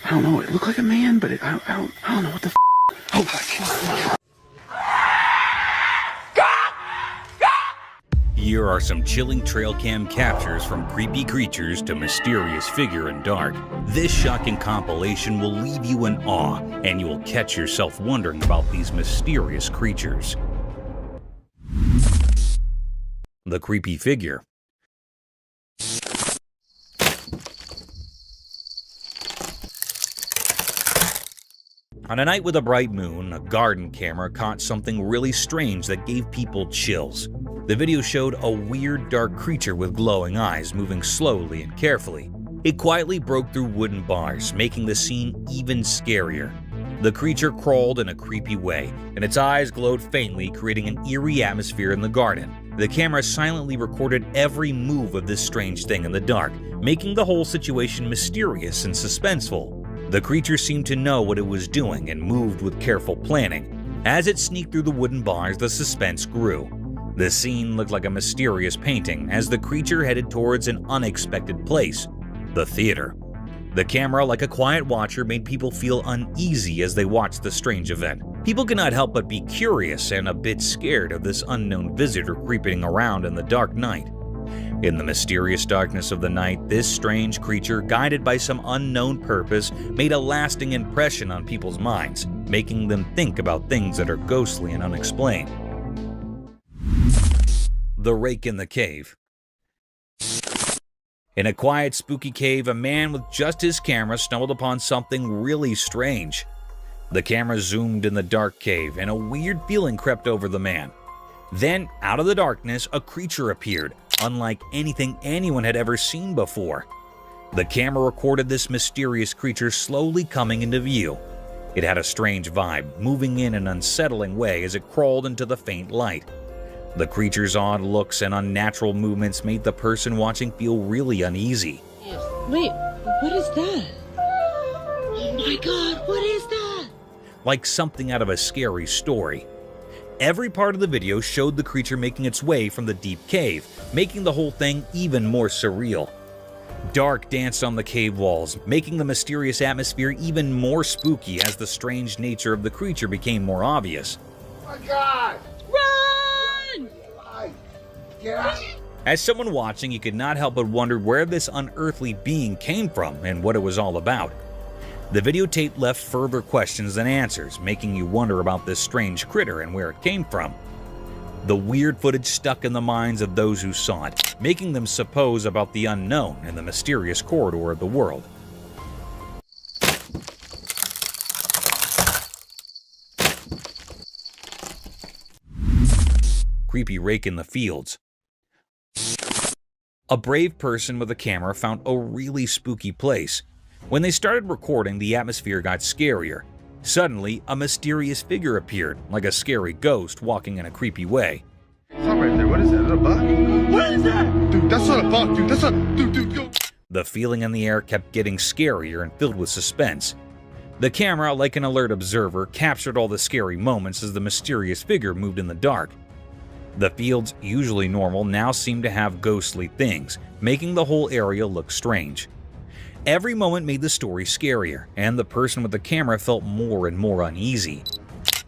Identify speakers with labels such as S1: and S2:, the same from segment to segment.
S1: I don't know. It looked like a man, but I don't know what the. Oh God!
S2: Here are some chilling trail cam captures from creepy creatures to mysterious figure in dark. This shocking compilation will leave you in awe, and you will catch yourself wondering about these mysterious creatures. The creepy figure. On a night with a bright moon, a garden camera caught something really strange that gave people chills. The video showed a weird dark creature with glowing eyes moving slowly and carefully. It quietly broke through wooden bars, making the scene even scarier. The creature crawled in a creepy way, and its eyes glowed faintly, creating an eerie atmosphere in the garden. The camera silently recorded every move of this strange thing in the dark, making the whole situation mysterious and suspenseful. The creature seemed to know what it was doing and moved with careful planning. As it sneaked through the wooden bars, the suspense grew. The scene looked like a mysterious painting as the creature headed towards an unexpected place, the theater. The camera, like a quiet watcher, made people feel uneasy as they watched the strange event. People could not help but be curious and a bit scared of this unknown visitor creeping around in the dark night. In the mysterious darkness of the night, this strange creature, guided by some unknown purpose, made a lasting impression on people's minds, making them think about things that are ghostly and unexplained. The rake in the cave. In a quiet, spooky cave, a man with just his camera stumbled upon something really strange. The camera zoomed in the dark cave, and a weird feeling crept over the man. Then, out of the darkness, a creature appeared, unlike anything anyone had ever seen before. The camera recorded this mysterious creature slowly coming into view. It had a strange vibe, moving in an unsettling way as it crawled into the faint light. The creature's odd looks and unnatural movements made the person watching feel really uneasy.
S3: Wait, what is that? Oh my God, what is that?
S2: Like something out of a scary story. Every part of the video showed the creature making its way from the deep cave, making the whole thing even more surreal. Dark danced on the cave walls, making the mysterious atmosphere even more spooky as the strange nature of the creature became more obvious.
S1: Oh my God!
S3: Run!
S1: Get out!
S2: As someone watching, you could not help but wonder where this unearthly being came from and what it was all about. The videotape left further questions than answers, making you wonder about this strange critter and where it came from. The weird footage stuck in the minds of those who saw it, making them suppose about the unknown in the mysterious corridor of the world. Creepy rake in the fields. A brave person with a camera found a really spooky place. When they started recording, the atmosphere got scarier. Suddenly, a mysterious figure appeared, like a scary ghost walking in a creepy way.
S1: Something right there. What is that? Is that a bug? What is that? Dude, that's not a bug, dude. That's not. Dude, go.
S2: The feeling in the air kept getting scarier and filled with suspense. The camera, like an alert observer, captured all the scary moments as the mysterious figure moved in the dark. The fields, usually normal, now seemed to have ghostly things, making the whole area look strange. Every moment made the story scarier, and the person with the camera felt more and more uneasy.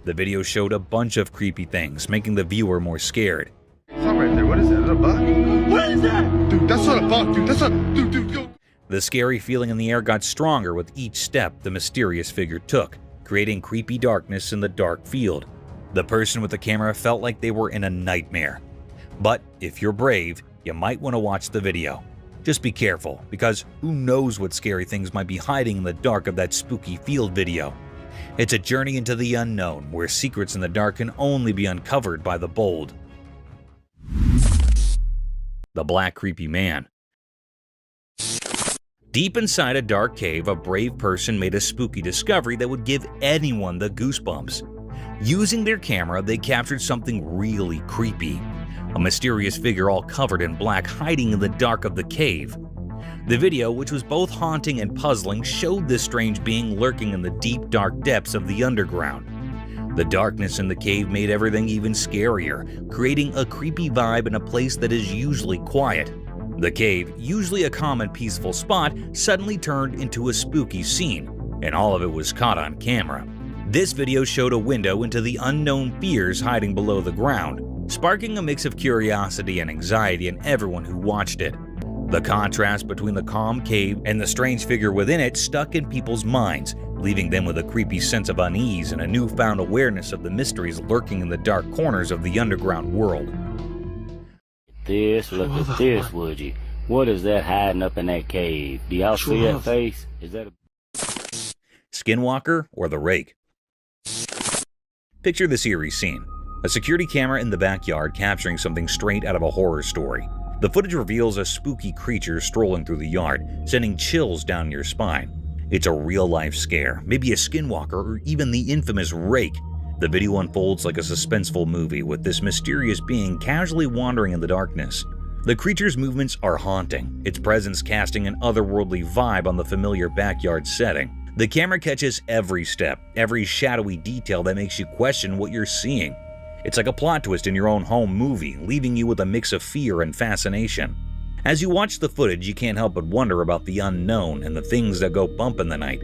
S2: The video showed a bunch of creepy things, making the viewer more scared.
S1: Something right there. What is that? Is that a bug? What is that? Dude, that's not a bug, dude. That's not. Dude, go.
S2: The scary feeling in the air got stronger with each step the mysterious figure took, creating creepy darkness in the dark field. The person with the camera felt like they were in a nightmare. But if you're brave, you might want to watch the video. Just be careful, because who knows what scary things might be hiding in the dark of that spooky field video. It's a journey into the unknown, where secrets in the dark can only be uncovered by the bold. The Black Creepy Man. Deep inside a dark cave, a brave person made a spooky discovery that would give anyone the goosebumps. Using their camera, they captured something really creepy. A mysterious figure all covered in black hiding in the dark of the cave. The video, which was both haunting and puzzling, showed this strange being lurking in the deep, dark depths of the underground. The darkness in the cave made everything even scarier, creating a creepy vibe in a place that is usually quiet. The cave, usually a calm and peaceful spot, suddenly turned into a spooky scene. and all of it was caught on camera. This video showed a window into the unknown fears hiding below the ground, sparking a mix of curiosity and anxiety in everyone who watched it. The contrast between the calm cave and the strange figure within it stuck in people's minds, leaving them with a creepy sense of unease and a newfound awareness of the mysteries lurking in the dark corners of the underground world.
S4: Look at this, would you? What is that hiding up in that cave? Do y'all see that face? Is that a
S2: Skinwalker or the Rake? Picture this eerie scene. A security camera in the backyard capturing something straight out of a horror story. The footage reveals a spooky creature strolling through the yard, sending chills down your spine. It's a real-life scare, maybe a skinwalker or even the infamous Rake. The video unfolds like a suspenseful movie, with this mysterious being casually wandering in the darkness. The creature's movements are haunting, its presence casting an otherworldly vibe on the familiar backyard setting. The camera catches every step, every shadowy detail that makes you question what you're seeing. It's like a plot twist in your own home movie, leaving you with a mix of fear and fascination. As you watch the footage, you can't help but wonder about the unknown and the things that go bump in the night.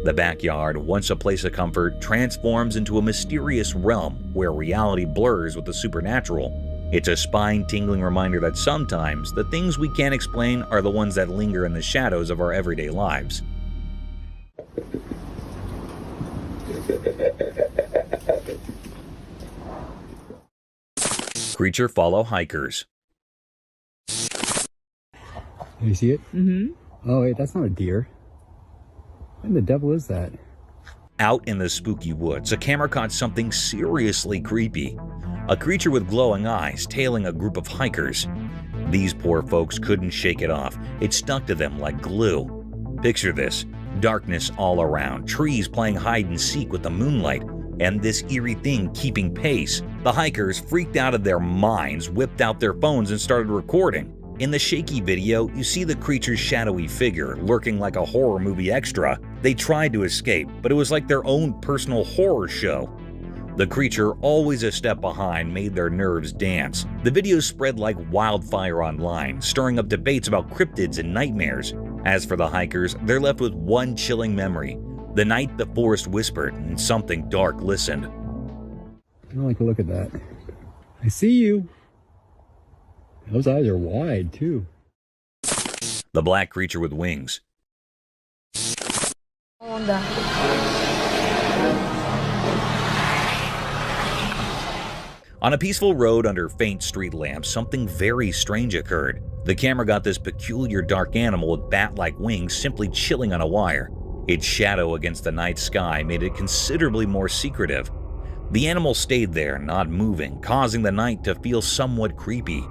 S2: The backyard, once a place of comfort, transforms into a mysterious realm where reality blurs with the supernatural. It's a spine-tingling reminder that sometimes the things we can't explain are the ones that linger in the shadows of our everyday lives. Creature follow hikers.
S5: You see it? Mm-hmm. Oh, wait, that's not a deer. What the devil is that?
S2: Out in the spooky woods, a camera caught something seriously creepy. A creature with glowing eyes tailing a group of hikers. These poor folks couldn't shake it off. It stuck to them like glue. Picture this. Darkness all around, trees playing hide and seek with the moonlight, and this eerie thing keeping pace. The hikers, freaked out of their minds, whipped out their phones and started recording. In the shaky video, you see the creature's shadowy figure lurking like a horror movie extra. They tried to escape, but it was like their own personal horror show. The creature, always a step behind, made their nerves dance. The video spread like wildfire online, stirring up debates about cryptids and nightmares. As for the hikers, they're left with one chilling memory. The night the forest whispered and something dark listened.
S5: I don't like to look at that. I see you. Those eyes are wide, too.
S2: The black creature with wings. On a peaceful road under faint street lamps, something very strange occurred. The camera got this peculiar dark animal with bat-like wings simply chilling on a wire. Its shadow against the night sky made it considerably more secretive. The animal stayed there, not moving, causing the night to feel somewhat creepy.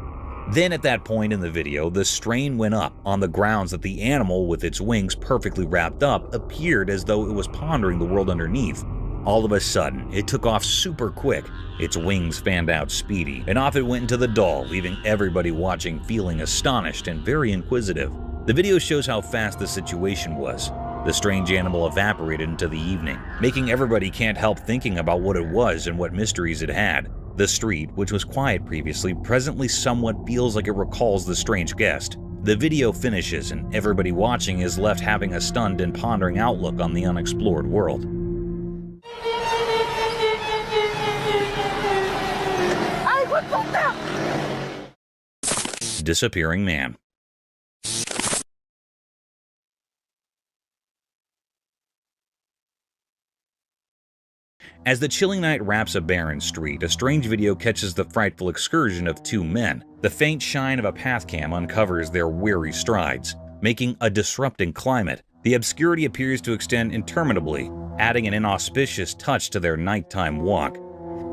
S2: Then at that point in the video, the strain went up on the grounds that the animal, with its wings perfectly wrapped up, appeared as though it was pondering the world underneath. All of a sudden, it took off super quick. Its wings fanned out speedy, and off it went into the doll, leaving everybody watching feeling astonished and very inquisitive. The video shows how fast the situation was. The strange animal evaporated into the evening, making everybody can't help thinking about what it was and what mysteries it had. The street, which was quiet previously, presently somewhat feels like it recalls the strange guest. The video finishes, and everybody watching is left having a stunned and pondering outlook on the unexplored world. Disappearing man. As the chilling night wraps a barren street, a strange video catches the frightful excursion of two men. The faint shine of a pathcam uncovers their weary strides, making a disrupting climate. The obscurity appears to extend interminably, adding an inauspicious touch to their nighttime walk.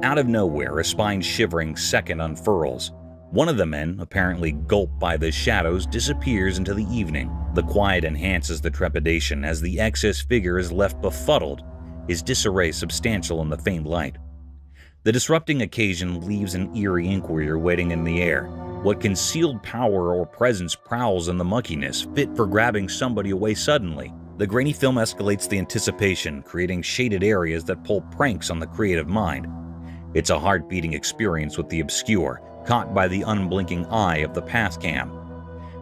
S2: Out of nowhere, a spine-shivering second unfurls. One of the men, apparently gulped by the shadows, disappears into the evening. The quiet enhances the trepidation as the excess figure is left befuddled, his disarray substantial in the faint light. The disrupting occasion leaves an eerie inquiry waiting in the air. What concealed power or presence prowls in the muckiness, fit for grabbing somebody away suddenly? The grainy film escalates the anticipation, creating shaded areas that pull pranks on the creative mind. It's a heart-beating experience with the obscure, caught by the unblinking eye of the pathcam.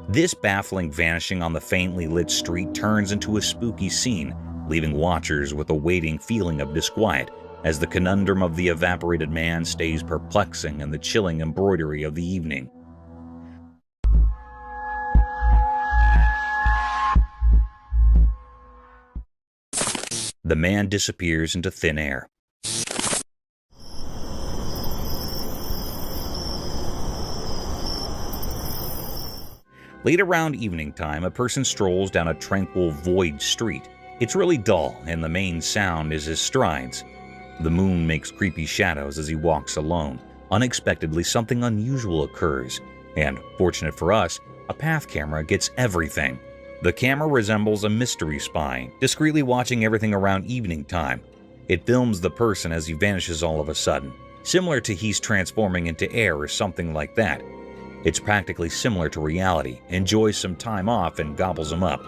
S2: This baffling vanishing on the faintly lit street turns into a spooky scene, leaving watchers with a waiting feeling of disquiet as the conundrum of the evaporated man stays perplexing in the chilling embroidery of the evening. The man disappears into thin air. Late around evening time, a person strolls down a tranquil, void street. It's really dull, and the main sound is his strides. The moon makes creepy shadows as he walks alone. Unexpectedly, something unusual occurs, and, fortunate for us, a path camera gets everything. The camera resembles a mystery spy, discreetly watching everything around evening time. It films the person as he vanishes all of a sudden, similar to he's transforming into air or something like that. It's practically similar to reality, enjoys some time off and gobbles him up.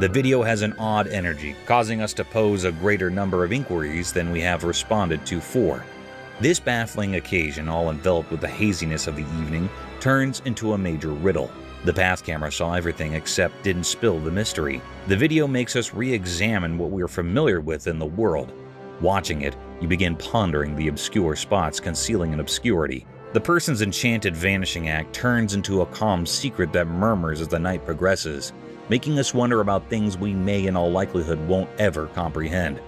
S2: The video has an odd energy, causing us to pose a greater number of inquiries than we have responded to for. This baffling occasion, all enveloped with the haziness of the evening, turns into a major riddle. The path camera saw everything except didn't spill the mystery. The video makes us re-examine what we are familiar with in the world. Watching it, you begin pondering the obscure spots concealing an obscurity. The person's enchanted vanishing act turns into a calm secret that murmurs as the night progresses, making us wonder about things we may in all likelihood won't ever comprehend.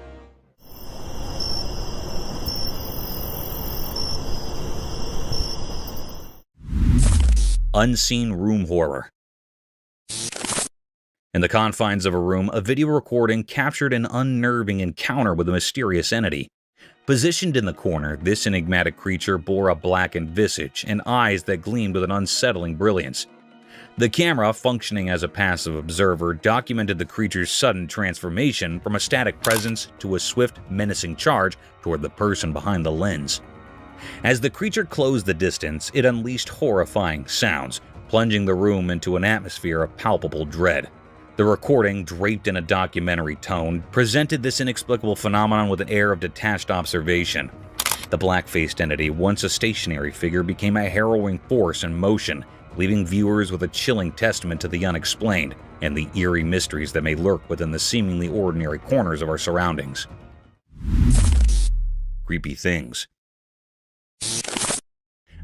S2: Unseen room horror. In the confines of a room, a video recording captured an unnerving encounter with a mysterious entity. Positioned in the corner, this enigmatic creature bore a blackened visage and eyes that gleamed with an unsettling brilliance. The camera, functioning as a passive observer, documented the creature's sudden transformation from a static presence to a swift, menacing charge toward the person behind the lens. As the creature closed the distance, it unleashed horrifying sounds, plunging the room into an atmosphere of palpable dread. The recording, draped in a documentary tone, presented this inexplicable phenomenon with an air of detached observation. The black-faced entity, once a stationary figure, became a harrowing force in motion, leaving viewers with a chilling testament to the unexplained and the eerie mysteries that may lurk within the seemingly ordinary corners of our surroundings. Creepy things.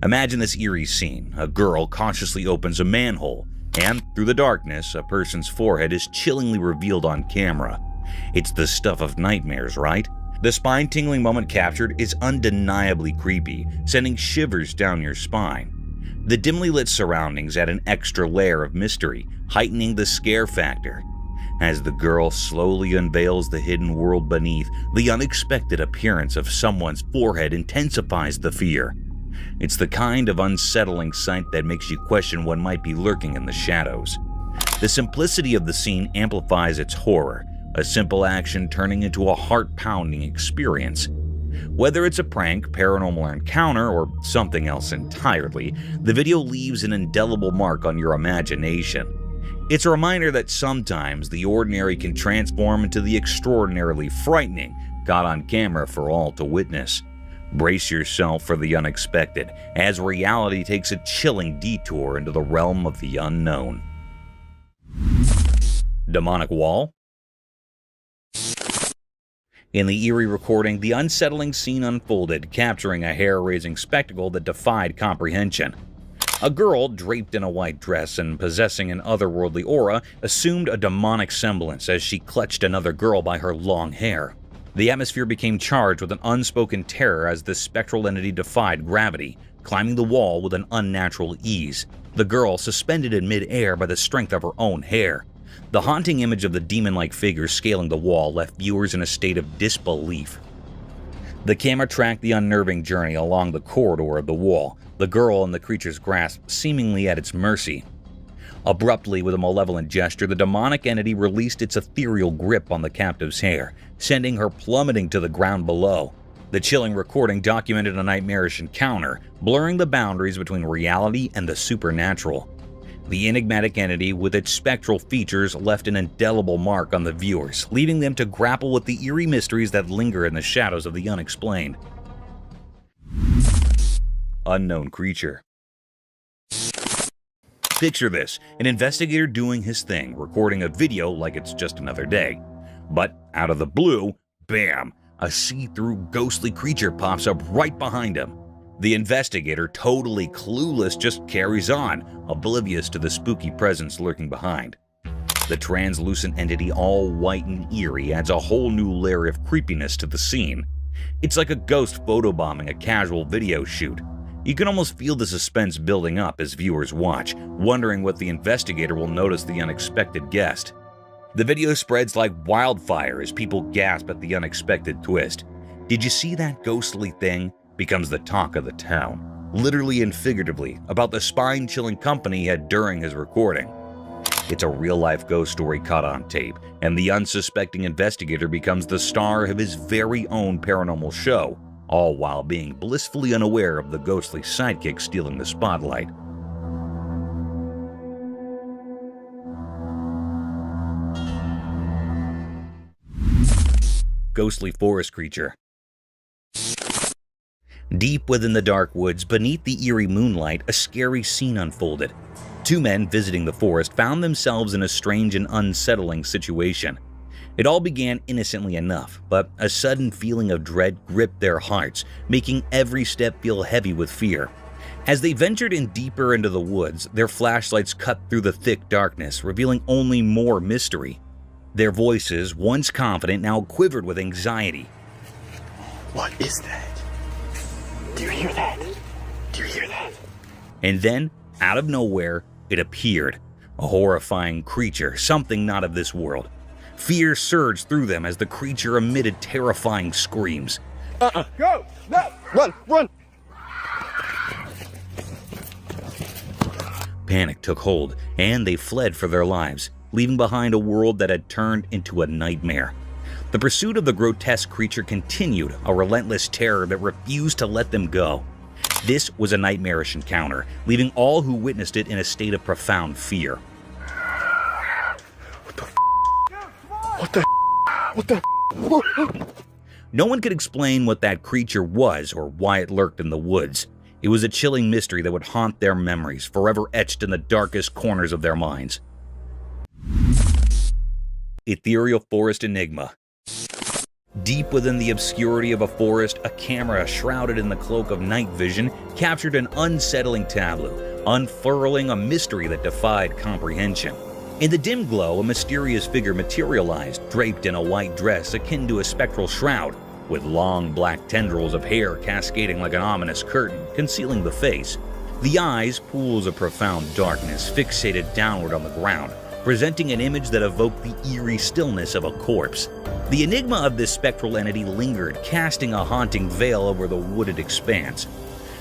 S2: Imagine this eerie scene. A girl cautiously opens a manhole, and through the darkness, a person's forehead is chillingly revealed on camera. It's the stuff of nightmares, right? The spine-tingling moment captured is undeniably creepy, sending shivers down your spine. The dimly lit surroundings add an extra layer of mystery, heightening the scare factor. As the girl slowly unveils the hidden world beneath, the unexpected appearance of someone's forehead intensifies the fear. It's the kind of unsettling sight that makes you question what might be lurking in the shadows. The simplicity of the scene amplifies its horror, a simple action turning into a heart-pounding experience. Whether it's a prank, paranormal encounter, or something else entirely, the video leaves an indelible mark on your imagination. It's a reminder that sometimes the ordinary can transform into the extraordinarily frightening, caught on camera for all to witness. Brace yourself for the unexpected, as reality takes a chilling detour into the realm of the unknown. Demonic wall? In the eerie recording, the unsettling scene unfolded, capturing a hair-raising spectacle that defied comprehension. A girl, draped in a white dress and possessing an otherworldly aura, assumed a demonic semblance as she clutched another girl by her long hair. The atmosphere became charged with an unspoken terror as this spectral entity defied gravity, climbing the wall with an unnatural ease, the girl suspended in mid-air by the strength of her own hair. The haunting image of the demon-like figure scaling the wall left viewers in a state of disbelief. The camera tracked the unnerving journey along the corridor of the wall, the girl in the creature's grasp seemingly at its mercy. Abruptly, with a malevolent gesture, the demonic entity released its ethereal grip on the captive's hair, sending her plummeting to the ground below. The chilling recording documented a nightmarish encounter, blurring the boundaries between reality and the supernatural. The enigmatic entity, with its spectral features, left an indelible mark on the viewers, leaving them to grapple with the eerie mysteries that linger in the shadows of the unexplained. Unknown creature. Picture this, an investigator doing his thing, recording a video like it's just another day. But out of the blue, bam, a see-through ghostly creature pops up right behind him. The investigator, totally clueless, just carries on, oblivious to the spooky presence lurking behind. The translucent entity, all white and eerie, adds a whole new layer of creepiness to the scene. It's like a ghost photobombing a casual video shoot. You can almost feel the suspense building up as viewers watch, wondering what the investigator will notice the unexpected guest. The video spreads like wildfire as people gasp at the unexpected twist. "Did you see that ghostly thing?" becomes the talk of the town, literally and figuratively, about the spine-chilling company he had during his recording. It's a real-life ghost story caught on tape, and the unsuspecting investigator becomes the star of his very own paranormal show, all while being blissfully unaware of the ghostly sidekick stealing the spotlight. Ghostly forest creature. Deep within the dark woods, beneath the eerie moonlight, a scary scene unfolded. Two men visiting the forest found themselves in a strange and unsettling situation. It all began innocently enough, but a sudden feeling of dread gripped their hearts, making every step feel heavy with fear. As they ventured in deeper into the woods, their flashlights cut through the thick darkness, revealing only more mystery. Their voices, once confident, now quivered with anxiety.
S1: What is that? Do you hear that? Do you hear that?
S2: And then, out of nowhere, it appeared. A horrifying creature, something not of this world. Fear surged through them as the creature emitted terrifying screams.
S1: Go! No! Run! Run!
S2: Panic took hold, and they fled for their lives, leaving behind a world that had turned into a nightmare. The pursuit of the grotesque creature continued, a relentless terror that refused to let them go. This was a nightmarish encounter, leaving all who witnessed it in a state of profound fear.
S1: What the?
S2: No one could explain what that creature was or why it lurked in the woods. It was a chilling mystery that would haunt their memories, forever etched in the darkest corners of their minds. Ethereal Forest Enigma. Deep within the obscurity of a forest, a camera shrouded in the cloak of night vision captured an unsettling tableau, unfurling a mystery that defied comprehension. In the dim glow, a mysterious figure materialized, draped in a white dress akin to a spectral shroud, with long black tendrils of hair cascading like an ominous curtain, concealing the face. The eyes, pools of profound darkness, fixated downward on the ground, presenting an image that evoked the eerie stillness of a corpse. The enigma of this spectral entity lingered, casting a haunting veil over the wooded expanse.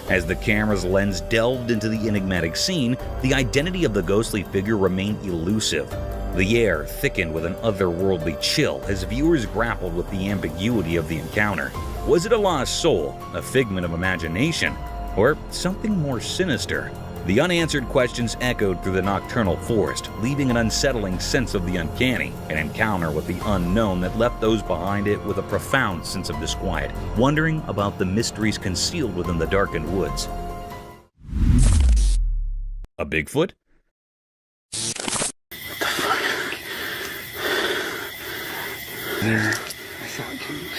S2: As the camera's lens delved into the enigmatic scene, the identity of the ghostly figure remained elusive. The air thickened with an otherworldly chill as viewers grappled with the ambiguity of the encounter. Was it a lost soul, a figment of imagination, or something more sinister? The unanswered questions echoed through the nocturnal forest, leaving an unsettling sense of the uncanny, an encounter with the unknown that left those behind it with a profound sense of disquiet, wondering about the mysteries concealed within the darkened woods. A Bigfoot?
S1: There.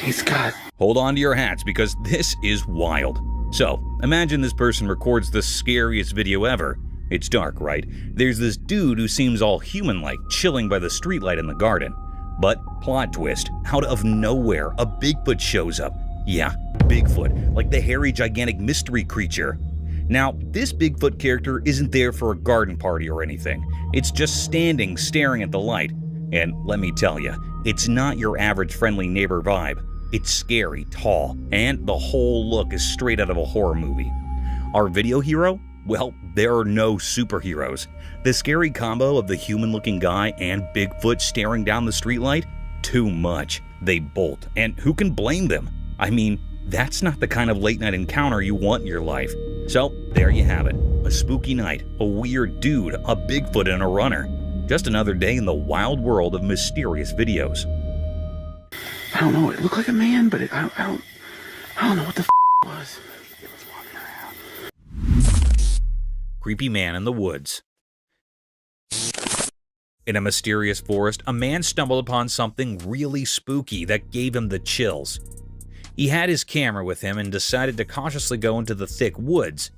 S1: He's got.
S2: Hold on to your hats because this is wild. So, imagine this person records the scariest video ever. It's dark, right? There's this dude who seems all human-like, chilling by the streetlight in the garden. But, plot twist, out of nowhere, a Bigfoot shows up. Yeah, Bigfoot, like the hairy, gigantic mystery creature. Now, this Bigfoot character isn't there for a garden party or anything. It's just standing, staring at the light. And let me tell you, it's not your average friendly neighbor vibe. It's scary, tall, and the whole look is straight out of a horror movie. Our video hero? Well, there are no superheroes. The scary combo of the human-looking guy and Bigfoot staring down the streetlight? Too much. They bolt, and who can blame them? I mean, that's not the kind of late-night encounter you want in your life. So, there you have it. A spooky night, a weird dude, a Bigfoot, and a runner. Just another day in the wild world of mysterious videos.
S1: I don't know. It looked like a man, but I don't know what the it was. It was walking around.
S2: Creepy man in the woods. In a mysterious forest, a man stumbled upon something really spooky that gave him the chills. He had his camera with him and decided to cautiously go into the thick woods,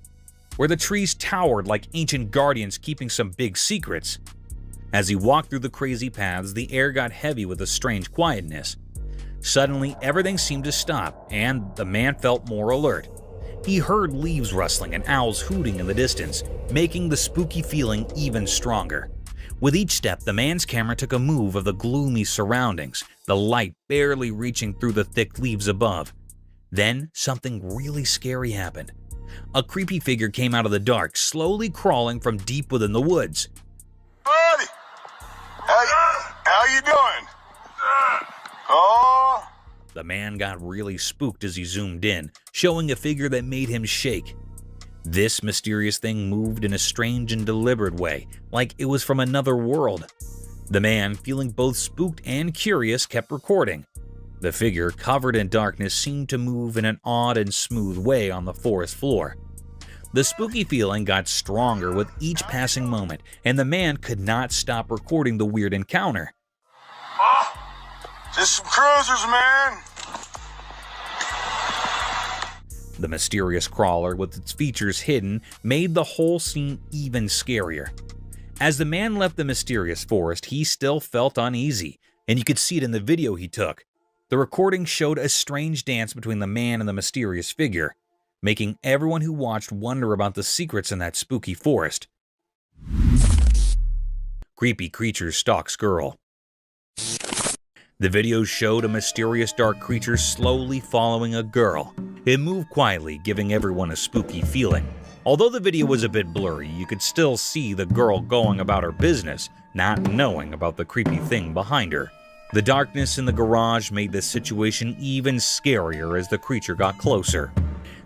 S2: where the trees towered like ancient guardians keeping some big secrets. As he walked through the crazy paths, the air got heavy with a strange quietness. Suddenly, everything seemed to stop, and the man felt more alert. He heard leaves rustling and owls hooting in the distance, making the spooky feeling even stronger. With each step, the man's camera took a move of the gloomy surroundings, the light barely reaching through the thick leaves above. Then, something really scary happened. A creepy figure came out of the dark, slowly crawling from deep within the woods.
S6: Buddy! How you doing? Oh!
S2: The man got really spooked as he zoomed in, showing a figure that made him shake. This mysterious thing moved in a strange and deliberate way, like it was from another world. The man, feeling both spooked and curious, kept recording. The figure, covered in darkness, seemed to move in an odd and smooth way on the forest floor. The spooky feeling got stronger with each passing moment, and the man could not stop recording the weird encounter.
S6: Just some cruisers, man.
S2: The mysterious crawler, with its features hidden, made the whole scene even scarier. As the man left the mysterious forest, he still felt uneasy, and you could see it in the video he took. The recording showed a strange dance between the man and the mysterious figure, making everyone who watched wonder about the secrets in that spooky forest. Creepy creature stalks girl. The video showed a mysterious dark creature slowly following a girl. It moved quietly, giving everyone a spooky feeling. Although the video was a bit blurry, you could still see the girl going about her business, not knowing about the creepy thing behind her. The darkness in the garage made the situation even scarier as the creature got closer.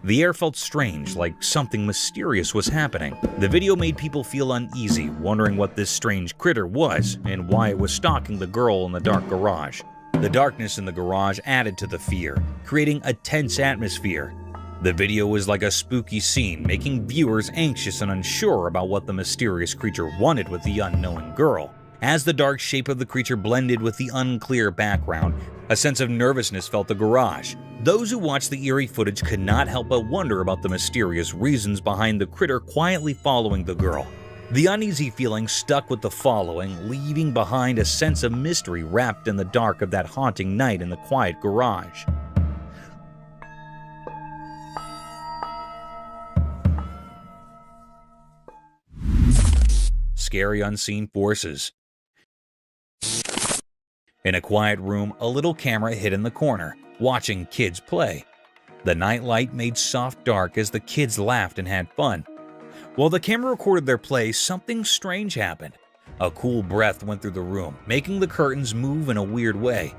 S2: The air felt strange, like something mysterious was happening. The video made people feel uneasy, wondering what this strange critter was and why it was stalking the girl in the dark garage. The darkness in the garage added to the fear, creating a tense atmosphere. The video was like a spooky scene, making viewers anxious and unsure about what the mysterious creature wanted with the unknown girl. As the dark shape of the creature blended with the unclear background, a sense of nervousness felt the garage. Those who watched the eerie footage could not help but wonder about the mysterious reasons behind the critter quietly following the girl. The uneasy feeling stuck with the following, leaving behind a sense of mystery wrapped in the dark of that haunting night in the quiet garage. Scary unseen forces. In a quiet room, a little camera hid in the corner, watching kids play. The nightlight made soft dark as the kids laughed and had fun. While the camera recorded their play, something strange happened. A cool breath went through the room, making the curtains move in a weird way.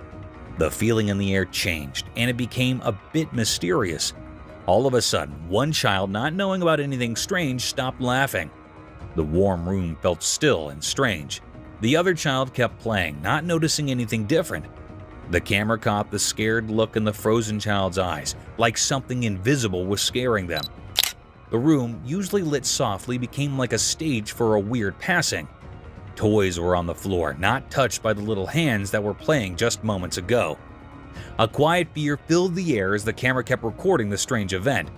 S2: The feeling in the air changed, and it became a bit mysterious. All of a sudden, one child, not knowing about anything strange, stopped laughing. The warm room felt still and strange. The other child kept playing, not noticing anything different. The camera caught the scared look in the frozen child's eyes, like something invisible was scaring them. The room, usually lit softly, became like a stage for a weird passing. Toys were on the floor, not touched by the little hands that were playing just moments ago. A quiet fear filled the air as the camera kept recording the strange event.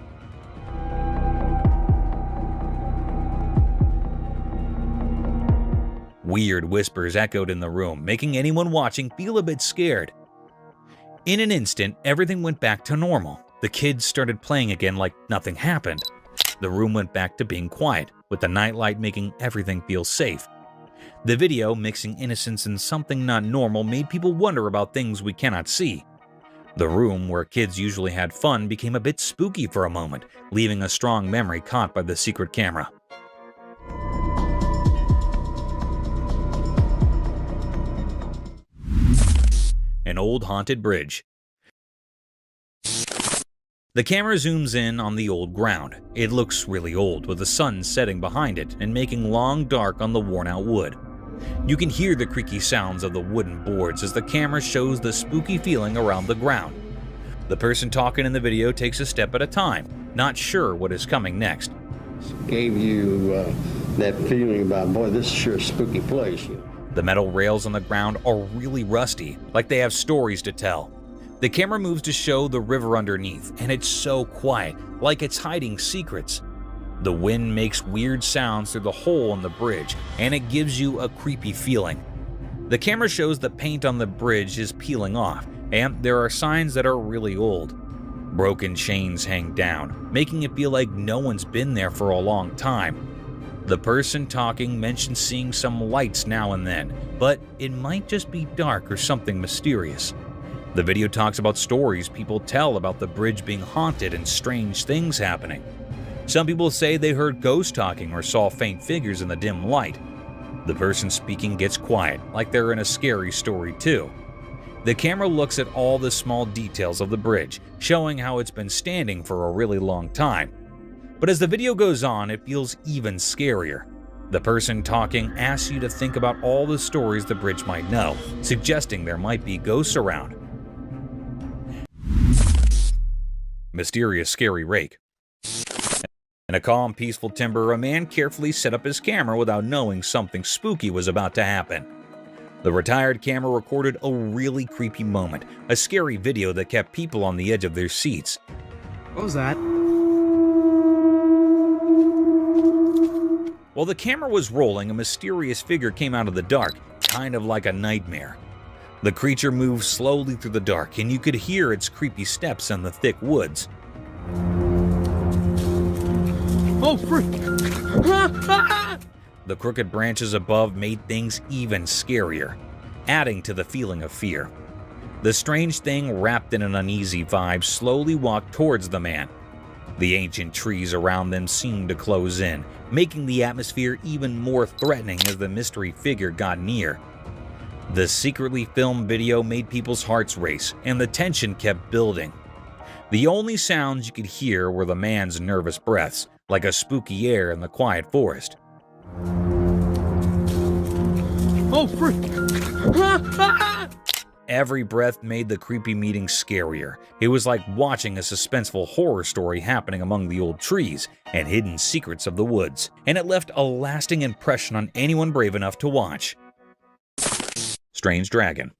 S2: Weird whispers echoed in the room, making anyone watching feel a bit scared. In an instant, everything went back to normal. The kids started playing again like nothing happened. The room went back to being quiet, with the nightlight making everything feel safe. The video, mixing innocence and something not normal, made people wonder about things we cannot see. The room, where kids usually had fun, became a bit spooky for a moment, leaving a strong memory caught by the secret camera. An old haunted bridge. The camera zooms in on the old ground. It looks really old, with the sun setting behind it and making long dark on the worn-out wood. You can hear the creaky sounds of the wooden boards as the camera shows the spooky feeling around the ground. The person talking in the video takes a step at a time, not sure what is coming next.
S7: Gave you that feeling about, boy, this is sure a spooky place.
S2: The metal rails on the ground are really rusty, like they have stories to tell. The camera moves to show the river underneath, and it's so quiet, like it's hiding secrets. The wind makes weird sounds through the hole in the bridge, and it gives you a creepy feeling. The camera shows the paint on the bridge is peeling off, and there are signs that are really old. Broken chains hang down, making it feel like no one's been there for a long time. The person talking mentions seeing some lights now and then, but it might just be dark or something mysterious. The video talks about stories people tell about the bridge being haunted and strange things happening. Some people say they heard ghosts talking or saw faint figures in the dim light. The person speaking gets quiet, like they're in a scary story too. The camera looks at all the small details of the bridge, showing how it's been standing for a really long time. But as the video goes on, it feels even scarier. The person talking asks you to think about all the stories the bridge might know, suggesting there might be ghosts around. Mysterious scary rake. In a calm, peaceful timber, a man carefully set up his camera without knowing something spooky was about to happen. The retired camera recorded a really creepy moment, a scary video that kept people on the edge of their seats.
S7: What was that?
S2: While the camera was rolling, a mysterious figure came out of the dark, kind of like a nightmare. The creature moved slowly through the dark, and you could hear its creepy steps in the thick woods.
S7: Oh, frick!
S2: The crooked branches above made things even scarier, adding to the feeling of fear. The strange thing, wrapped in an uneasy vibe, slowly walked towards the man. The ancient trees around them seemed to close in, making the atmosphere even more threatening as the mystery figure got near. The secretly filmed video made people's hearts race, and the tension kept building. The only sounds you could hear were the man's nervous breaths, like a spooky air in the quiet forest.
S7: Oh, frick!
S2: Every breath made the creepy meeting scarier. It was like watching a suspenseful horror story happening among the old trees and hidden secrets of the woods, and it left a lasting impression on anyone brave enough to watch. Strange Dragon.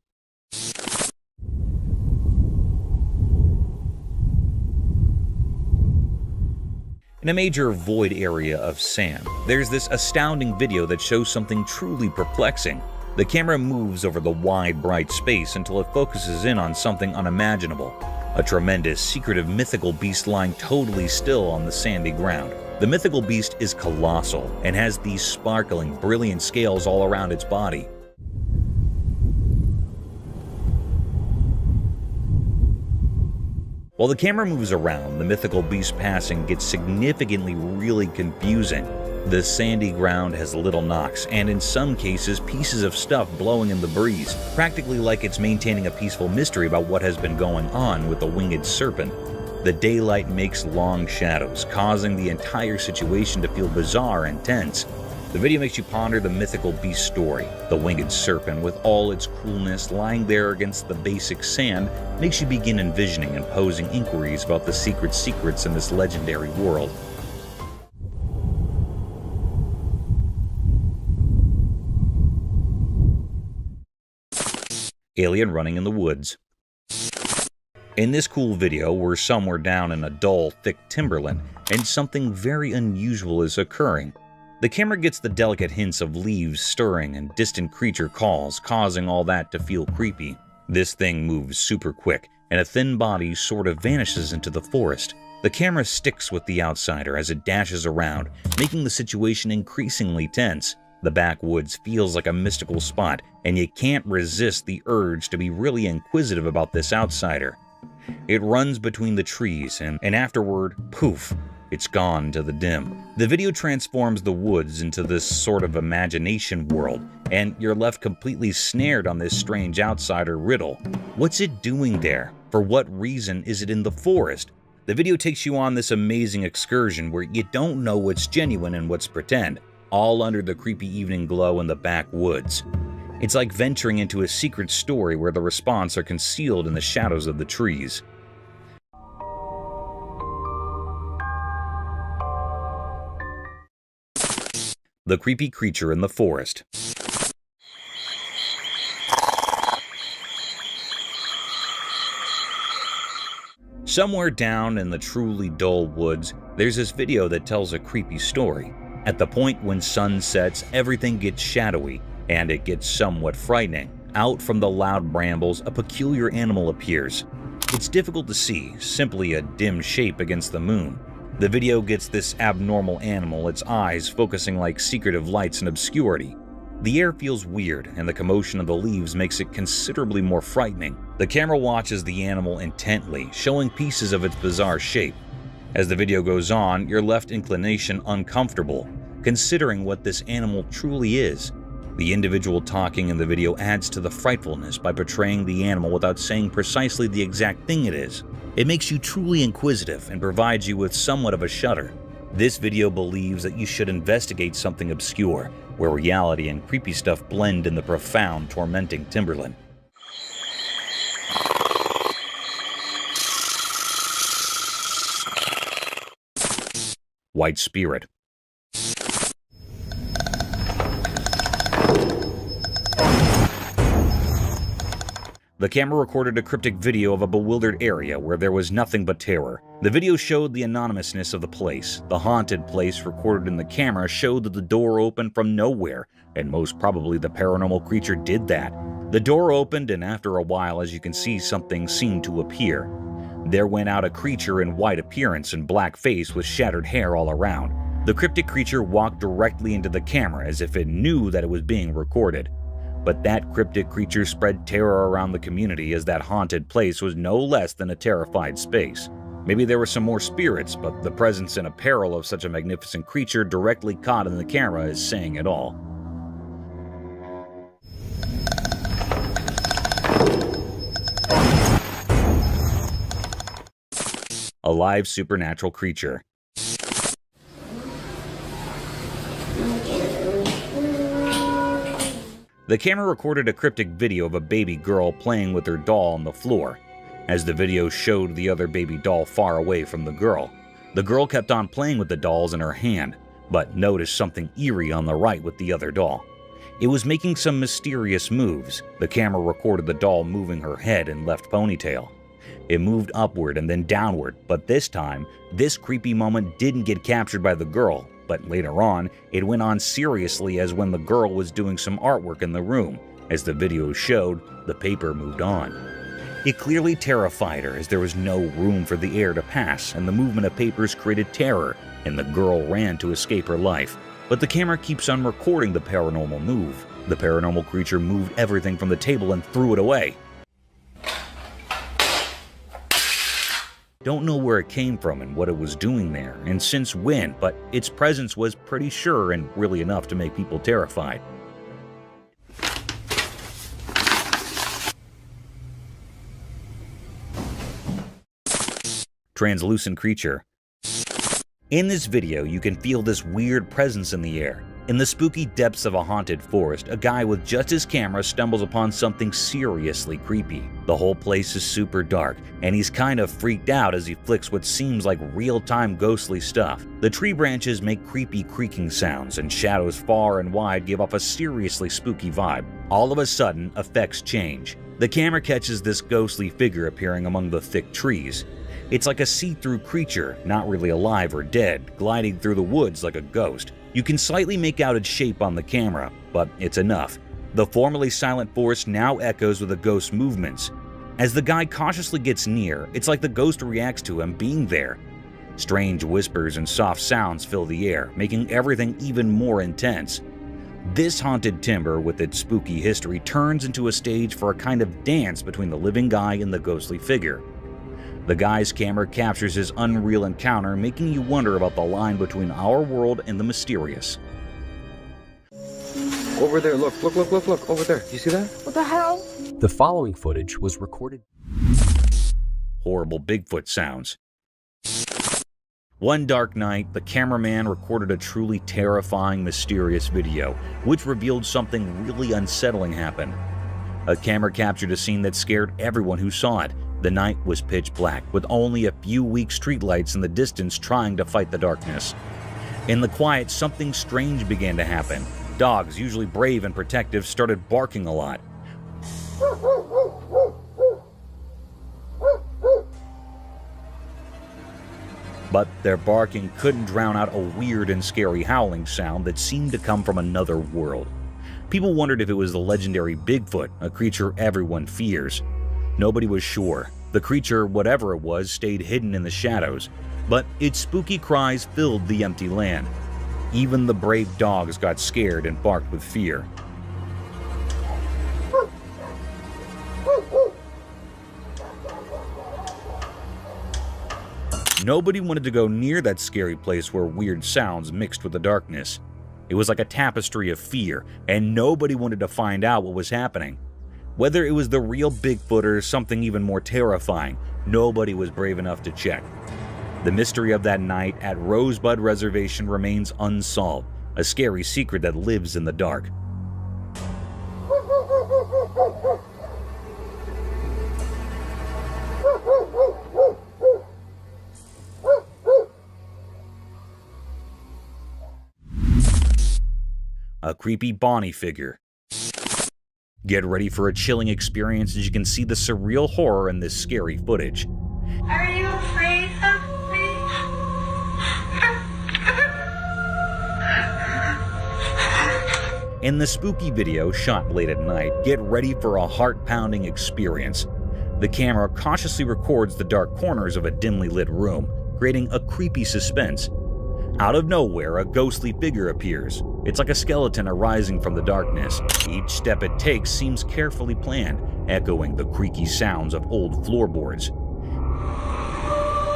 S2: In a major void area of sand, there's this astounding video that shows something truly perplexing. The camera moves over the wide, bright space until it focuses in on something unimaginable. A tremendous, secretive, mythical beast lying totally still on the sandy ground. The mythical beast is colossal and has these sparkling, brilliant scales all around its body. While the camera moves around, the mythical beast passing gets significantly really confusing. The sandy ground has little knocks, and in some cases pieces of stuff blowing in the breeze, practically like it's maintaining a peaceful mystery about what has been going on with the winged serpent. The daylight makes long shadows, causing the entire situation to feel bizarre and tense. The video makes you ponder the mythical beast story. The winged serpent, with all its coolness lying there against the basic sand, makes you begin envisioning and posing inquiries about the secrets in this legendary world. Alien running in the woods. In this cool video, we're somewhere down in a dull, thick timberland, and something very unusual is occurring. The camera gets the delicate hints of leaves stirring and distant creature calls, causing all that to feel creepy. This thing moves super quick, and a thin body sort of vanishes into the forest. The camera sticks with the outsider as it dashes around, making the situation increasingly tense. The backwoods feels like a mystical spot, and you can't resist the urge to be really inquisitive about this outsider. It runs between the trees, and afterward, poof, it's gone to the dim. The video transforms the woods into this sort of imagination world, and you're left completely snared on this strange outsider riddle. What's it doing there? For what reason is it in the forest? The video takes you on this amazing excursion where you don't know what's genuine and what's pretend, all under the creepy evening glow in the backwoods. It's like venturing into a secret story where the response are concealed in the shadows of the trees. The creepy creature in the forest. Somewhere down in the truly dull woods, there's this video that tells a creepy story. At the point when sun sets, everything gets shadowy, and it gets somewhat frightening. Out from the loud brambles, a peculiar animal appears. It's difficult to see, simply a dim shape against the moon. The video gets this abnormal animal, its eyes focusing like secretive lights in obscurity. The air feels weird, and the commotion of the leaves makes it considerably more frightening. The camera watches the animal intently, showing pieces of its bizarre shape. As the video goes on, you're left inclination uncomfortable, considering what this animal truly is. The individual talking in the video adds to the frightfulness by portraying the animal without saying precisely the exact thing it is. It makes you truly inquisitive and provides you with somewhat of a shudder. This video believes that you should investigate something obscure, where reality and creepy stuff blend in the profound, tormenting timberland. White Spirit. The camera recorded a cryptic video of a bewildered area where there was nothing but terror. The video showed the anonymousness of the place. The haunted place recorded in the camera showed that the door opened from nowhere, and most probably the paranormal creature did that. The door opened, and after a while, as you can see, something seemed to appear. There went out a creature in white appearance and black face with shattered hair all around. The cryptic creature walked directly into the camera as if it knew that it was being recorded. But that cryptic creature spread terror around the community, as that haunted place was no less than a terrified space. Maybe there were some more spirits, but the presence and apparel of such a magnificent creature directly caught in the camera is saying it all. A live supernatural creature. The camera recorded a cryptic video of a baby girl playing with her doll on the floor. As the video showed the other baby doll far away from the girl kept on playing with the dolls in her hand, but noticed something eerie on the right with the other doll. It was making some mysterious moves. The camera recorded the doll moving her head and left ponytail. It moved upward and then downward, but this time, this creepy moment didn't get captured by the girl. But later on, it went on seriously as when the girl was doing some artwork in the room. As the video showed, the paper moved on. It clearly terrified her, as there was no room for the air to pass, and the movement of papers created terror, and the girl ran to escape her life. But the camera keeps on recording the paranormal move. The paranormal creature moved everything from the table and threw it away. Don't know where it came from and what it was doing there, and since when, but its presence was pretty sure and really enough to make people terrified. Translucent creature. In this video, you can feel this weird presence in the air. In the spooky depths of a haunted forest, a guy with just his camera stumbles upon something seriously creepy. The whole place is super dark, and he's kind of freaked out as he flicks what seems like real-time ghostly stuff. The tree branches make creepy creaking sounds, and shadows far and wide give off a seriously spooky vibe. All of a sudden, effects change. The camera catches this ghostly figure appearing among the thick trees. It's like a see-through creature, not really alive or dead, gliding through the woods like a ghost. You can slightly make out its shape on the camera, but it's enough. The formerly silent forest now echoes with the ghost's movements. As the guy cautiously gets near, it's like the ghost reacts to him being there. Strange whispers and soft sounds fill the air, making everything even more intense. This haunted timber, with its spooky history, turns into a stage for a kind of dance between the living guy and the ghostly figure. The guy's camera captures his unreal encounter, making you wonder about the line between our world and the mysterious.
S8: Over there, look, over there. You see that?
S3: What the hell?
S9: The following footage was recorded.
S2: Horrible Bigfoot sounds. One dark night, the cameraman recorded a truly terrifying, mysterious video, which revealed something really unsettling happen. A camera captured a scene that scared everyone who saw it. The night was pitch black, with only a few weak streetlights in the distance trying to fight the darkness. In the quiet, something strange began to happen. Dogs, usually brave and protective, started barking a lot. but their barking couldn't drown out a weird and scary howling sound that seemed to come from another world. People wondered if it was the legendary Bigfoot, a creature everyone fears. Nobody was sure. The creature, whatever it was, stayed hidden in the shadows, but its spooky cries filled the empty land. Even the brave dogs got scared and barked with fear. Nobody wanted to go near that scary place where weird sounds mixed with the darkness. It was like a tapestry of fear, and nobody wanted to find out what was happening. Whether it was the real Bigfoot or something even more terrifying, nobody was brave enough to check. The mystery of that night at Rosebud Reservation remains unsolved, a scary secret that lives in the dark. A creepy Bonnie figure. Get ready for a chilling experience as you can see the surreal horror in this scary footage.
S3: Are you afraid of me?
S2: In the spooky video shot late at night, get ready for a heart-pounding experience. The camera cautiously records the dark corners of a dimly lit room, creating a creepy suspense. Out of nowhere, a ghostly figure appears. It's like a skeleton arising from the darkness. Each step it takes seems carefully planned, echoing the creaky sounds of old floorboards.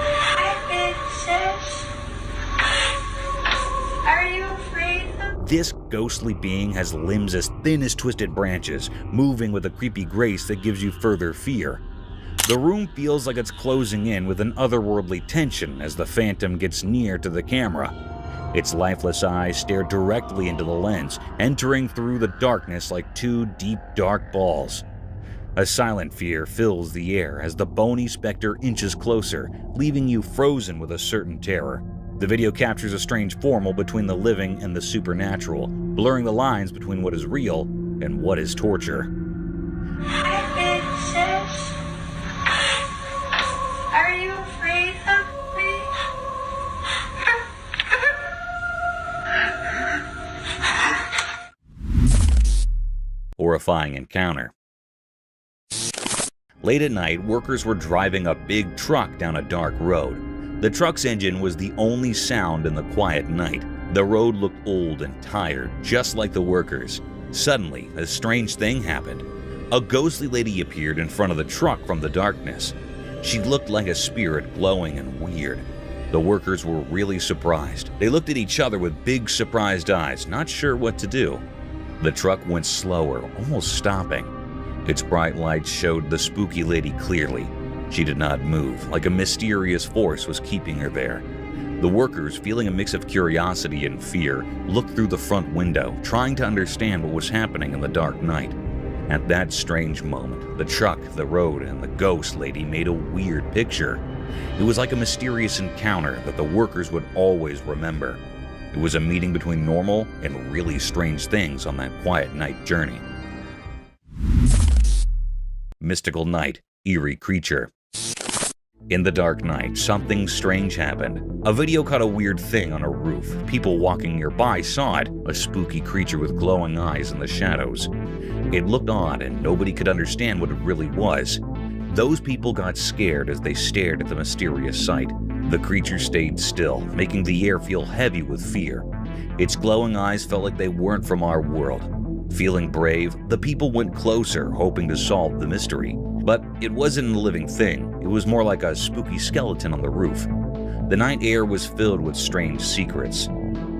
S3: Hi, Princess. Are you afraid of
S2: This ghostly being has limbs as thin as twisted branches, moving with a creepy grace that gives you further fear. The room feels like it's closing in with an otherworldly tension as the phantom gets near to the camera. Its lifeless eyes stare directly into the lens, entering through the darkness like two deep, dark balls. A silent fear fills the air as the bony specter inches closer, leaving you frozen with a certain terror. The video captures a strange formula between the living and the supernatural, blurring the lines between what is real and what is torture.
S3: Hi, Princess. Are you afraid of me?
S2: Horrifying encounter. Late at night, workers were driving a big truck down a dark road. The truck's engine was the only sound in the quiet night. The road looked old and tired, just like the workers. Suddenly, a strange thing happened. A ghostly lady appeared in front of the truck from the darkness. She looked like a spirit, glowing and weird. The workers were really surprised. They looked at each other with big, surprised eyes, not sure what to do. The truck went slower, almost stopping. Its bright lights showed the spooky lady clearly. She did not move, like a mysterious force was keeping her there. The workers, feeling a mix of curiosity and fear, looked through the front window, trying to understand what was happening in the dark night. At that strange moment, the truck, the road, and the ghost lady made a weird picture. It was like a mysterious encounter that the workers would always remember. It was a meeting between normal and really strange things on that quiet night journey. Mystical night, eerie creature. In the dark night, something strange happened. A video caught a weird thing on a roof. People walking nearby saw it, a spooky creature with glowing eyes in the shadows. It looked odd and nobody could understand what it really was. Those people got scared as they stared at the mysterious sight. The creature stayed still, making the air feel heavy with fear. Its glowing eyes felt like they weren't from our world. Feeling brave, the people went closer, hoping to solve the mystery. But it wasn't a living thing. It was more like a spooky skeleton on the roof. The night air was filled with strange secrets.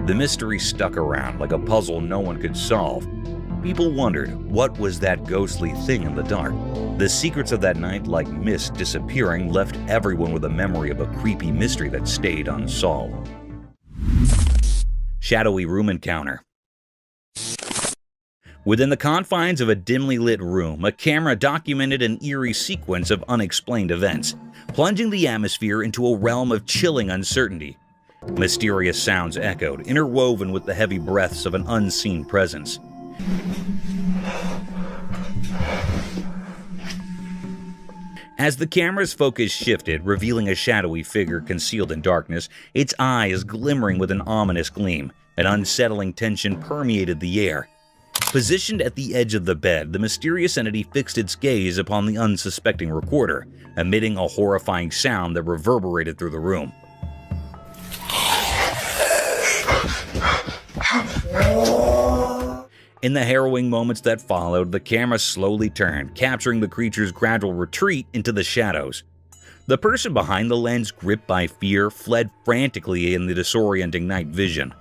S2: The mystery stuck around like a puzzle no one could solve. People wondered, what was that ghostly thing in the dark? The secrets of that night, like mist disappearing, left everyone with a memory of a creepy mystery that stayed unsolved. Shadowy room encounter. Within the confines of a dimly lit room, a camera documented an eerie sequence of unexplained events, plunging the atmosphere into a realm of chilling uncertainty. Mysterious sounds echoed, interwoven with the heavy breaths of an unseen presence. As the camera's focus shifted, revealing a shadowy figure concealed in darkness, its eyes glimmering with an ominous gleam. An unsettling tension permeated the air. Positioned at the edge of the bed, the mysterious entity fixed its gaze upon the unsuspecting recorder, emitting a horrifying sound that reverberated through the room. In the harrowing moments that followed, the camera slowly turned, capturing the creature's gradual retreat into the shadows. The person behind the lens, gripped by fear, fled frantically in the disorienting night vision.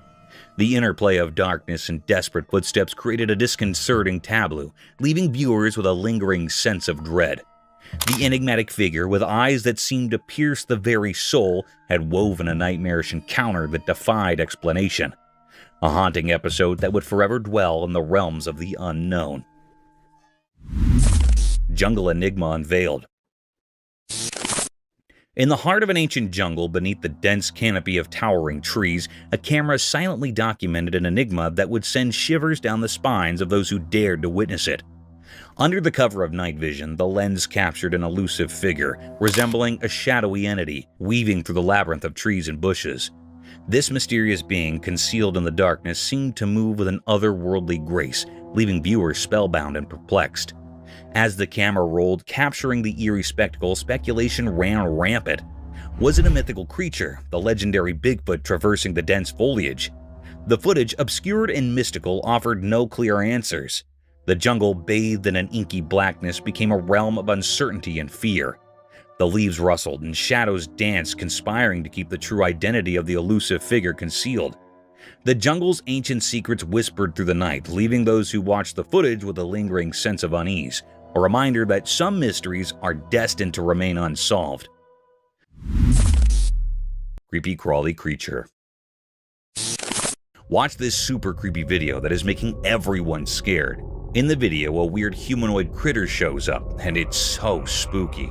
S2: The interplay of darkness and desperate footsteps created a disconcerting tableau, leaving viewers with a lingering sense of dread. The enigmatic figure, with eyes that seemed to pierce the very soul, had woven a nightmarish encounter that defied explanation. A haunting episode that would forever dwell in the realms of the unknown. Jungle Enigma Unveiled. In the heart of an ancient jungle, beneath the dense canopy of towering trees, a camera silently documented an enigma that would send shivers down the spines of those who dared to witness it. Under the cover of night vision, the lens captured an elusive figure, resembling a shadowy entity, weaving through the labyrinth of trees and bushes. This mysterious being, concealed in the darkness, seemed to move with an otherworldly grace, leaving viewers spellbound and perplexed. As the camera rolled, capturing the eerie spectacle, speculation ran rampant. Was it a mythical creature, the legendary Bigfoot traversing the dense foliage? The footage, obscured and mystical, offered no clear answers. The jungle, bathed in an inky blackness, became a realm of uncertainty and fear. The leaves rustled and shadows danced, conspiring to keep the true identity of the elusive figure concealed. The jungle's ancient secrets whispered through the night, leaving those who watched the footage with a lingering sense of unease, a reminder that some mysteries are destined to remain unsolved. Creepy crawly creature. Watch this super creepy video that is making everyone scared. In the video, a weird humanoid critter shows up, and it's so spooky.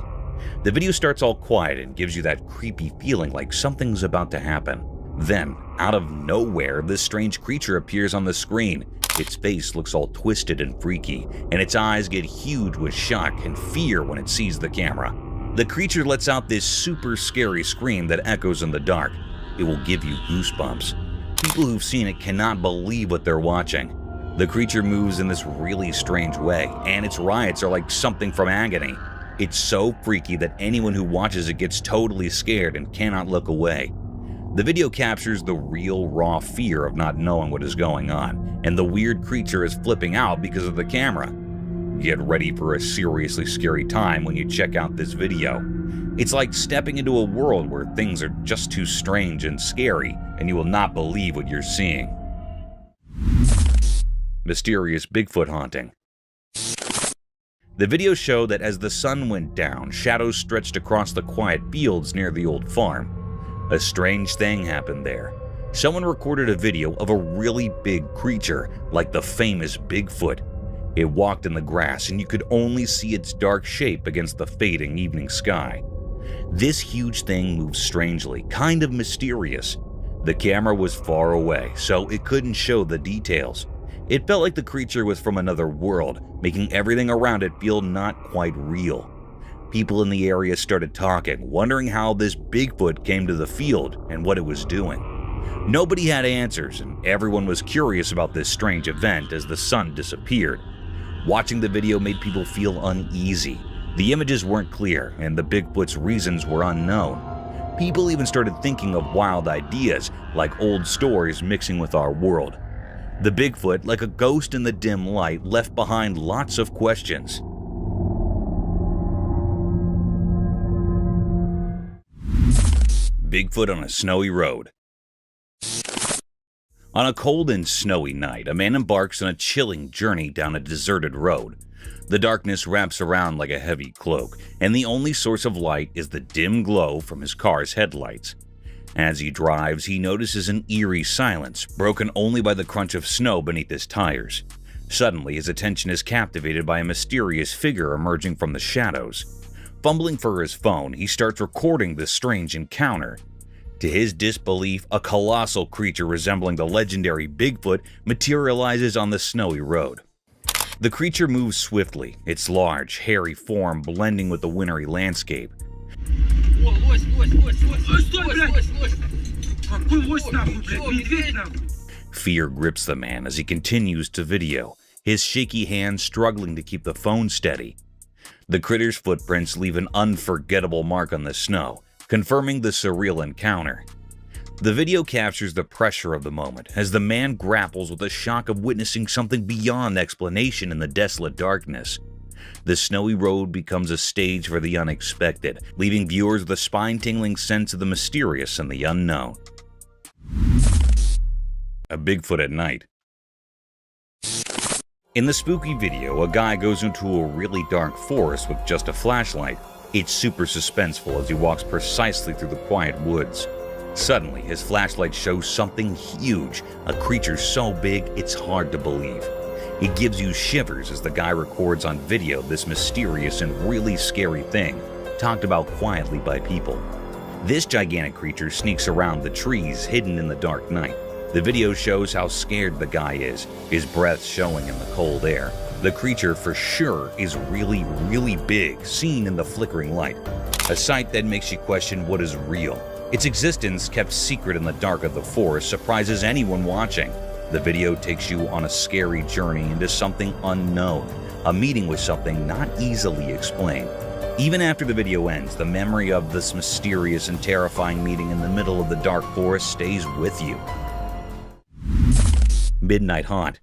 S2: The video starts all quiet and gives you that creepy feeling like something's about to happen. Then, out of nowhere, this strange creature appears on the screen. Its face looks all twisted and freaky, and its eyes get huge with shock and fear when it sees the camera. The creature lets out this super scary scream that echoes in the dark. It will give you goosebumps. People who've seen it cannot believe what they're watching. The creature moves in this really strange way, and its riots are like something from Agony. It's so freaky that anyone who watches it gets totally scared and cannot look away. The video captures the real, raw fear of not knowing what is going on, and the weird creature is flipping out because of the camera. Get ready for a seriously scary time when you check out this video. It's like stepping into a world where things are just too strange and scary, and you will not believe what you're seeing. Mysterious Bigfoot haunting. The video showed that as the sun went down, shadows stretched across the quiet fields near the old farm. A strange thing happened there. Someone recorded a video of a really big creature, like the famous Bigfoot. It walked in the grass, and you could only see its dark shape against the fading evening sky. This huge thing moved strangely, kind of mysterious. The camera was far away, so it couldn't show the details. It felt like the creature was from another world, making everything around it feel not quite real. People in the area started talking, wondering how this Bigfoot came to the field and what it was doing. Nobody had answers, and everyone was curious about this strange event as the sun disappeared. Watching the video made people feel uneasy. The images weren't clear, and the Bigfoot's reasons were unknown. People even started thinking of wild ideas, like old stories mixing with our world. The Bigfoot, like a ghost in the dim light, left behind lots of questions. Bigfoot on a snowy road. On a cold and snowy night, a man embarks on a chilling journey down a deserted road. The darkness wraps around like a heavy cloak, and the only source of light is the dim glow from his car's headlights. As he drives, he notices an eerie silence, broken only by the crunch of snow beneath his tires. Suddenly, his attention is captivated by a mysterious figure emerging from the shadows. Fumbling for his phone, he starts recording this strange encounter. To his disbelief, a colossal creature resembling the legendary Bigfoot materializes on the snowy road. The creature moves swiftly, its large, hairy form blending with the wintry landscape. Fear grips the man as he continues to video, his shaky hands struggling to keep the phone steady. The critter's footprints leave an unforgettable mark on the snow, confirming the surreal encounter. The video captures the pressure of the moment as the man grapples with the shock of witnessing something beyond explanation in the desolate darkness. The snowy road becomes a stage for the unexpected, leaving viewers with a spine-tingling sense of the mysterious and the unknown. A Bigfoot at night. In the spooky video, a guy goes into a really dark forest with just a flashlight. It's super suspenseful as he walks precisely through the quiet woods. Suddenly, his flashlight shows something huge, a creature so big it's hard to believe. It gives you shivers as the guy records on video this mysterious and really scary thing, talked about quietly by people. This gigantic creature sneaks around the trees hidden in the dark night. The video shows how scared the guy is, his breath showing in the cold air. The creature for sure is really, really big, seen in the flickering light. A sight that makes you question what is real. Its existence, kept secret in the dark of the forest, surprises anyone watching. The video takes you on a scary journey into something unknown, a meeting with something not easily explained. Even after the video ends, the memory of this mysterious and terrifying meeting in the middle of the dark forest stays with you. Midnight Haunt.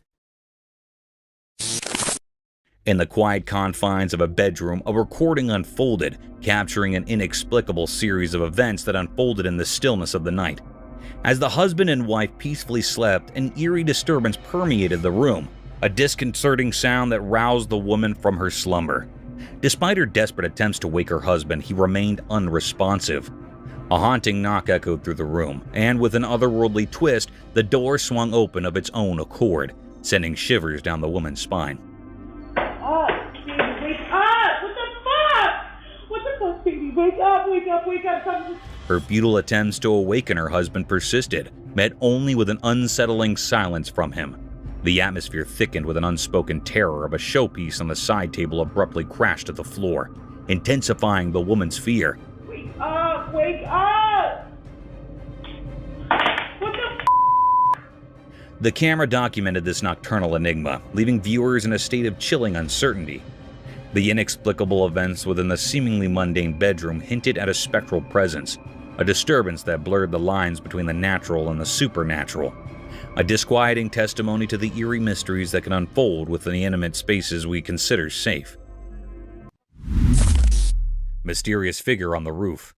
S2: In the quiet confines of a bedroom, a recording unfolded, capturing an inexplicable series of events that unfolded in the stillness of the night. As the husband and wife peacefully slept, an eerie disturbance permeated the room, a disconcerting sound that roused the woman from her slumber. Despite her desperate attempts to wake her husband, he remained unresponsive. A haunting knock echoed through the room, and with an otherworldly twist, the door swung open of its own accord, sending shivers down the woman's spine.
S3: Oh, baby, wake up! What the fuck? What the fuck, baby? Wake up, wake up, wake up. Something...
S2: Her futile attempts to awaken her husband persisted, met only with an unsettling silence from him. The atmosphere thickened with an unspoken terror of a showpiece on the side table abruptly crashed to the floor, intensifying the woman's fear.
S3: Wake up, wake up! What the
S2: The camera documented this nocturnal enigma, leaving viewers in a state of chilling uncertainty. The inexplicable events within the seemingly mundane bedroom hinted at a spectral presence, a disturbance that blurred the lines between the natural and the supernatural, a disquieting testimony to the eerie mysteries that can unfold within the intimate spaces we consider safe. Mysterious figure on the roof.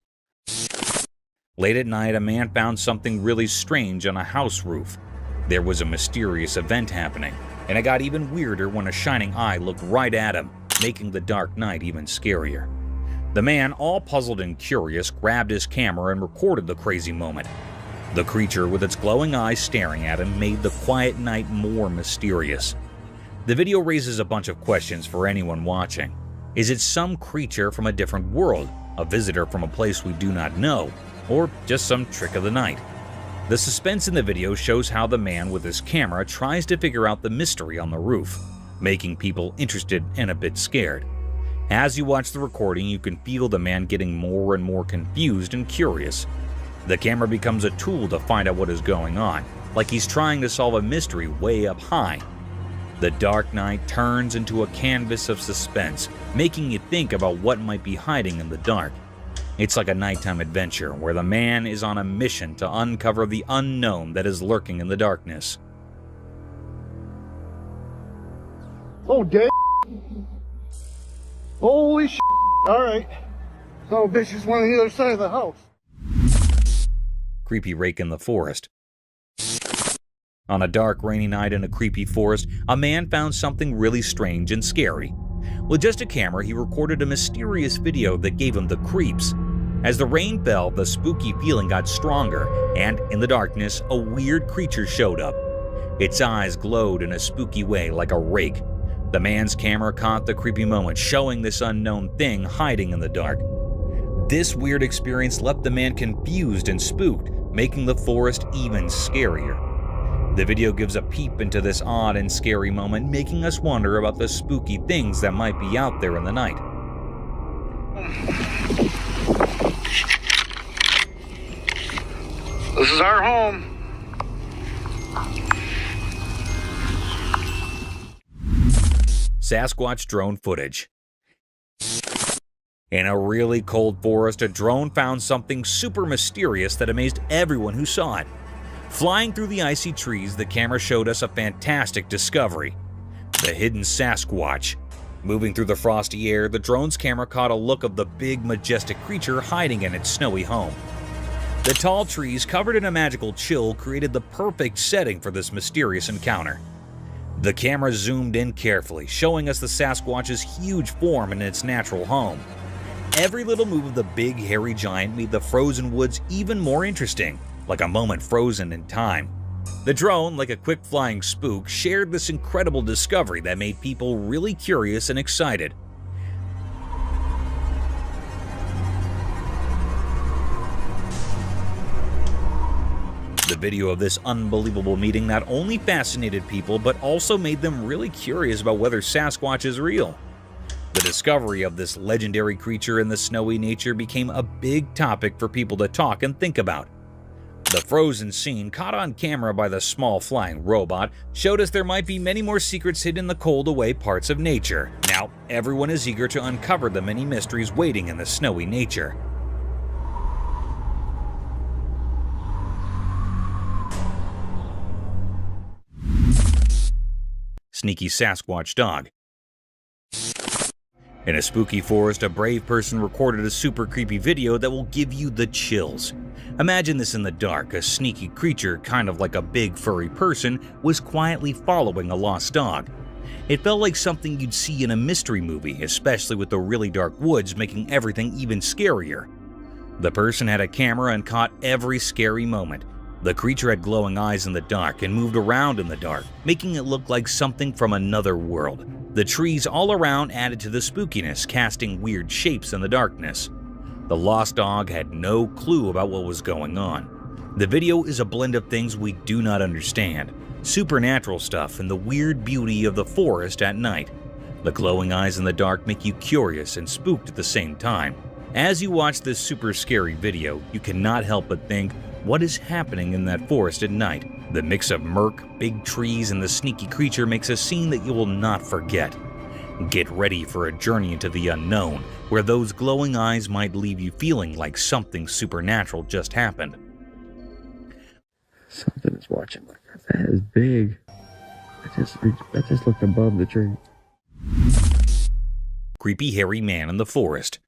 S2: Late at night, a man found something really strange on a house roof. There was a mysterious event happening, and it got even weirder when a shining eye looked right at him, making the dark night even scarier. The man, all puzzled and curious, grabbed his camera and recorded the crazy moment. The creature, with its glowing eyes staring at him, made the quiet night more mysterious. The video raises a bunch of questions for anyone watching. Is it some creature from a different world, a visitor from a place we do not know, or just some trick of the night? The suspense in the video shows how the man with his camera tries to figure out the mystery on the roof, making people interested and a bit scared. As you watch the recording, you can feel the man getting more and more confused and curious. The camera becomes a tool to find out what is going on, like he's trying to solve a mystery way up high. The dark night turns into a canvas of suspense, making you think about what might be hiding in the dark. It's like a nighttime adventure where the man is on a mission to uncover the unknown that is lurking in the darkness.
S6: Oh, damn. Holy shit. All right. Oh, bitch is one on the other side of the house.
S2: Creepy rake in the forest. On a dark, rainy night in a creepy forest, a man found something really strange and scary. With just a camera, he recorded a mysterious video that gave him the creeps. As the rain fell, the spooky feeling got stronger, and in the darkness, a weird creature showed up. Its eyes glowed in a spooky way like a rake. The man's camera caught the creepy moment, showing this unknown thing hiding in the dark. This weird experience left the man confused and spooked, making the forest even scarier. The video gives a peep into this odd and scary moment, making us wonder about the spooky things that might be out there in the night.
S6: This is our home.
S2: Sasquatch drone footage. In a really cold forest, a drone found something super mysterious that amazed everyone who saw it. Flying through the icy trees, the camera showed us a fantastic discovery: the hidden Sasquatch. Moving through the frosty air, the drone's camera caught a look of the big, majestic creature hiding in its snowy home. The tall trees, covered in a magical chill, created the perfect setting for this mysterious encounter. The camera zoomed in carefully, showing us the Sasquatch's huge form in its natural home. Every little move of the big, hairy giant made the frozen woods even more interesting, like a moment frozen in time. The drone, like a quick flying spook, shared this incredible discovery that made people really curious and excited. The video of this unbelievable meeting not only fascinated people, but also made them really curious about whether Sasquatch is real. The discovery of this legendary creature in the snowy nature became a big topic for people to talk and think about. The frozen scene, caught on camera by the small flying robot, showed us there might be many more secrets hidden in the cold away parts of nature. Now, everyone is eager to uncover the many mysteries waiting in the snowy nature. Sneaky Sasquatch dog. In a spooky forest, a brave person recorded a super creepy video that will give you the chills. Imagine this in the dark: a sneaky creature, kind of like a big furry person, was quietly following a lost dog. It felt like something you'd see in a mystery movie, especially with the really dark woods making everything even scarier. The person had a camera and caught every scary moment. The creature had glowing eyes in the dark and moved around in the dark, making it look like something from another world. The trees all around added to the spookiness, casting weird shapes in the darkness. The lost dog had no clue about what was going on. The video is a blend of things we do not understand: supernatural stuff and the weird beauty of the forest at night. The glowing eyes in the dark make you curious and spooked at the same time. As you watch this super scary video, you cannot help but think, what is happening in that forest at night? The mix of murk, big trees, and the sneaky creature makes a scene that you will not forget. Get ready for a journey into the unknown, where those glowing eyes might leave you feeling like something supernatural just happened.
S8: Something is watching like that. That is big. I just looked above the tree.
S2: Creepy hairy man in the forest.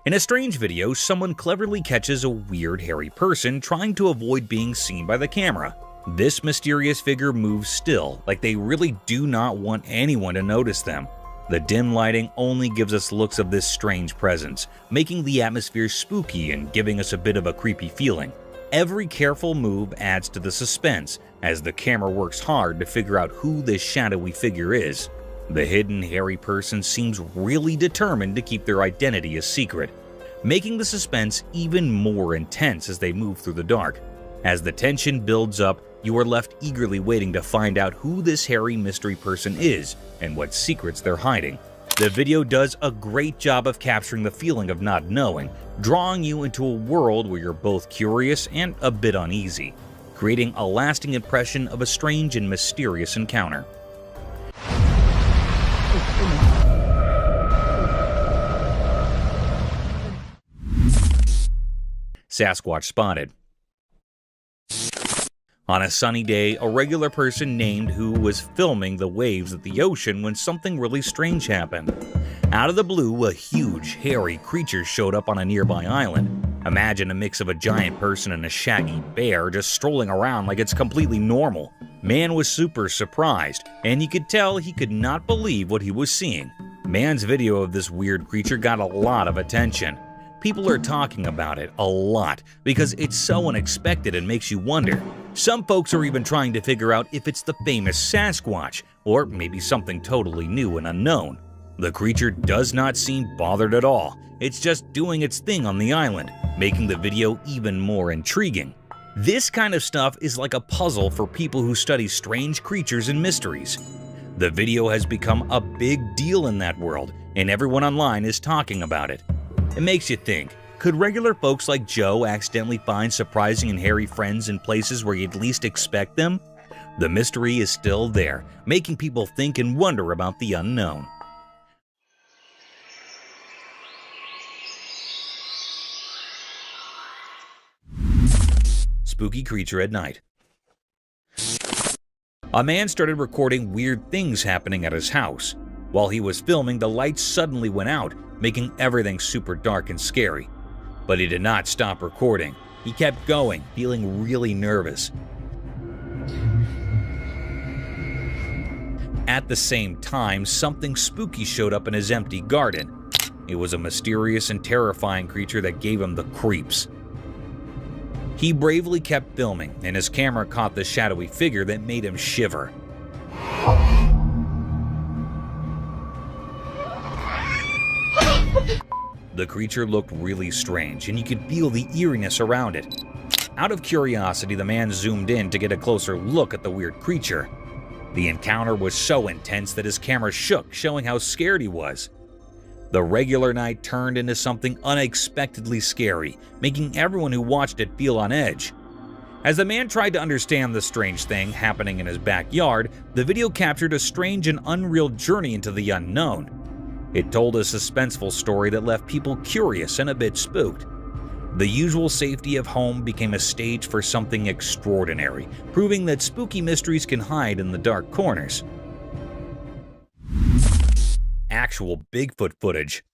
S2: In a strange video, someone cleverly catches a weird hairy person trying to avoid being seen by the camera. This mysterious figure moves still, like they really do not want anyone to notice them. The dim lighting only gives us looks of this strange presence, making the atmosphere spooky and giving us a bit of a creepy feeling. Every careful move adds to the suspense, as the camera works hard to figure out who this shadowy figure is. The hidden hairy person seems really determined to keep their identity a secret, making the suspense even more intense as they move through the dark. As the tension builds up, you are left eagerly waiting to find out who this hairy mystery person is and what secrets they're hiding. The video does a great job of capturing the feeling of not knowing, drawing you into a world where you're both curious and a bit uneasy, creating a lasting impression of a strange and mysterious encounter. Sasquatch spotted. On a sunny day, a regular person named who was filming the waves of the ocean when something really strange happened. Out of the blue, a huge, hairy creature showed up on a nearby island. Imagine a mix of a giant person and a shaggy bear just strolling around like it's completely normal. Man was super surprised, and you could tell he could not believe what he was seeing. Man's video of this weird creature got a lot of attention. People are talking about it a lot because it's so unexpected and makes you wonder. Some folks are even trying to figure out if it's the famous Sasquatch, or maybe something totally new and unknown. The creature does not seem bothered at all. It's just doing its thing on the island, making the video even more intriguing. This kind of stuff is like a puzzle for people who study strange creatures and mysteries. The video has become a big deal in that world, and everyone online is talking about it. It makes you think, could regular folks like Joe accidentally find surprising and hairy friends in places where you'd least expect them? The mystery is still there, making people think and wonder about the unknown. Spooky creature at night. A man started recording weird things happening at his house. While he was filming, the lights suddenly went out, making everything super dark and scary. But he did not stop recording. He kept going, feeling really nervous. At the same time, something spooky showed up in his empty garden. It was a mysterious and terrifying creature that gave him the creeps. He bravely kept filming, and his camera caught the shadowy figure that made him shiver. The creature looked really strange, and you could feel the eeriness around it. Out of curiosity, the man zoomed in to get a closer look at the weird creature. The encounter was so intense that his camera shook, showing how scared he was. The regular night turned into something unexpectedly scary, making everyone who watched it feel on edge. As the man tried to understand the strange thing happening in his backyard, the video captured a strange and unreal journey into the unknown. It told a suspenseful story that left people curious and a bit spooked. The usual safety of home became a stage for something extraordinary, proving that spooky mysteries can hide in the dark corners. Actual Bigfoot footage.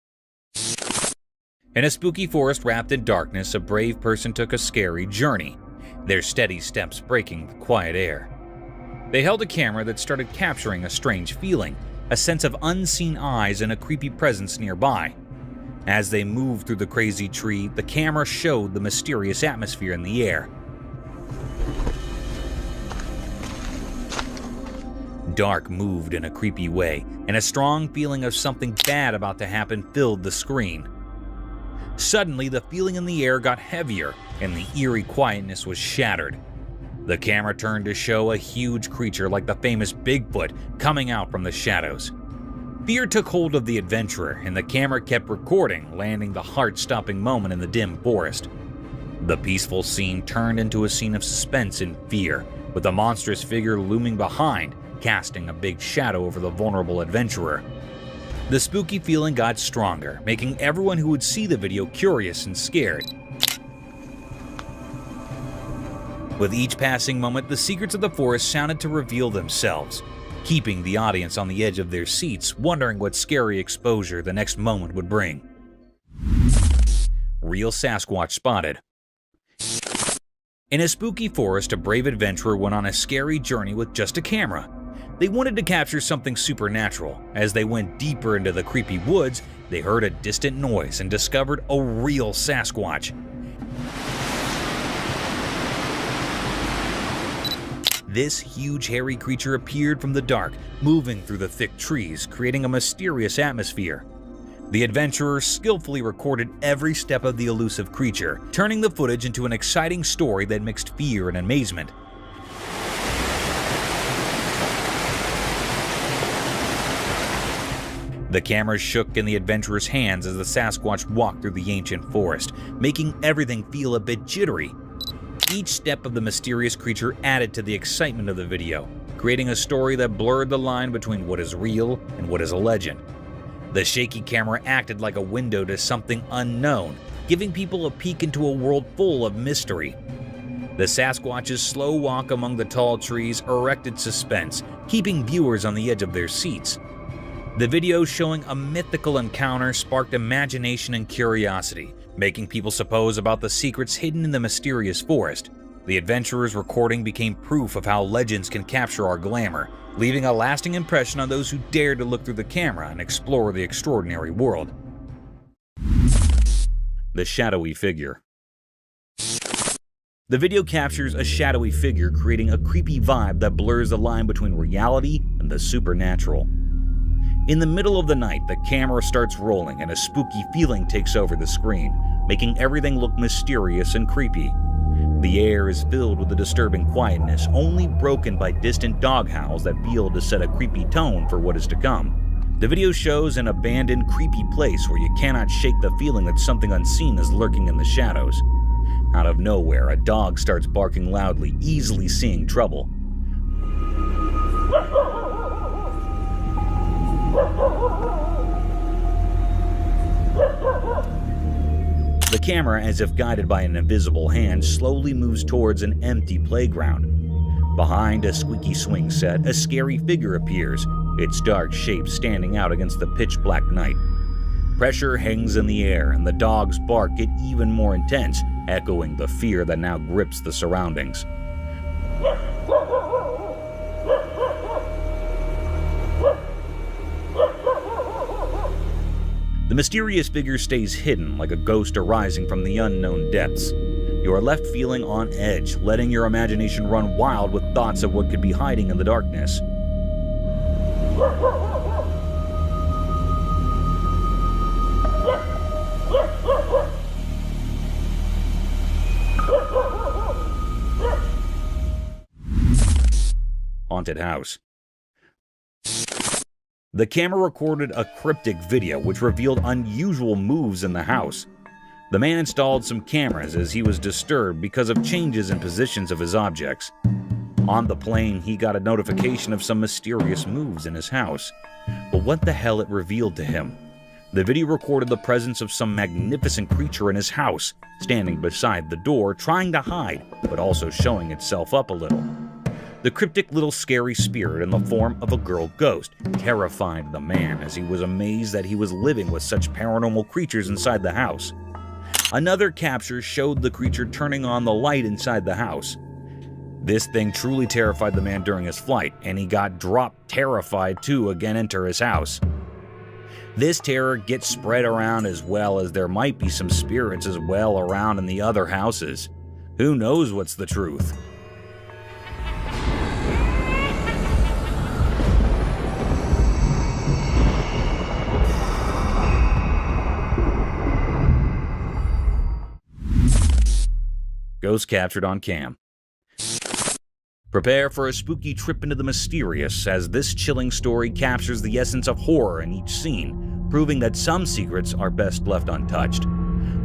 S2: In a spooky forest wrapped in darkness, a brave person took a scary journey, their steady steps breaking the quiet air. They held a camera that started capturing a strange feeling, a sense of unseen eyes and a creepy presence nearby. As they moved through the crazy tree, the camera showed the mysterious atmosphere in the air. Dark moved in a creepy way, and a strong feeling of something bad about to happen filled the screen. Suddenly, the feeling in the air got heavier, and the eerie quietness was shattered. The camera turned to show a huge creature like the famous Bigfoot coming out from the shadows. Fear took hold of the adventurer, and the camera kept recording, landing the heart-stopping moment in the dim forest. The peaceful scene turned into a scene of suspense and fear, with a monstrous figure looming behind, casting a big shadow over the vulnerable adventurer. The spooky feeling got stronger, making everyone who would see the video curious and scared. With each passing moment, the secrets of the forest sounded to reveal themselves, keeping the audience on the edge of their seats, wondering what scary exposure the next moment would bring. Real Sasquatch spotted. In a spooky forest, a brave adventurer went on a scary journey with just a camera. They wanted to capture something supernatural. As they went deeper into the creepy woods, they heard a distant noise and discovered a real Sasquatch. This huge hairy creature appeared from the dark, moving through the thick trees, creating a mysterious atmosphere. The adventurer skillfully recorded every step of the elusive creature, turning the footage into an exciting story that mixed fear and amazement. The camera shook in the adventurer's hands as the Sasquatch walked through the ancient forest, making everything feel a bit jittery. Each step of the mysterious creature added to the excitement of the video, creating a story that blurred the line between what is real and what is a legend. The shaky camera acted like a window to something unknown, giving people a peek into a world full of mystery. The Sasquatch's slow walk among the tall trees erected suspense, keeping viewers on the edge of their seats. The video showing a mythical encounter sparked imagination and curiosity, making people suppose about the secrets hidden in the mysterious forest. The adventurer's recording became proof of how legends can capture our glamour, leaving a lasting impression on those who dare to look through the camera and explore the extraordinary world. The shadowy figure. The video captures a shadowy figure, creating a creepy vibe that blurs the line between reality and the supernatural. In the middle of the night, the camera starts rolling and a spooky feeling takes over the screen, making everything look mysterious and creepy. The air is filled with a disturbing quietness, only broken by distant dog howls that feel to set a creepy tone for what is to come. The video shows an abandoned, creepy place where you cannot shake the feeling that something unseen is lurking in the shadows. Out of nowhere, a dog starts barking loudly, easily seeing trouble. The camera, as if guided by an invisible hand, slowly moves towards an empty playground. Behind a squeaky swing set, a scary figure appears, its dark shape standing out against the pitch-black night. Pressure hangs in the air, and the dog's bark get even more intense, echoing the fear that now grips the surroundings. The mysterious figure stays hidden like a ghost arising from the unknown depths. You are left feeling on edge, letting your imagination run wild with thoughts of what could be hiding in the darkness. Haunted house. The camera recorded a cryptic video which revealed unusual moves in the house. The man installed some cameras as he was disturbed because of changes in positions of his objects. On the plane, he got a notification of some mysterious moves in his house. But what the hell it revealed to him? The video recorded the presence of some magnificent creature in his house, standing beside the door, trying to hide, but also showing itself up a little. The cryptic little scary spirit in the form of a girl ghost terrified the man as he was amazed that he was living with such paranormal creatures inside the house. Another capture showed the creature turning on the light inside the house. This thing truly terrified the man during his flight, and he got dropped terrified to again enter his house. This terror gets spread around as well as there might be some spirits as well around in the other houses. Who knows what's the truth? Ghost captured on cam. Prepare for a spooky trip into the mysterious as this chilling story captures the essence of horror in each scene, proving that some secrets are best left untouched.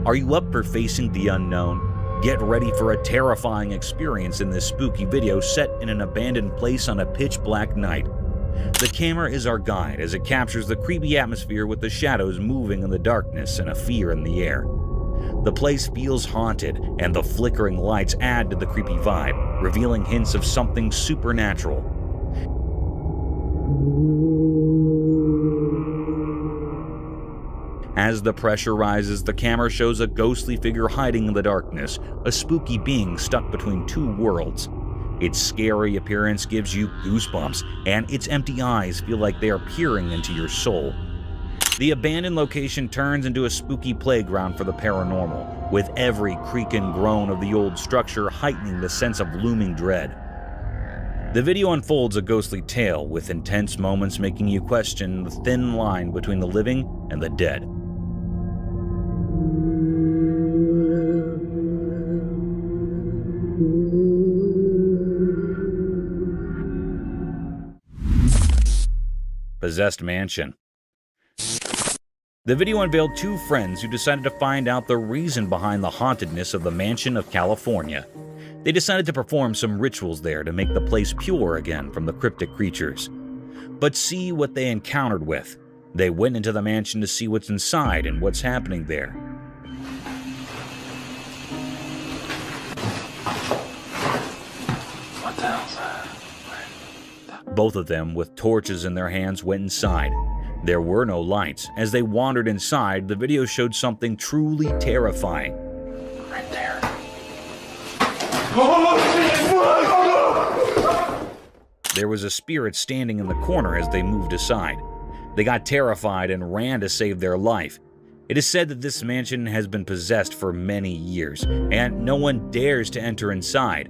S2: Are you up for facing the unknown? Get ready for a terrifying experience in this spooky video set in an abandoned place on a pitch-black night. The camera is our guide as it captures the creepy atmosphere with the shadows moving in the darkness and a fear in the air. The place feels haunted, and the flickering lights add to the creepy vibe, revealing hints of something supernatural. As the pressure rises, the camera shows a ghostly figure hiding in the darkness, a spooky being stuck between two worlds. Its scary appearance gives you goosebumps, and its empty eyes feel like they are peering into your soul. The abandoned location turns into a spooky playground for the paranormal, with every creak and groan of the old structure heightening the sense of looming dread. The video unfolds a ghostly tale, with intense moments making you question the thin line between the living and the dead. Possessed mansion. The video unveiled two friends who decided to find out the reason behind the hauntedness of the mansion of California. They decided to perform some rituals there to make the place pure again from the cryptic creatures. But see what they encountered with. They went into the mansion to see what's inside and what's happening there.
S1: What the hell's that?
S2: Both of them, with torches in their hands, went inside. There were no lights. As they wandered inside, the video showed something truly terrifying.
S1: Right there.
S2: There was a spirit standing in the corner as they moved aside. They got terrified and ran to save their life. It is said that this mansion has been possessed for many years, and no one dares to enter inside.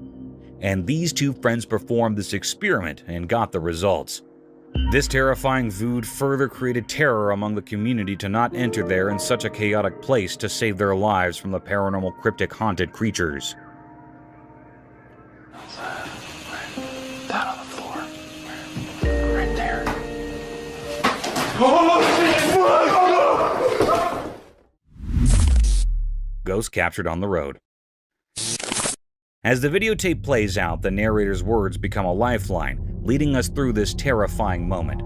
S2: And these two friends performed this experiment and got the results. This terrifying food further created terror among the community to not enter there in such a chaotic place to save their lives from the paranormal cryptic haunted creatures.
S1: Down on the floor. Right there.
S2: Ghost captured on the road. As the videotape plays out, the narrator's words become a lifeline, leading us through this terrifying moment.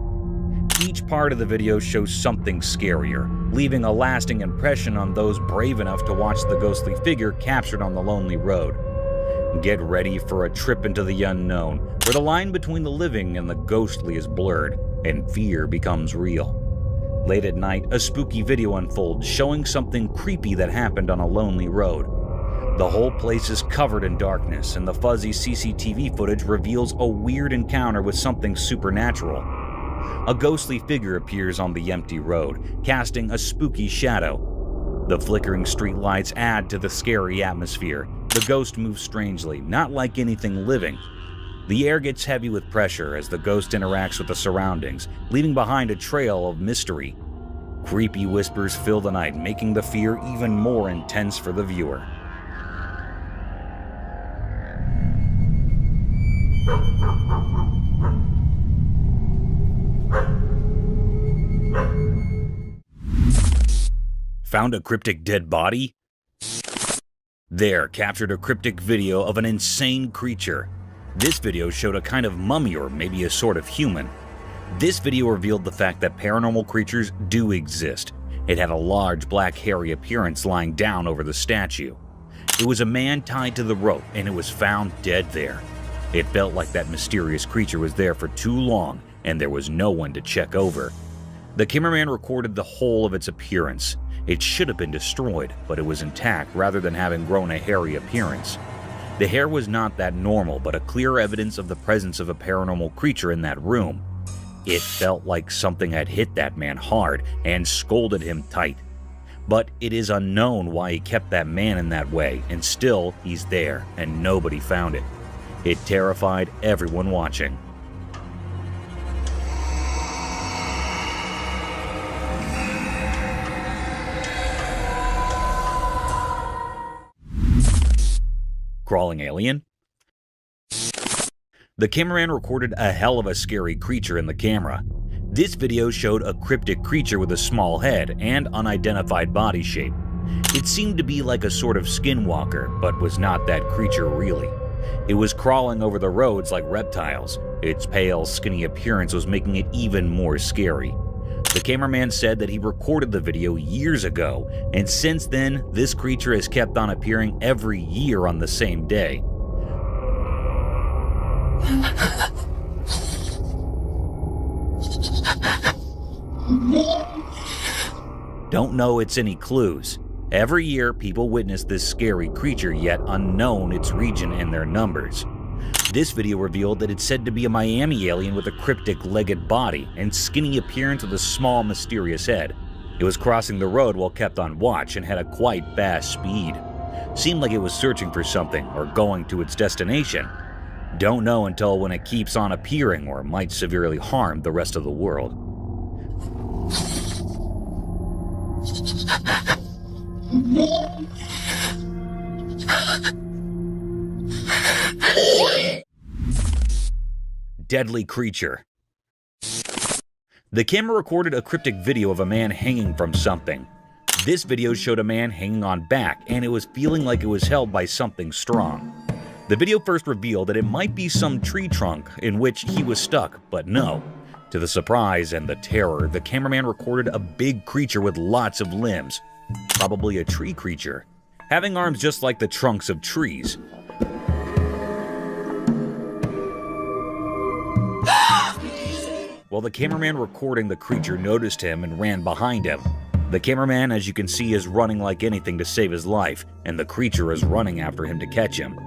S2: Each part of the video shows something scarier, leaving a lasting impression on those brave enough to watch the ghostly figure captured on the lonely road. Get ready for a trip into the unknown, where the line between the living and the ghostly is blurred, and fear becomes real. Late at night, a spooky video unfolds showing something creepy that happened on a lonely road. The whole place is covered in darkness, and the fuzzy CCTV footage reveals a weird encounter with something supernatural. A ghostly figure appears on the empty road, casting a spooky shadow. The flickering streetlights add to the scary atmosphere. The ghost moves strangely, not like anything living. The air gets heavy with pressure as the ghost interacts with the surroundings, leaving behind a trail of mystery. Creepy whispers fill the night, making the fear even more intense for the viewer. Found a cryptic dead body? There, captured a cryptic video of an insane creature. This video showed a kind of mummy or maybe a sort of human. This video revealed the fact that paranormal creatures do exist. It had a large black hairy appearance lying down over the statue. It was a man tied to the rope and it was found dead there. It felt like that mysterious creature was there for too long and there was no one to check over. The cameraman recorded the whole of its appearance. It should have been destroyed, but it was intact rather than having grown a hairy appearance. The hair was not that normal, but a clear evidence of the presence of a paranormal creature in that room. It felt like something had hit that man hard and scolded him tight. But it is unknown why he kept that man in that way, and still he's there, and nobody found it. It terrified everyone watching. Crawling alien? The cameraman recorded a hell of a scary creature in the camera. This video showed a cryptic creature with a small head and unidentified body shape. It seemed to be like a sort of skinwalker, but was not that creature really. It was crawling over the roads like reptiles. Its pale, skinny appearance was making it even more scary. The cameraman said that he recorded the video years ago, and since then, this creature has kept on appearing every year on the same day. Don't know it's any clues. Every year, people witness this scary creature, yet unknown its region and their numbers. This video revealed that it's said to be a Miami alien with a cryptic legged body and skinny appearance with a small mysterious head. It was crossing the road while kept on watch and had a quite fast speed. Seemed like it was searching for something or going to its destination. Don't know until when it keeps on appearing or might severely harm the rest of the world. Deadly creature. The camera recorded a cryptic video of a man hanging from something. This video showed a man hanging on back, and it was feeling like it was held by something strong. The video first revealed that it might be some tree trunk in which he was stuck, but no. To the surprise and the terror, the cameraman recorded a big creature with lots of limbs. Probably a tree creature, having arms just like the trunks of trees. While the cameraman recording the creature noticed him and ran behind him. The cameraman, as you can see, is running like anything to save his life, and the creature is running after him to catch him.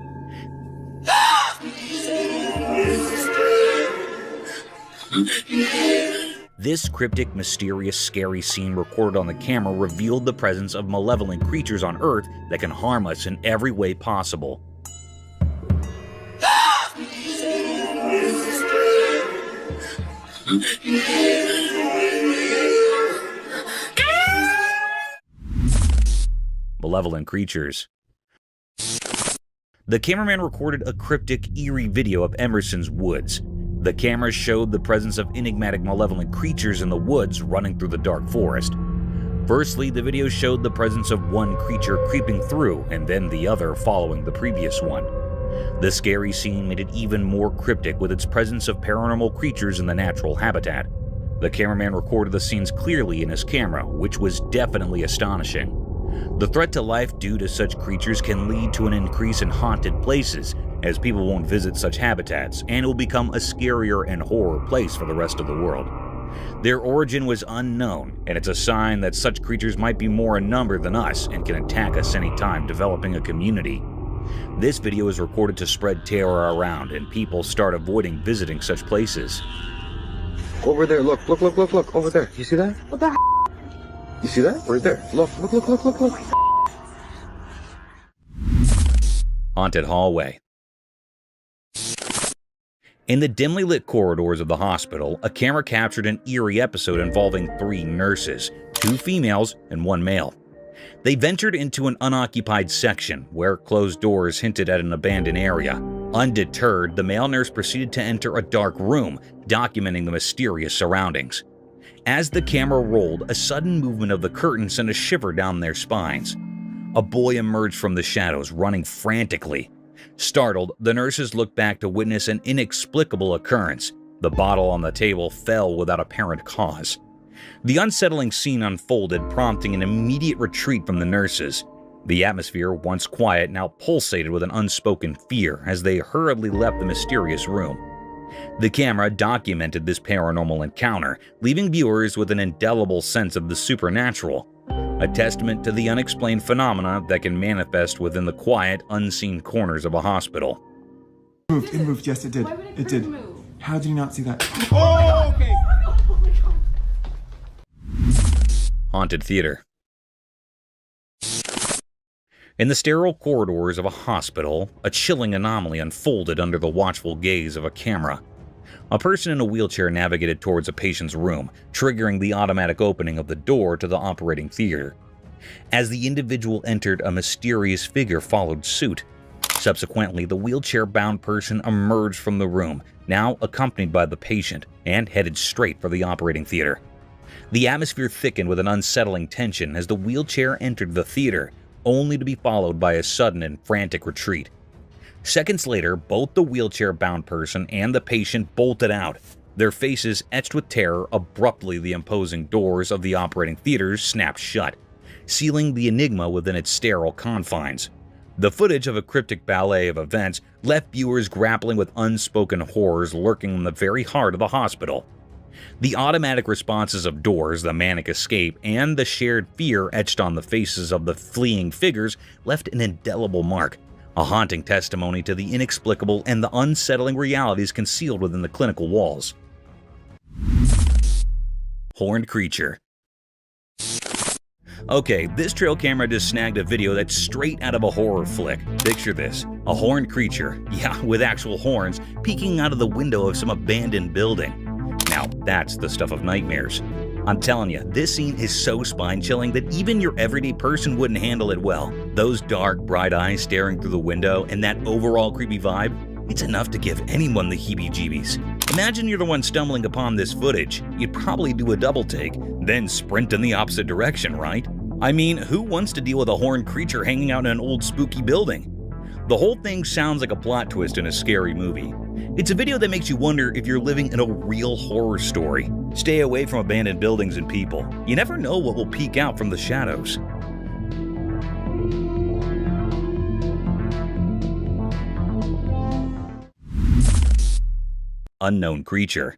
S2: This cryptic, mysterious, scary scene recorded on the camera revealed the presence of malevolent creatures on Earth that can harm us in every way possible. Malevolent creatures. The cameraman recorded a cryptic, eerie video of Emerson's woods. The camera showed the presence of enigmatic malevolent creatures in the woods running through the dark forest. Firstly, the video showed the presence of one creature creeping through and then the other following the previous one. The scary scene made it even more cryptic with its presence of paranormal creatures in the natural habitat. The cameraman recorded the scenes clearly in his camera, which was definitely astonishing. The threat to life due to such creatures can lead to an increase in haunted places, as people won't visit such habitats, and it will become a scarier and horror place for the rest of the world. Their origin was unknown, and it's a sign that such creatures might be more in number than us and can attack us anytime, developing a community. This video is recorded to spread terror around, and people start avoiding visiting such places.
S8: Over there, look, over there. You see that?
S3: What the
S8: You see that? Right there. Look.
S2: Haunted hallway. In the dimly lit corridors of the hospital, a camera captured an eerie episode involving 3 nurses, 2 females and 1 male. They ventured into an unoccupied section where closed doors hinted at an abandoned area. Undeterred, the male nurse proceeded to enter a dark room, documenting the mysterious surroundings. As the camera rolled, a sudden movement of the curtain sent a shiver down their spines. A boy emerged from the shadows, running frantically. Startled, the nurses looked back to witness an inexplicable occurrence. The bottle on the table fell without apparent cause. The unsettling scene unfolded, prompting an immediate retreat from the nurses. The atmosphere, once quiet, now pulsated with an unspoken fear as they hurriedly left the mysterious room. The camera documented this paranormal encounter, leaving viewers with an indelible sense of the supernatural, a testament to the unexplained phenomena that can manifest within the quiet, unseen corners of a hospital.
S10: It moved, yes it did. It did. How did you not see that?
S6: Oh, okay.
S2: Haunted theater. In the sterile corridors of a hospital, a chilling anomaly unfolded under the watchful gaze of a camera. A person in a wheelchair navigated towards a patient's room, triggering the automatic opening of the door to the operating theater. As the individual entered, a mysterious figure followed suit. Subsequently, the wheelchair-bound person emerged from the room, now accompanied by the patient, and headed straight for the operating theater. The atmosphere thickened with an unsettling tension as the wheelchair entered the theater, only to be followed by a sudden and frantic retreat. Seconds later, both the wheelchair-bound person and the patient bolted out, their faces etched with terror. Abruptly, the imposing doors of the operating theater snapped shut, sealing the enigma within its sterile confines. The footage of a cryptic ballet of events left viewers grappling with unspoken horrors lurking in the very heart of the hospital. The automatic responses of doors, the manic escape, and the shared fear etched on the faces of the fleeing figures left an indelible mark, a haunting testimony to the inexplicable and the unsettling realities concealed within the clinical walls. Horned creature. Okay, this trail camera just snagged a video that's straight out of a horror flick. Picture this, a horned creature, yeah, with actual horns, peeking out of the window of some abandoned building. Now, that's the stuff of nightmares. I'm telling you, this scene is so spine-chilling that even your everyday person wouldn't handle it well. Those dark, bright eyes staring through the window and that overall creepy vibe, it's enough to give anyone the heebie-jeebies. Imagine you're the one stumbling upon this footage. You'd probably do a double take, then sprint in the opposite direction, right? I mean, who wants to deal with a horned creature hanging out in an old spooky building? The whole thing sounds like a plot twist in a scary movie. It's a video that makes you wonder if you're living in a real horror story. Stay away from abandoned buildings and people. You never know what will peek out from the shadows. Unknown creature.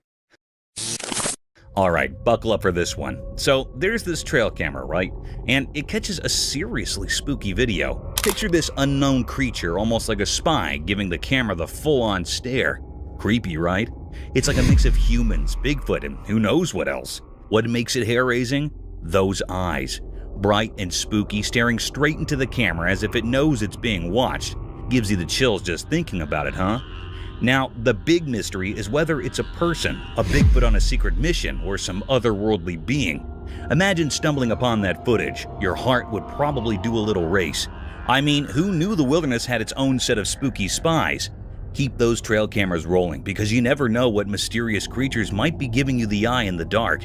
S2: Alright, buckle up for this one. So, there's this trail camera, right? And it catches a seriously spooky video. Picture this unknown creature almost like a spy giving the camera the full-on stare. Creepy, right? It's like a mix of humans, Bigfoot, and who knows what else. What makes it hair-raising? Those eyes. Bright and spooky, staring straight into the camera as if it knows it's being watched. Gives you the chills just thinking about it, huh? Now, the big mystery is whether it's a person, a Bigfoot on a secret mission, or some otherworldly being. Imagine stumbling upon that footage. Your heart would probably do a little race. I mean, who knew the wilderness had its own set of spooky spies? Keep those trail cameras rolling, because you never know what mysterious creatures might be giving you the eye in the dark.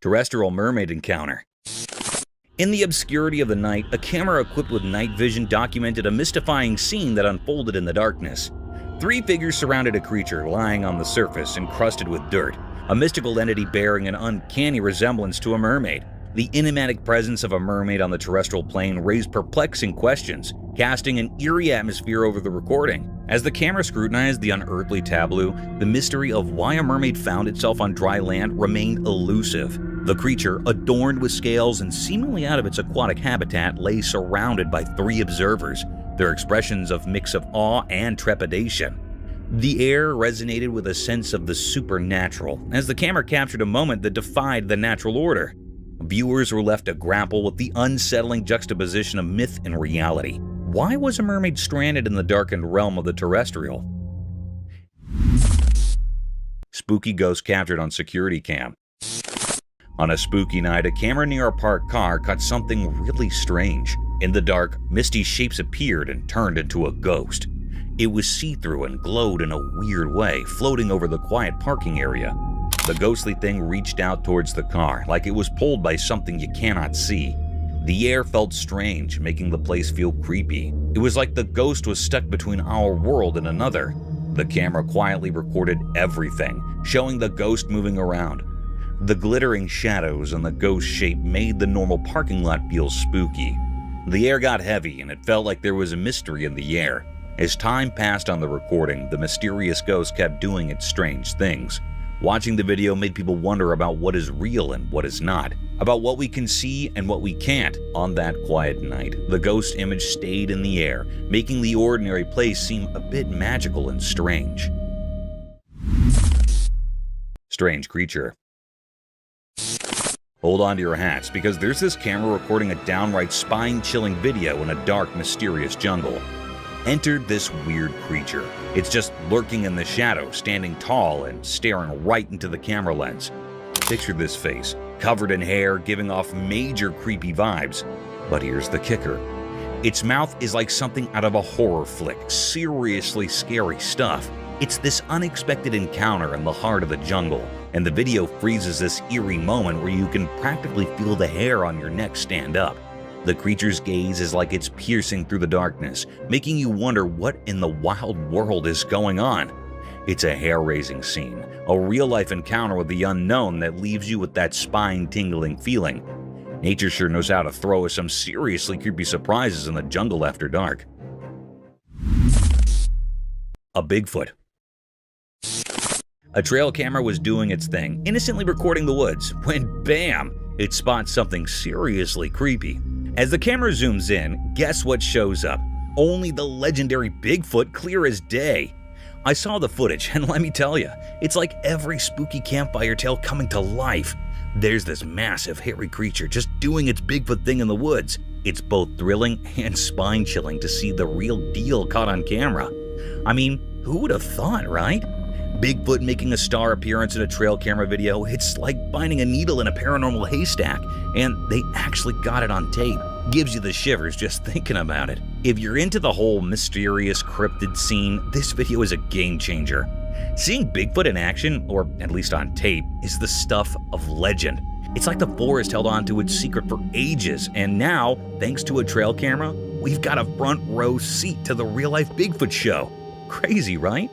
S2: Terrestrial mermaid encounter. In the obscurity of the night, a camera equipped with night vision documented a mystifying scene that unfolded in the darkness. 3 figures surrounded a creature lying on the surface, encrusted with dirt, a mystical entity bearing an uncanny resemblance to a mermaid. The enigmatic presence of a mermaid on the terrestrial plane raised perplexing questions, casting an eerie atmosphere over the recording. As the camera scrutinized the unearthly tableau, the mystery of why a mermaid found itself on dry land remained elusive. The creature, adorned with scales and seemingly out of its aquatic habitat, lay surrounded by 3 observers, their expressions of mix of awe and trepidation. The air resonated with a sense of the supernatural, as the camera captured a moment that defied the natural order. Viewers were left to grapple with the unsettling juxtaposition of myth and reality. Why was a mermaid stranded in the darkened realm of the terrestrial? Spooky ghost captured on security cam. On a spooky night, a camera near a parked car caught something really strange. In the dark, misty shapes appeared and turned into a ghost. It was see-through and glowed in a weird way, floating over the quiet parking area. The ghostly thing reached out towards the car, like it was pulled by something you cannot see. The air felt strange, making the place feel creepy. It was like the ghost was stuck between our world and another. The camera quietly recorded everything, showing the ghost moving around. The glittering shadows and the ghost shape made the normal parking lot feel spooky. The air got heavy, and it felt like there was a mystery in the air. As time passed on the recording, the mysterious ghost kept doing its strange things. Watching the video made people wonder about what is real and what is not, about what we can see and what we can't. On that quiet night, the ghost image stayed in the air, making the ordinary place seem a bit magical and strange. Strange creature. Hold on to your hats, because there's this camera recording a downright spine-chilling video in a dark, mysterious jungle. Entered this weird creature. It's just lurking in the shadow, standing tall and staring right into the camera lens. Picture this face, covered in hair, giving off major creepy vibes. But here's the kicker. Its mouth is like something out of a horror flick, seriously scary stuff. It's this unexpected encounter in the heart of the jungle, and the video freezes this eerie moment where you can practically feel the hair on your neck stand up. The creature's gaze is like it's piercing through the darkness, making you wonder what in the wild world is going on. It's a hair-raising scene, a real-life encounter with the unknown that leaves you with that spine-tingling feeling. Nature sure knows how to throw us some seriously creepy surprises in the jungle after dark. A Bigfoot. A trail camera was doing its thing, innocently recording the woods, when bam! It spots something seriously creepy. As the camera zooms in, guess what shows up? Only the legendary Bigfoot, clear as day. I saw the footage, and let me tell you, it's like every spooky campfire tale coming to life. There's this massive, hairy creature just doing its Bigfoot thing in the woods. It's both thrilling and spine-chilling to see the real deal caught on camera. I mean, who would have thought, right? Bigfoot making a star appearance in a trail camera video, it's like finding a needle in a paranormal haystack, and they actually got it on tape. Gives you the shivers just thinking about it. If you're into the whole mysterious cryptid scene, this video is a game changer. Seeing Bigfoot in action, or at least on tape, is the stuff of legend. It's like the forest held on to its secret for ages, and now, thanks to a trail camera, we've got a front row seat to the real-life Bigfoot show. Crazy, right?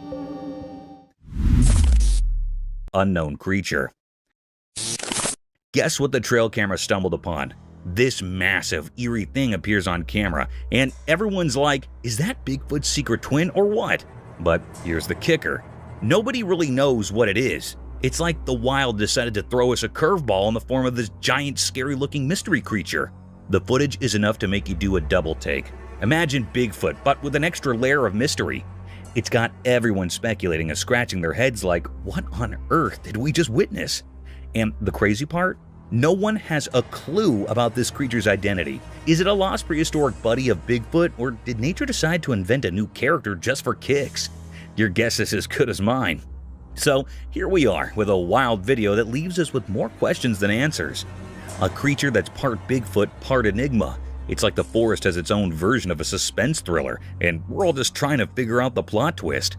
S2: Unknown creature. Guess what the trail camera stumbled upon? This massive, eerie thing appears on camera, and everyone's like, is that Bigfoot's secret twin or what? But here's the kicker. Nobody really knows what it is. It's like the wild decided to throw us a curveball in the form of this giant, scary-looking mystery creature. The footage is enough to make you do a double take. Imagine Bigfoot, but with an extra layer of mystery. It's got everyone speculating and scratching their heads like, what on earth did we just witness? And the crazy part? No one has a clue about this creature's identity. Is it a lost prehistoric buddy of Bigfoot, or did nature decide to invent a new character just for kicks? Your guess is as good as mine. So here we are with a wild video that leaves us with more questions than answers. A creature that's part Bigfoot, part enigma. It's like the forest has its own version of a suspense thriller, and we're all just trying to figure out the plot twist.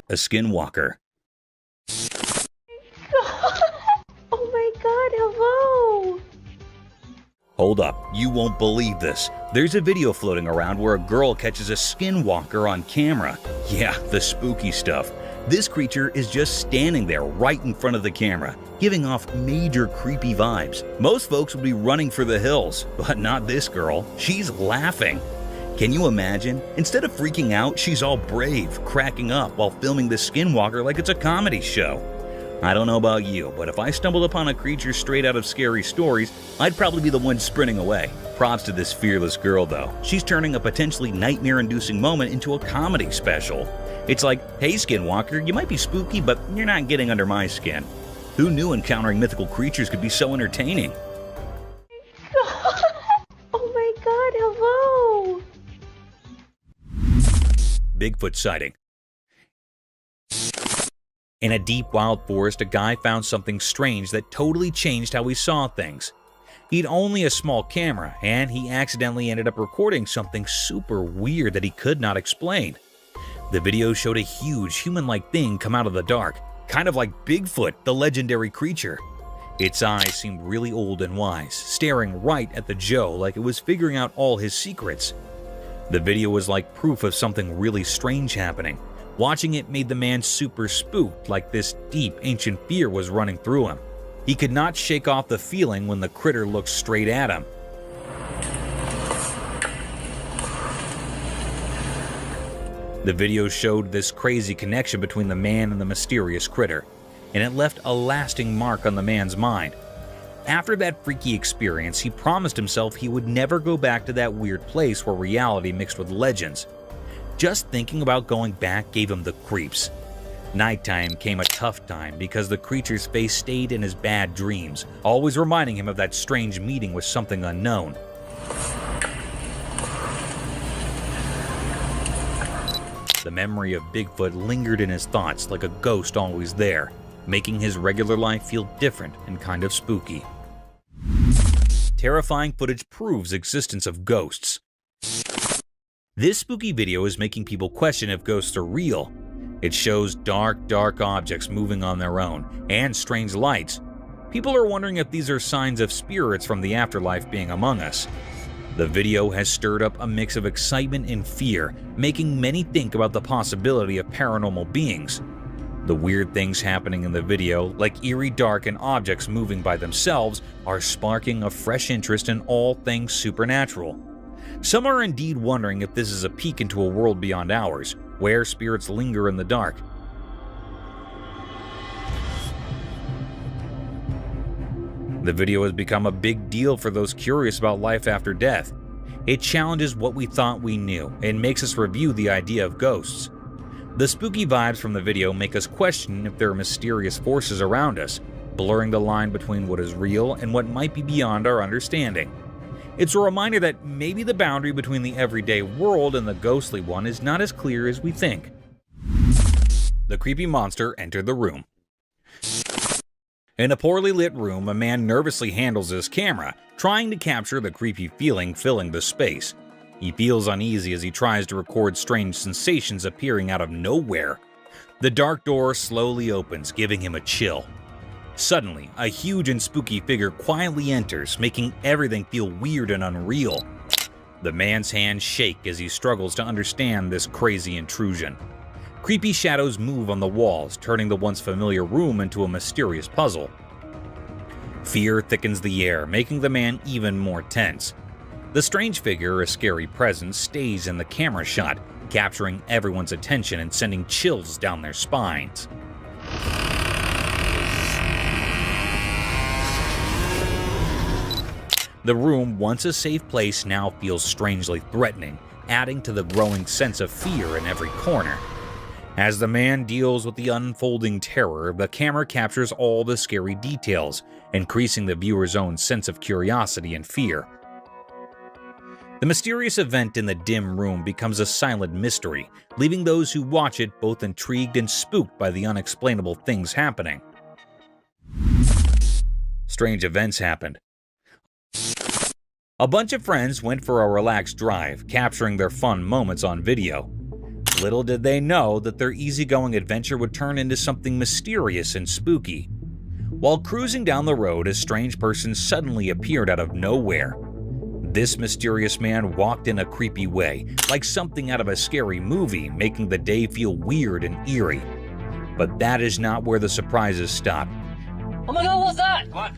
S2: A skinwalker.
S3: Oh my god, hello!
S2: Hold up, you won't believe this. There's a video floating around where a girl catches a skinwalker on camera. Yeah, the spooky stuff. This creature is just standing there right in front of the camera, giving off major creepy vibes. Most folks would be running for the hills, but not this girl. She's laughing. Can you imagine? Instead of freaking out, she's all brave, cracking up while filming the skinwalker like it's a comedy show. I don't know about you, but if I stumbled upon a creature straight out of scary stories, I'd probably be the one sprinting away. Props to this fearless girl though. She's turning a potentially nightmare-inducing moment into a comedy special. It's like, hey skinwalker, you might be spooky, but you're not getting under my skin. Who knew encountering mythical creatures could be so entertaining?
S3: God. Oh my god, hello!
S2: Bigfoot sighting. In a deep wild forest, a guy found something strange that totally changed how he saw things. He'd only a small camera, and he accidentally ended up recording something super weird that he could not explain. The video showed a huge human-like thing come out of the dark, kind of like Bigfoot, the legendary creature. Its eyes seemed really old and wise, staring right at the Joe like it was figuring out all his secrets. The video was like proof of something really strange happening. Watching it made the man super spooked, like this deep, ancient fear was running through him. He could not shake off the feeling when the critter looked straight at him. The video showed this crazy connection between the man and the mysterious critter, and it left a lasting mark on the man's mind. After that freaky experience, he promised himself he would never go back to that weird place where reality mixed with legends. Just thinking about going back gave him the creeps. Nighttime came a tough time because the creature's face stayed in his bad dreams, always reminding him of that strange meeting with something unknown. The memory of Bigfoot lingered in his thoughts like a ghost always there, making his regular life feel different and kind of spooky. Terrifying footage proves existence of ghosts. This spooky video is making people question if ghosts are real. It shows dark objects moving on their own, and strange lights. People are wondering if these are signs of spirits from the afterlife being among us. The video has stirred up a mix of excitement and fear, making many think about the possibility of paranormal beings. The weird things happening in the video, like eerie dark and objects moving by themselves, are sparking a fresh interest in all things supernatural. Some are indeed wondering if this is a peek into a world beyond ours, where spirits linger in the dark. The video has become a big deal for those curious about life after death. It challenges what we thought we knew and makes us review the idea of ghosts. The spooky vibes from the video make us question if there are mysterious forces around us, blurring the line between what is real and what might be beyond our understanding. It's a reminder that maybe the boundary between the everyday world and the ghostly one is not as clear as we think. The creepy monster entered the room. In a poorly lit room, a man nervously handles his camera, trying to capture the creepy feeling filling the space. He feels uneasy as he tries to record strange sensations appearing out of nowhere. The dark door slowly opens, giving him a chill. Suddenly, a huge and spooky figure quietly enters, making everything feel weird and unreal. The man's hands shake as he struggles to understand this crazy intrusion. Creepy shadows move on the walls, turning the once familiar room into a mysterious puzzle. Fear thickens the air, making the man even more tense. The strange figure, a scary presence, stays in the camera shot, capturing everyone's attention and sending chills down their spines. The room, once a safe place, now feels strangely threatening, adding to the growing sense of fear in every corner. As the man deals with the unfolding terror, the camera captures all the scary details, increasing the viewer's own sense of curiosity and fear. The mysterious event in the dim room becomes a silent mystery, leaving those who watch it both intrigued and spooked by the unexplainable things happening. Strange events happened. A bunch of friends went for a relaxed drive, capturing their fun moments on video. Little did they know that their easygoing adventure would turn into something mysterious and spooky. While cruising down the road, a strange person suddenly appeared out of nowhere. This mysterious man walked in a creepy way, like something out of a scary movie, making the day feel weird and eerie. But that is not where the surprises stop.
S4: Oh my God, what's that? What?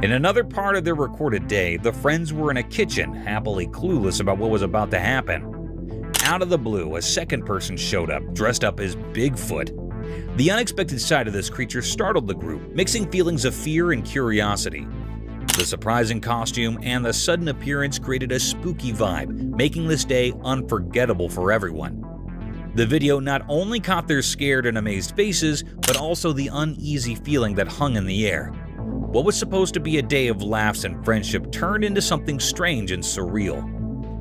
S2: In another part of their recorded day, the friends were in a kitchen, happily clueless about what was about to happen. Out of the blue, a second person showed up, dressed up as Bigfoot. The unexpected sight of this creature startled the group, mixing feelings of fear and curiosity. The surprising costume and the sudden appearance created a spooky vibe, making this day unforgettable for everyone. The video not only caught their scared and amazed faces, but also the uneasy feeling that hung in the air. What was supposed to be a day of laughs and friendship turned into something strange and surreal.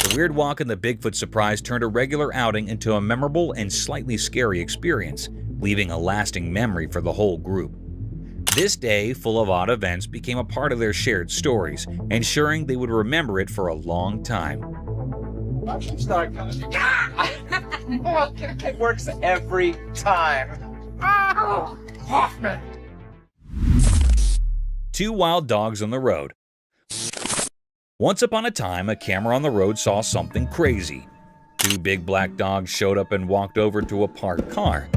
S2: The weird walk and the Bigfoot surprise turned a regular outing into a memorable and slightly scary experience, leaving a lasting memory for the whole group. This day, full of odd events, became a part of their shared stories, ensuring they would remember it for a long time.
S7: It works every time. Oh, Hoffman!
S2: Two wild dogs on the road. Once upon a time, a camera on the road saw something crazy. Two big black dogs showed up and walked over to a parked car.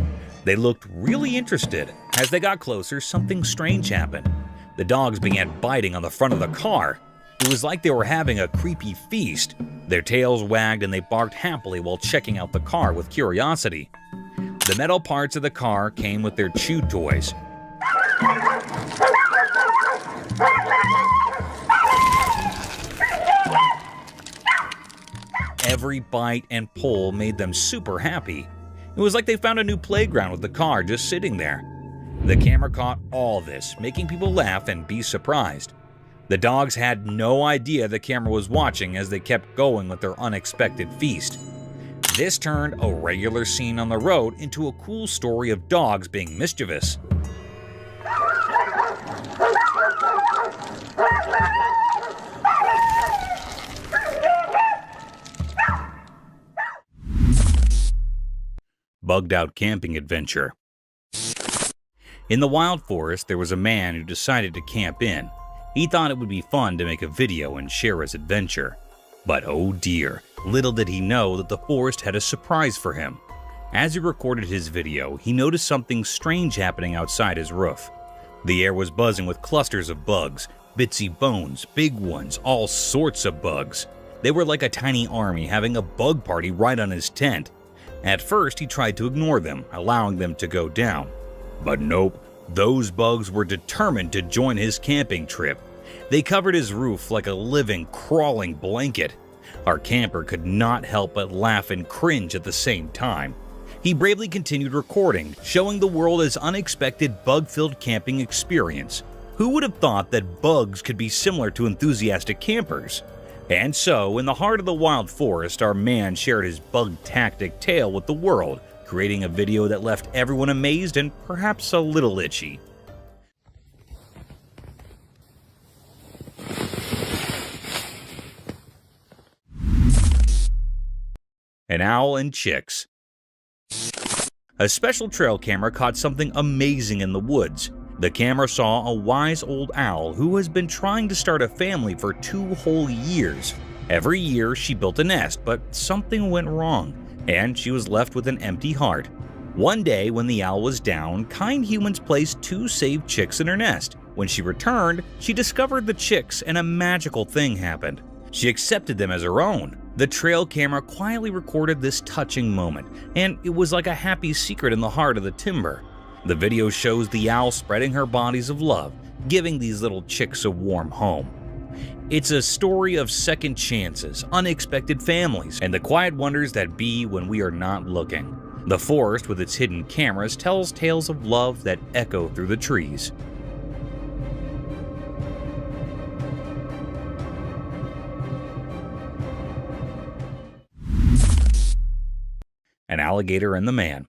S2: They looked really interested. As they got closer, something strange happened. The dogs began biting on the front of the car. It was like they were having a creepy feast. Their tails wagged and they barked happily while checking out the car with curiosity. The metal parts of the car came with their chew toys. Every bite and pull made them super happy. It was like they found a new playground with the car just sitting there. The camera caught all this, making people laugh and be surprised. The dogs had no idea the camera was watching as they kept going with their unexpected feast. This turned a regular scene on the road into a cool story of dogs being mischievous. Bugged out camping adventure. In the wild forest, there was a man who decided to camp in. He thought it would be fun to make a video and share his adventure. But oh dear, little did he know that the forest had a surprise for him. As he recorded his video, he noticed something strange happening outside his roof. The air was buzzing with clusters of bugs, bitsy bones, big ones, all sorts of bugs. They were like a tiny army having a bug party right on his tent. At first, he tried to ignore them, allowing them to go down. But nope, those bugs were determined to join his camping trip. They covered his roof like a living, crawling blanket. Our camper could not help but laugh and cringe at the same time. He bravely continued recording, showing the world his unexpected bug-filled camping experience. Who would have thought that bugs could be similar to enthusiastic campers? And so, in the heart of the wild forest, our man shared his bug-tactic tale with the world, creating a video that left everyone amazed and perhaps a little itchy. An owl and chicks. A special trail camera caught something amazing in the woods. The camera saw a wise old owl who has been trying to start a family for 2 whole years. Every year she built a nest, but something went wrong, and she was left with an empty heart. One day when the owl was down, kind humans placed 2 saved chicks in her nest. When she returned, she discovered the chicks and a magical thing happened. She accepted them as her own. The trail camera quietly recorded this touching moment, and it was like a happy secret in the heart of the timber. The video shows the owl spreading her bodies of love, giving these little chicks a warm home. It's a story of second chances, unexpected families, and the quiet wonders that be when we are not looking. The forest, with its hidden cameras, tells tales of love that echo through the trees. An alligator and the man.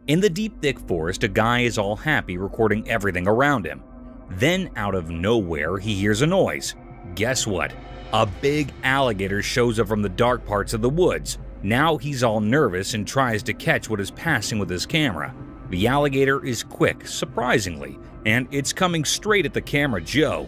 S2: In the deep, thick forest, a guy is all happy recording everything around him. Then, out of nowhere, he hears a noise. Guess what? A big alligator shows up from the dark parts of the woods. Now he's all nervous and tries to catch what is passing with his camera. The alligator is quick, surprisingly, and it's coming straight at the camera Joe.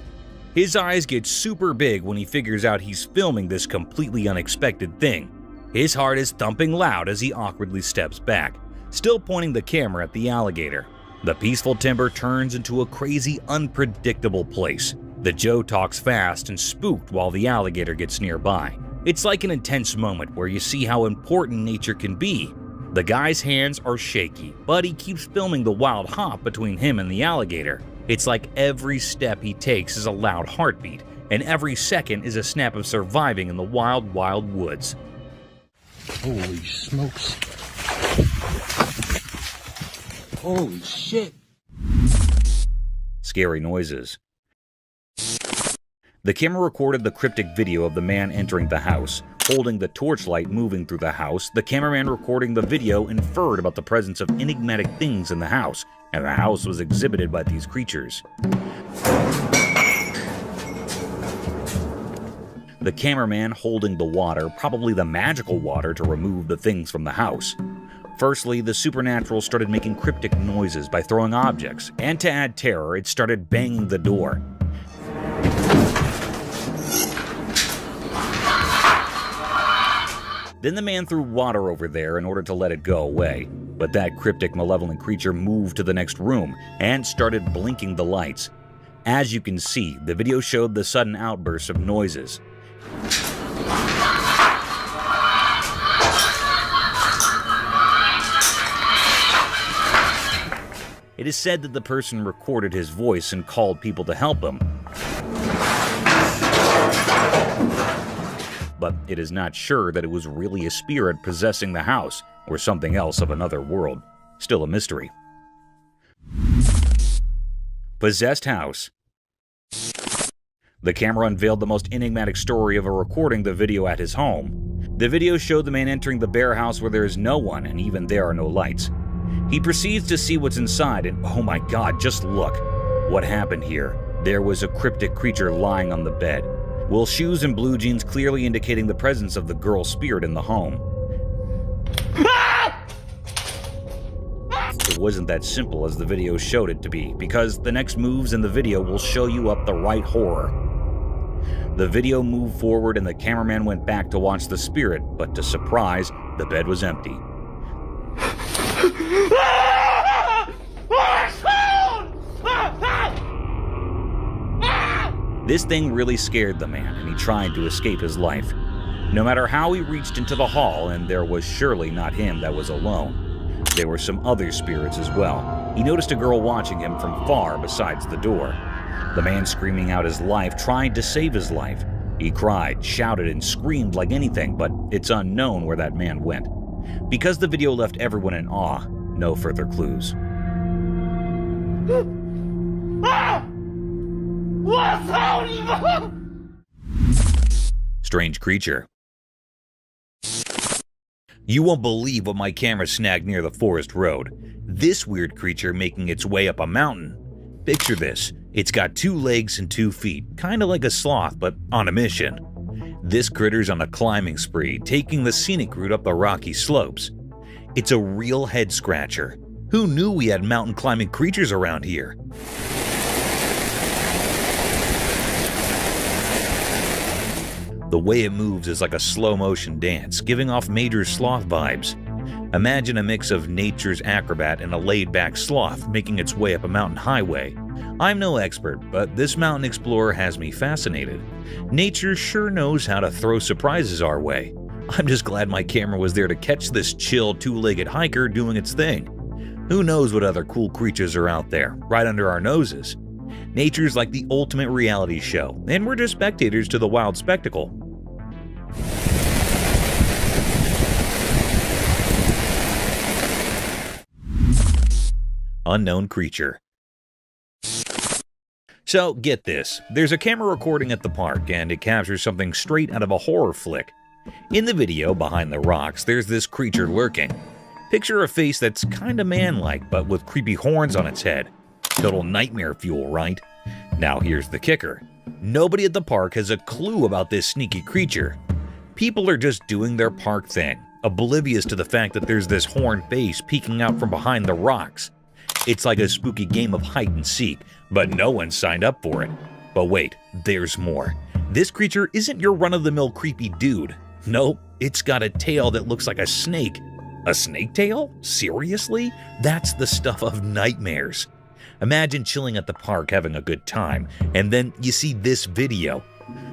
S2: His eyes get super big when he figures out he's filming this completely unexpected thing. His heart is thumping loud as he awkwardly steps back, still pointing the camera at the alligator. The peaceful timber turns into a crazy, unpredictable place. The Joe talks fast and spooked while the alligator gets nearby. It's like an intense moment where you see how important nature can be. The guy's hands are shaky, but he keeps filming the wild hop between him and the alligator. It's like every step he takes is a loud heartbeat, and every second is a snap of surviving in the wild, wild woods.
S7: Holy smokes. Holy shit.
S2: Scary noises. The camera recorded the cryptic video of the man entering the house. Holding the torchlight moving through the house, the cameraman recording the video inferred about the presence of enigmatic things in the house, and the house was exhibited by these creatures. The cameraman holding the water, probably the magical water to remove the things from the house. Firstly, the supernatural started making cryptic noises by throwing objects, and to add terror, it started banging the door. Then the man threw water over there in order to let it go away, but that cryptic, malevolent creature moved to the next room and started blinking the lights. As you can see, the video showed the sudden outbursts of noises. It is said that the person recorded his voice and called people to help him. But it is not sure that it was really a spirit possessing the house or something else of another world. Still a mystery. Possessed house. The camera unveiled the most enigmatic story of a recording the video at his home. The video showed the man entering the bare house where there is no one, and even there are no lights. He proceeds to see what's inside, and oh my god, just look. What happened here? There was a cryptic creature lying on the bed, with shoes and blue jeans clearly indicating the presence of the girl spirit in the home. It wasn't that simple as the video showed it to be, because the next moves in the video will show you up the right horror. The video moved forward and the cameraman went back to watch the spirit, but to surprise, the bed was empty. This thing really scared the man, and he tried to escape his life. No matter how he reached into the hall, and there was surely not him that was alone. There were some other spirits as well. He noticed a girl watching him from far besides the door. The man screaming out his life tried to save his life. He cried, shouted, and screamed like anything, but it's unknown where that man went. Because the video left everyone in awe, no further clues. Strange creature. You won't believe what my camera snagged near the forest road. This weird creature making its way up a mountain. Picture this. It's got 2 legs and 2 feet, kinda like a sloth, but on a mission. This critter's on a climbing spree, taking the scenic route up the rocky slopes. It's a real head-scratcher. Who knew we had mountain climbing creatures around here? The way it moves is like a slow-motion dance, giving off major sloth vibes. Imagine a mix of nature's acrobat and a laid-back sloth making its way up a mountain highway. I'm no expert, but this mountain explorer has me fascinated. Nature sure knows how to throw surprises our way. I'm just glad my camera was there to catch this chill 2-legged hiker doing its thing. Who knows what other cool creatures are out there, right under our noses? Nature's like the ultimate reality show, and we're just spectators to the wild spectacle. Unknown creature. So, get this. There's a camera recording at the park, and it captures something straight out of a horror flick. In the video, behind the rocks, there's this creature lurking. Picture a face that's kinda man-like, but with creepy horns on its head. Total nightmare fuel, right? Now here's the kicker. Nobody at the park has a clue about this sneaky creature. People are just doing their park thing, oblivious to the fact that there's this horned face peeking out from behind the rocks. It's like a spooky game of hide and seek, but no one signed up for it. But wait, there's more. This creature isn't your run-of-the-mill creepy dude. Nope, it's got a tail that looks like a snake. A snake tail? Seriously? That's the stuff of nightmares. Imagine chilling at the park having a good time, and then you see this video.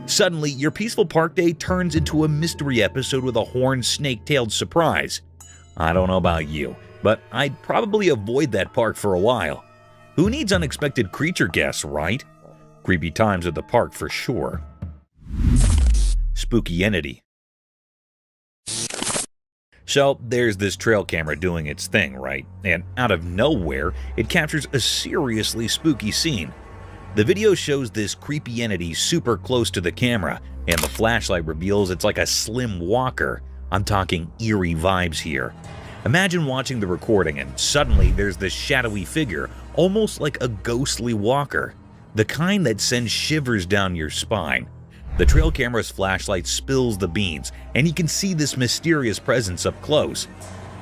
S2: Suddenly, your peaceful park day turns into a mystery episode with a horned snake-tailed surprise. I don't know about you, but I'd probably avoid that park for a while. Who needs unexpected creature guests, right? Creepy times at the park for sure. Spooky entity. So, there's this trail camera doing its thing, right? And out of nowhere, it captures a seriously spooky scene. The video shows this creepy entity super close to the camera, and the flashlight reveals it's like a slim walker. I'm talking eerie vibes here. Imagine watching the recording and suddenly there's this shadowy figure, almost like a ghostly walker. The kind that sends shivers down your spine. The trail camera's flashlight spills the beans, and you can see this mysterious presence up close.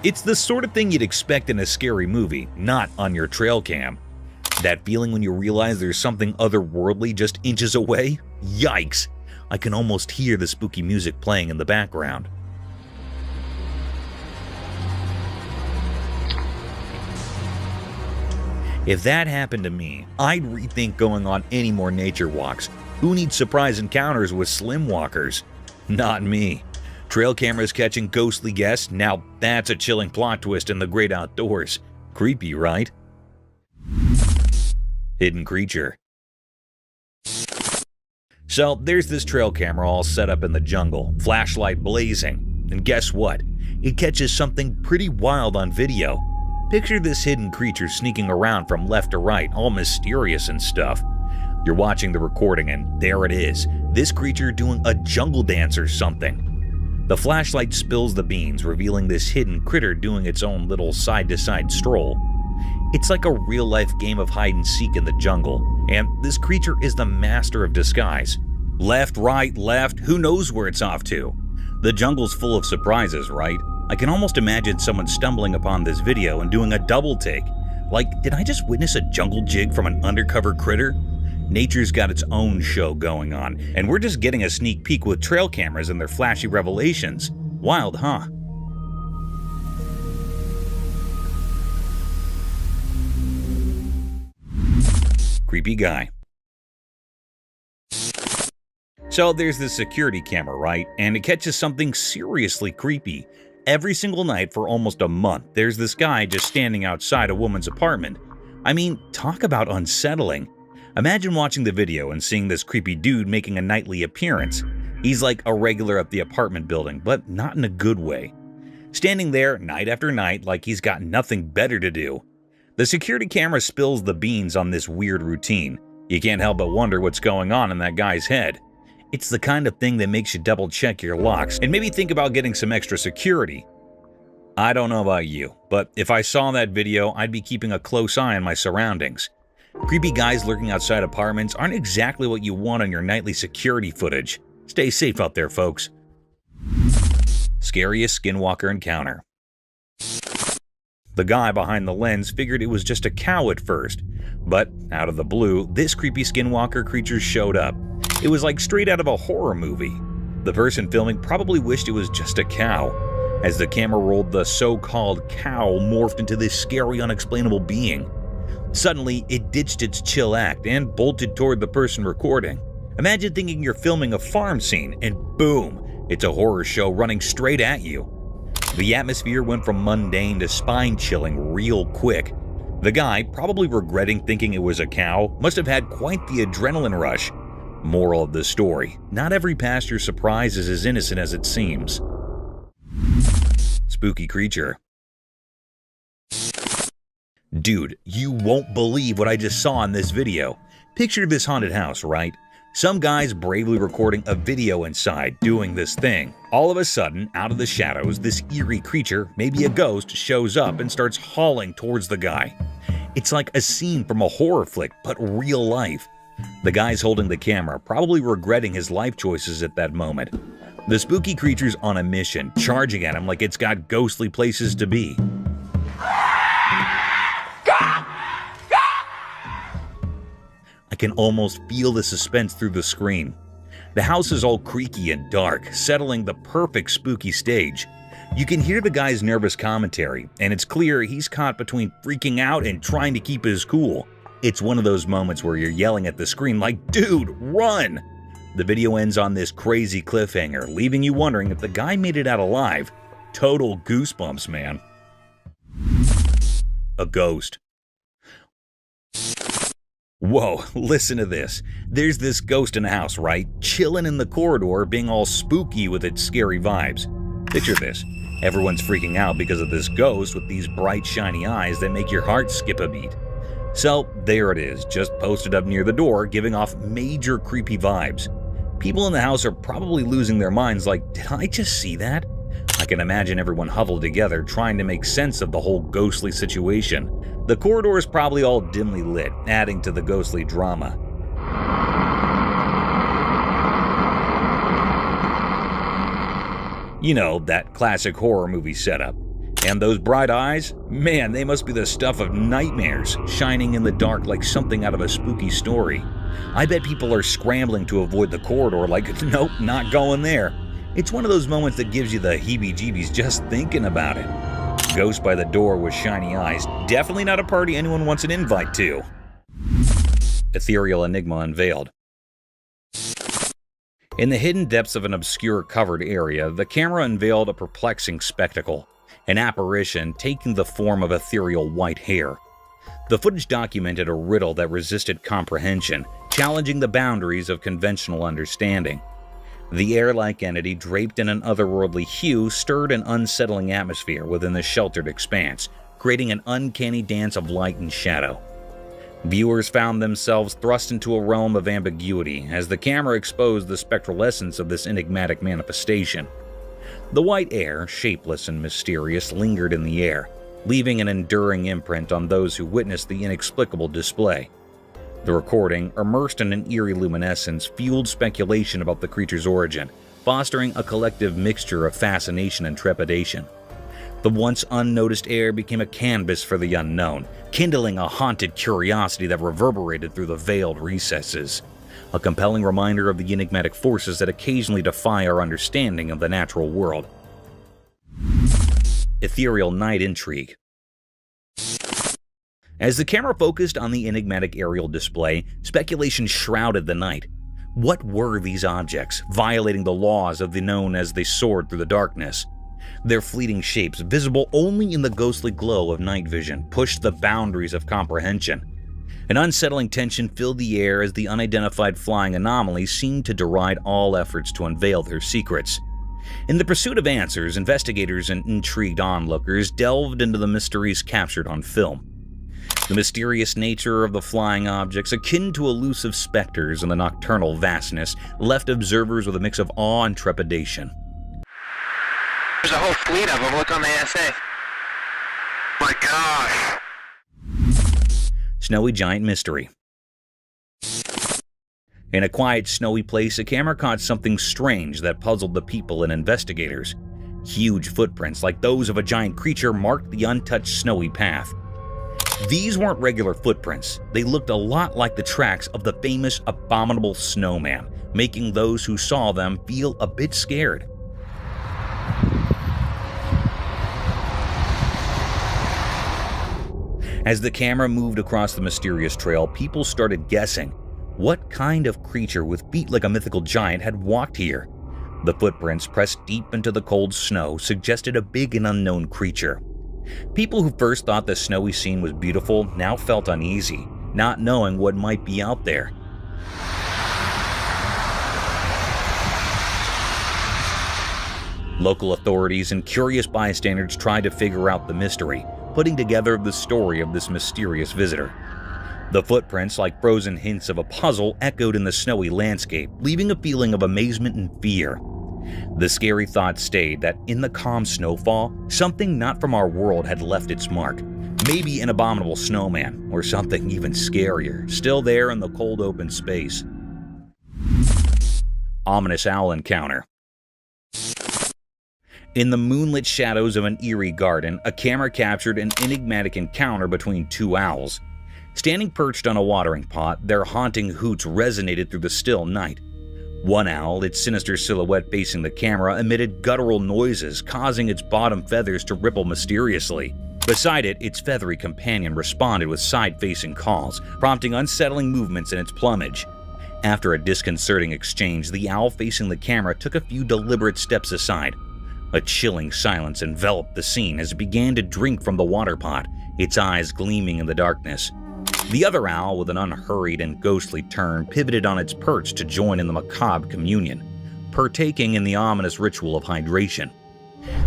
S2: It's the sort of thing you'd expect in a scary movie, not on your trail cam. That feeling when you realize there's something otherworldly just inches away? Yikes! I can almost hear the spooky music playing in the background. If that happened to me, I'd rethink going on any more nature walks. Who needs surprise encounters with slim walkers? Not me. Trail cameras catching ghostly guests? Now that's a chilling plot twist in the great outdoors. Creepy, right? Hidden creature. So there's this trail camera all set up in the jungle, flashlight blazing. And guess what? It catches something pretty wild on video. Picture this hidden creature sneaking around from left to right, all mysterious and stuff. You're watching the recording and there it is, this creature doing a jungle dance or something. The flashlight spills the beans, revealing this hidden critter doing its own little side-to-side stroll. It's like a real-life game of hide-and-seek in the jungle, and this creature is the master of disguise. Left, right, left, who knows where it's off to? The jungle's full of surprises, right? I can almost imagine someone stumbling upon this video and doing a double take. Like, did I just witness a jungle jig from an undercover critter? Nature's got its own show going on, and we're just getting a sneak peek with trail cameras and their flashy revelations. Wild, huh? Creepy guy. So there's this security camera, right? And it catches something seriously creepy. Every single night for almost a month, there's this guy just standing outside a woman's apartment. I mean, talk about unsettling. Imagine watching the video and seeing this creepy dude making a nightly appearance. He's like a regular at the apartment building, but not in a good way. Standing there night after night like he's got nothing better to do. The security camera spills the beans on this weird routine. You can't help but wonder what's going on in that guy's head. It's the kind of thing that makes you double check your locks and maybe think about getting some extra security. I don't know about you, but if I saw that video, I'd be keeping a close eye on my surroundings. Creepy guys lurking outside apartments aren't exactly what you want on your nightly security footage. Stay safe out there, folks. Scariest skinwalker encounter. The guy behind the lens figured it was just a cow at first, but out of the blue, this creepy skinwalker creature showed up. It was like straight out of a horror movie. The person filming probably wished it was just a cow. As the camera rolled, the so-called cow morphed into this scary, unexplainable being. Suddenly, it ditched its chill act and bolted toward the person recording. Imagine thinking you're filming a farm scene, and boom, it's a horror show running straight at you. The atmosphere went from mundane to spine-chilling real quick. The guy, probably regretting thinking it was a cow, must have had quite the adrenaline rush. Moral of the story: not every pasture surprise is as innocent as it seems. Spooky creature. Dude, you won't believe what I just saw in this video. Picture this haunted house, right? Some guy's bravely recording a video inside doing this thing. All of a sudden, out of the shadows, this eerie creature, maybe a ghost, shows up and starts hauling towards the guy. It's like a scene from a horror flick, but real life. The guy's holding the camera, probably regretting his life choices at that moment. The spooky creature's on a mission, charging at him like it's got ghostly places to be. I can almost feel the suspense through the screen. The house is all creaky and dark, settling the perfect spooky stage. You can hear the guy's nervous commentary, and it's clear he's caught between freaking out and trying to keep his cool. It's one of those moments where you're yelling at the screen like, "Dude, run!" The video ends on this crazy cliffhanger, leaving you wondering if the guy made it out alive. Total goosebumps, man. A ghost. Whoa, listen to this. There's this ghost in the house, right? Chilling in the corridor, being all spooky with its scary vibes. Picture this. Everyone's freaking out because of this ghost with these bright, shiny eyes that make your heart skip a beat. So, there it is, just posted up near the door, giving off major creepy vibes. People in the house are probably losing their minds like, did I just see that? I can imagine everyone huddled together trying to make sense of the whole ghostly situation. The corridor is probably all dimly lit, adding to the ghostly drama. You know, that classic horror movie setup. And those bright eyes? Man, they must be the stuff of nightmares, shining in the dark like something out of a spooky story. I bet people are scrambling to avoid the corridor like, nope, not going there. It's one of those moments that gives you the heebie-jeebies just thinking about it. Ghost by the door with shiny eyes. Definitely not a party anyone wants an invite to. Ethereal enigma unveiled. In the hidden depths of an obscure covered area, the camera unveiled a perplexing spectacle. An apparition taking the form of ethereal white hair. The footage documented a riddle that resisted comprehension, challenging the boundaries of conventional understanding. The air-like entity, draped in an otherworldly hue, stirred an unsettling atmosphere within the sheltered expanse, creating an uncanny dance of light and shadow. Viewers found themselves thrust into a realm of ambiguity as the camera exposed the spectral essence of this enigmatic manifestation. The white air, shapeless and mysterious, lingered in the air, leaving an enduring imprint on those who witnessed the inexplicable display. The recording, immersed in an eerie luminescence, fueled speculation about the creature's origin, fostering a collective mixture of fascination and trepidation. The once unnoticed air became a canvas for the unknown, kindling a haunted curiosity that reverberated through the veiled recesses. A compelling reminder of the enigmatic forces that occasionally defy our understanding of the natural world. Ethereal night intrigue. As the camera focused on the enigmatic aerial display, speculation shrouded the night. What were these objects, violating the laws of the known as they soared through the darkness? Their fleeting shapes, visible only in the ghostly glow of night vision, pushed the boundaries of comprehension. An unsettling tension filled the air as the unidentified flying anomalies seemed to deride all efforts to unveil their secrets. In the pursuit of answers, investigators and intrigued onlookers delved into the mysteries captured on film. The mysterious nature of the flying objects, akin to elusive specters in the nocturnal vastness, left observers with a mix of awe and trepidation.
S7: There's a whole fleet of them. Look on the ASA. My gosh.
S2: Snowy giant mystery. In a quiet, snowy place, a camera caught something strange that puzzled the people and investigators. Huge footprints, like those of a giant creature, marked the untouched snowy path. These weren't regular footprints. They looked a lot like the tracks of the famous abominable snowman, making those who saw them feel a bit scared. As the camera moved across the mysterious trail, people started guessing. What kind of creature with feet like a mythical giant had walked here? The footprints, pressed deep into the cold snow, suggested a big and unknown creature. People who first thought the snowy scene was beautiful now felt uneasy, not knowing what might be out there. Local authorities and curious bystanders tried to figure out the mystery, putting together the story of this mysterious visitor. The footprints, like frozen hints of a puzzle, echoed in the snowy landscape, leaving a feeling of amazement and fear. The scary thought stayed that in the calm snowfall, something not from our world had left its mark. Maybe an abominable snowman, or something even scarier, still there in the cold open space. Ominous owl encounter. In the moonlit shadows of an eerie garden, a camera captured an enigmatic encounter between two owls. Standing perched on a watering pot, their haunting hoots resonated through the still night. One owl, its sinister silhouette facing the camera, emitted guttural noises, causing its bottom feathers to ripple mysteriously. Beside it, its feathery companion responded with side-facing calls, prompting unsettling movements in its plumage. After a disconcerting exchange, the owl facing the camera took a few deliberate steps aside. A chilling silence enveloped the scene as it began to drink from the water pot, its eyes gleaming in the darkness. The other owl, with an unhurried and ghostly turn, pivoted on its perch to join in the macabre communion, partaking in the ominous ritual of hydration.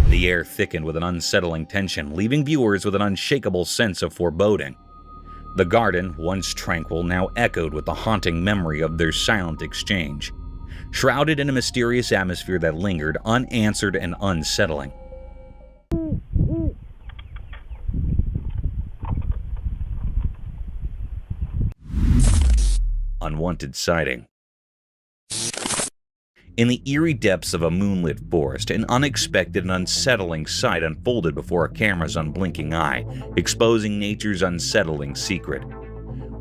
S2: The air thickened with an unsettling tension, leaving viewers with an unshakable sense of foreboding. The garden, once tranquil, now echoed with the haunting memory of their silent exchange, shrouded in a mysterious atmosphere that lingered, unanswered and unsettling. Unwanted sighting. In the eerie depths of a moonlit forest, an unexpected and unsettling sight unfolded before a camera's unblinking eye, exposing nature's unsettling secret.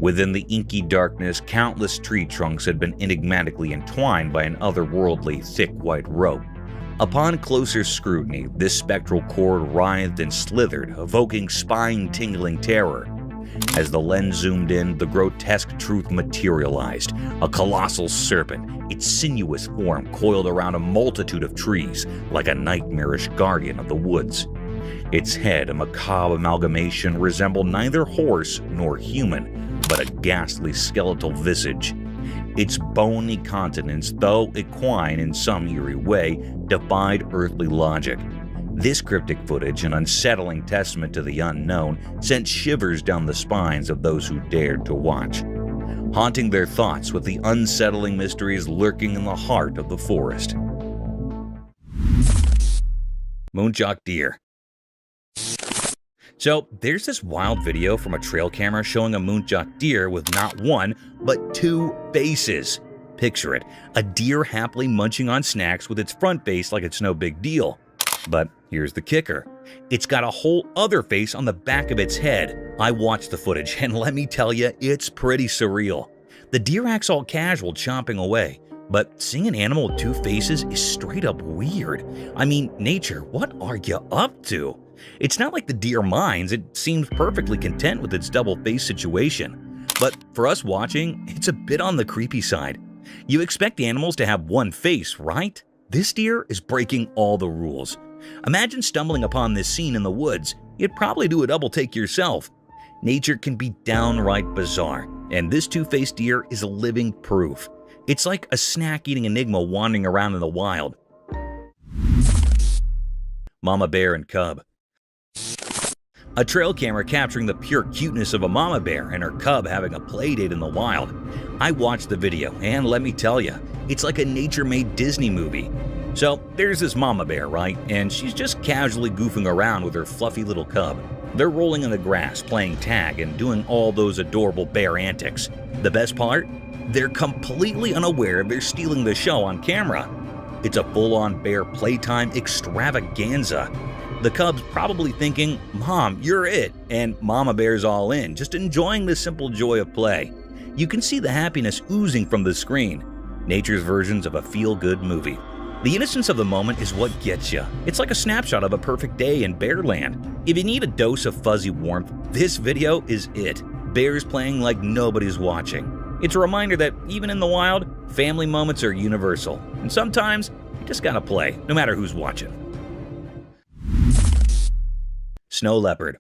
S2: Within the inky darkness, countless tree trunks had been enigmatically entwined by an otherworldly, thick white rope. Upon closer scrutiny, this spectral cord writhed and slithered, evoking spine-tingling terror. As the lens zoomed in, the grotesque truth materialized. A colossal serpent, its sinuous form coiled around a multitude of trees, like a nightmarish guardian of the woods. Its head, a macabre amalgamation, resembled neither horse nor human, but a ghastly skeletal visage. Its bony countenance, though equine in some eerie way, defied earthly logic. This cryptic footage, an unsettling testament to the unknown, sent shivers down the spines of those who dared to watch, haunting their thoughts with the unsettling mysteries lurking in the heart of the forest. Moonjock deer. So, there's this wild video from a trail camera showing a moonjock deer with not one, but two faces. Picture it, a deer happily munching on snacks with its front face like it's no big deal. But here's the kicker. It's got a whole other face on the back of its head. I watched the footage, and let me tell you, it's pretty surreal. The deer acts all casual, chomping away. But seeing an animal with two faces is straight up weird. I mean, nature, what are you up to? It's not like the deer minds. It seems perfectly content with its double face situation. But for us watching, it's a bit on the creepy side. You expect animals to have one face, right? This deer is breaking all the rules. Imagine stumbling upon this scene in the woods. You'd probably do a double take yourself. Nature can be downright bizarre, and this two-faced deer is living proof. It's like a snack-eating enigma wandering around in the wild. Mama bear and cub. A trail camera capturing the pure cuteness of a mama bear and her cub having a playdate in the wild. I watched the video, and let me tell you, it's like a nature-made Disney movie. So there's this mama bear, right? And she's just casually goofing around with her fluffy little cub. They're rolling in the grass, playing tag, and doing all those adorable bear antics. The best part? They're completely unaware they're stealing the show on camera. It's a full-on bear playtime extravaganza. The cub's probably thinking, "Mom, you're it," and Mama Bear's all in, just enjoying the simple joy of play. You can see the happiness oozing from the screen. Nature's versions of a feel-good movie. The innocence of the moment is what gets you. It's like a snapshot of a perfect day in Bearland. If you need a dose of fuzzy warmth, this video is it. Bears playing like nobody's watching. It's a reminder that even in the wild, family moments are universal. And sometimes, you just gotta play, no matter who's watching. Snow leopard.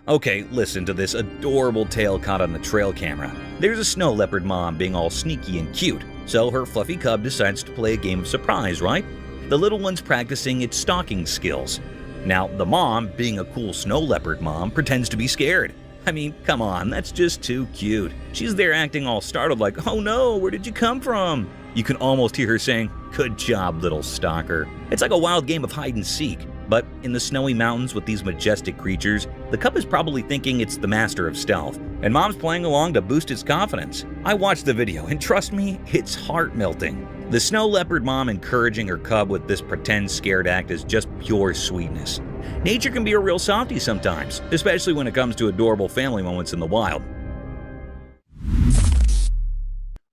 S2: Okay, listen to this adorable tale caught on the trail camera. There's a snow leopard mom being all sneaky and cute, so her fluffy cub decides to play a game of surprise, right? The little one's practicing its stalking skills. Now, the mom, being a cool snow leopard mom, pretends to be scared. I mean, come on, that's just too cute. She's there acting all startled like, "Oh no, where did you come from?" You can almost hear her saying, "Good job, little stalker." It's like a wild game of hide and seek. But in the snowy mountains with these majestic creatures, the cub is probably thinking it's the master of stealth, and mom's playing along to boost its confidence. I watched the video, and trust me, it's heart-melting. The snow leopard mom encouraging her cub with this pretend scared act is just pure sweetness. Nature can be a real softie sometimes, especially when it comes to adorable family moments in the wild.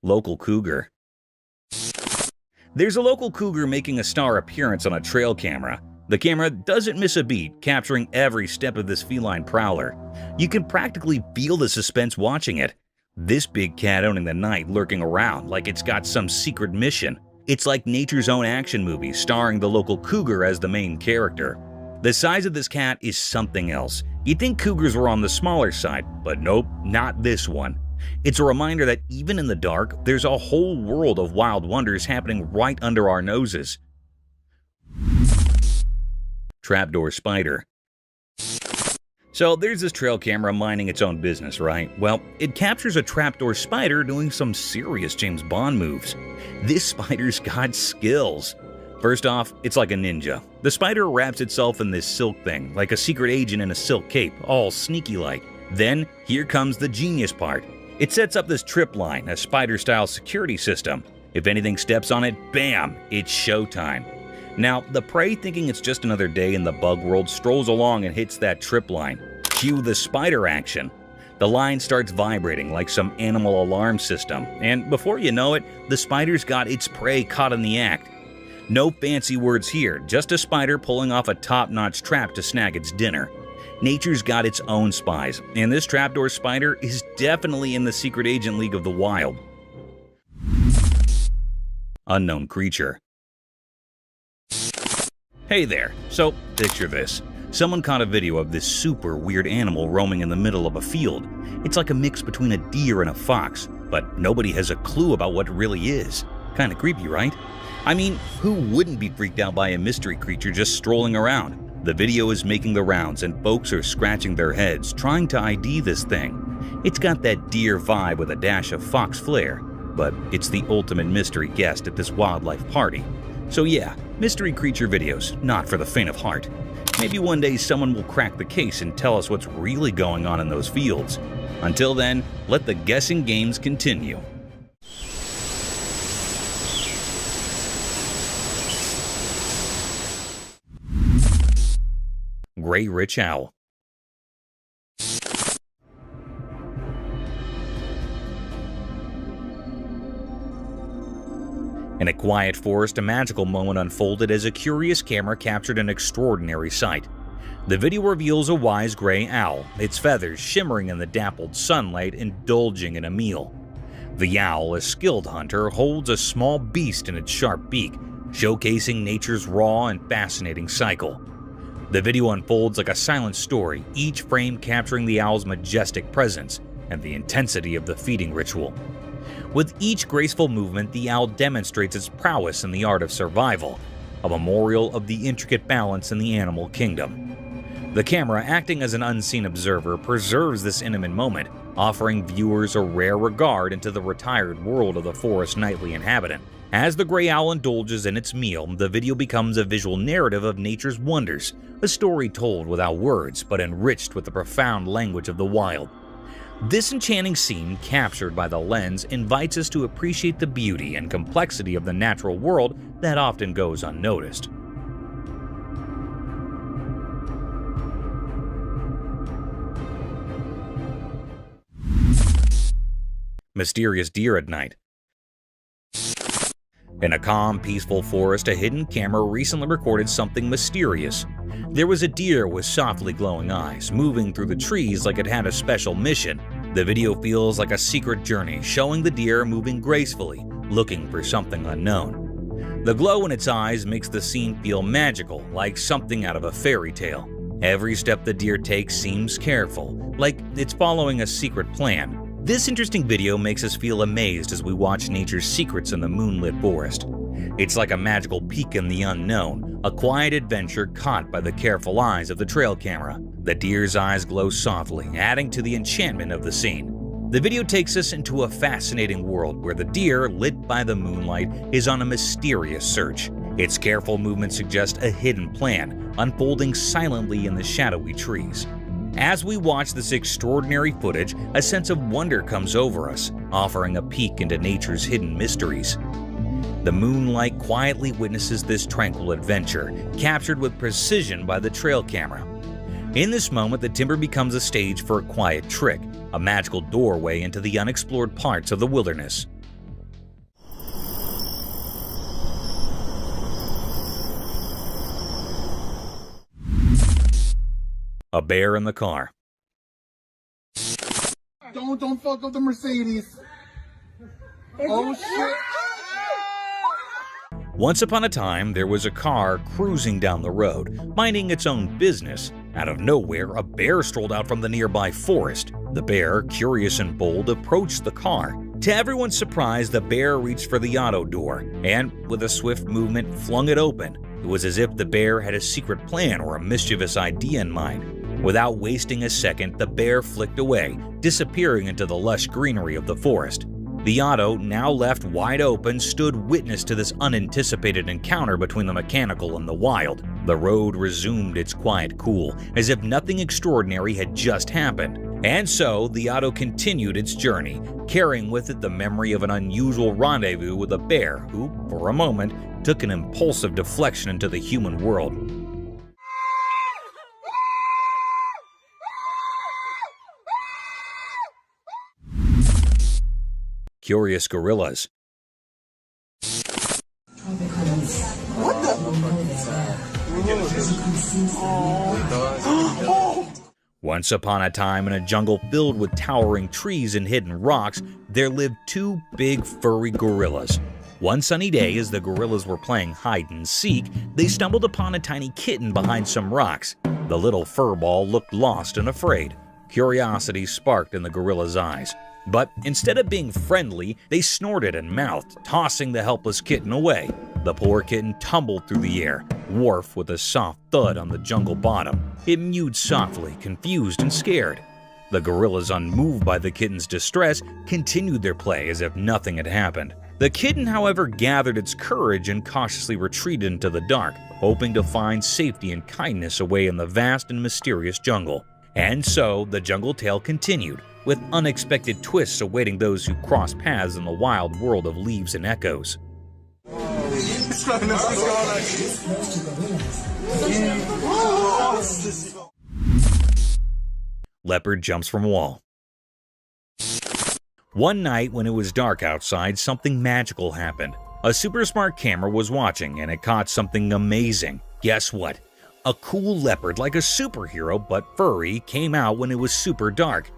S2: Local cougar. There's a local cougar making a star appearance on a trail camera. The camera doesn't miss a beat, capturing every step of this feline prowler. You can practically feel the suspense watching it. This big cat owning the night, lurking around like it's got some secret mission. It's like nature's own action movie, starring the local cougar as the main character. The size of this cat is something else. You'd think cougars were on the smaller side, but nope, not this one. It's a reminder that even in the dark, there's a whole world of wild wonders happening right under our noses. Trapdoor spider. So there's this trail camera minding its own business, right? Well, it captures a trapdoor spider doing some serious James Bond moves. This spider's got skills. First off, it's like a ninja. The spider wraps itself in this silk thing, like a secret agent in a silk cape, all sneaky-like. Then, here comes the genius part. It sets up this trip line, a spider-style security system. If anything steps on it, bam, it's showtime. Now, the prey, thinking it's just another day in the bug world, strolls along and hits that trip line. Cue the spider action. The line starts vibrating like some animal alarm system, and before you know it, the spider's got its prey caught in the act. No fancy words here, just a spider pulling off a top-notch trap to snag its dinner. Nature's got its own spies, and this trapdoor spider is definitely in the secret agent league of the wild. Unknown creature. Hey there, so picture this. Someone caught a video of this super weird animal roaming in the middle of a field. It's like a mix between a deer and a fox, but nobody has a clue about what it really is. Kinda creepy, right? I mean, who wouldn't be freaked out by a mystery creature just strolling around? The video is making the rounds and folks are scratching their heads trying to ID this thing. It's got that deer vibe with a dash of fox flair, but it's the ultimate mystery guest at this wildlife party. So yeah, mystery creature videos, not for the faint of heart. Maybe one day someone will crack the case and tell us what's really going on in those fields. Until then, let the guessing games continue. Gray rich owl. In a quiet forest, a magical moment unfolded as a curious camera captured an extraordinary sight. The video reveals a wise gray owl, its feathers shimmering in the dappled sunlight, indulging in a meal. The owl, a skilled hunter, holds a small beast in its sharp beak, showcasing nature's raw and fascinating cycle. The video unfolds like a silent story, each frame capturing the owl's majestic presence and the intensity of the feeding ritual. With each graceful movement, the owl demonstrates its prowess in the art of survival, a memorial of the intricate balance in the animal kingdom. The camera, acting as an unseen observer, preserves this intimate moment, offering viewers a rare regard into the retired world of the forest's nightly inhabitant. As the gray owl indulges in its meal, the video becomes a visual narrative of nature's wonders, a story told without words but enriched with the profound language of the wild. This enchanting scene, captured by the lens, invites us to appreciate the beauty and complexity of the natural world that often goes unnoticed. Mysterious deer at night. In a calm, peaceful forest, a hidden camera recently recorded something mysterious. There was a deer with softly glowing eyes, moving through the trees like it had a special mission. The video feels like a secret journey, showing the deer moving gracefully, looking for something unknown. The glow in its eyes makes the scene feel magical, like something out of a fairy tale. Every step the deer takes seems careful, like it's following a secret plan. This interesting video makes us feel amazed as we watch nature's secrets in the moonlit forest. It's like a magical peek in the unknown, a quiet adventure caught by the careful eyes of the trail camera. The deer's eyes glow softly, adding to the enchantment of the scene. The video takes us into a fascinating world where the deer, lit by the moonlight, is on a mysterious search. Its careful movement suggests a hidden plan, unfolding silently in the shadowy trees. As we watch this extraordinary footage, a sense of wonder comes over us, offering a peek into nature's hidden mysteries. The moonlight quietly witnesses this tranquil adventure, captured with precision by the trail camera. In this moment, the timber becomes a stage for a quiet trick, a magical doorway into the unexplored parts of the wilderness. A bear in the car.
S6: Don't fuck up the Mercedes. Oh shit.
S2: Once upon a time, there was a car cruising down the road, minding its own business. Out of nowhere, a bear strolled out from the nearby forest. The bear, curious and bold, approached the car. To everyone's surprise, the bear reached for the auto door and, with a swift movement, flung it open. It was as if the bear had a secret plan or a mischievous idea in mind. Without wasting a second, the bear flicked away, disappearing into the lush greenery of the forest. The auto, now left wide open, stood witness to this unanticipated encounter between the mechanical and the wild. The road resumed its quiet cool, as if nothing extraordinary had just happened. And so, the auto continued its journey, carrying with it the memory of an unusual rendezvous with a bear who, for a moment, took an impulsive deflection into the human world. Curious gorillas.
S6: What the?
S2: Once upon a time, in a jungle filled with towering trees and hidden rocks, there lived two big furry gorillas. One sunny day, as the gorillas were playing hide and seek, they stumbled upon a tiny kitten behind some rocks. The little furball looked lost and afraid. Curiosity sparked in the gorilla's eyes. But instead of being friendly, they snorted and mouthed, tossing the helpless kitten away. The poor kitten tumbled through the air, wharf with a soft thud on the jungle bottom. It mewed softly, confused and scared. The gorillas, unmoved by the kitten's distress, continued their play as if nothing had happened. The kitten, however, gathered its courage and cautiously retreated into the dark, hoping to find safety and kindness away in the vast and mysterious jungle. And so, the jungle tale continued, with unexpected twists awaiting those who cross paths in the wild world of leaves and echoes. Leopard jumps from wall. One night when it was dark outside, something magical happened. A super smart camera was watching and it caught something amazing. Guess what? A cool leopard, like a superhero but furry, came out when it was super dark.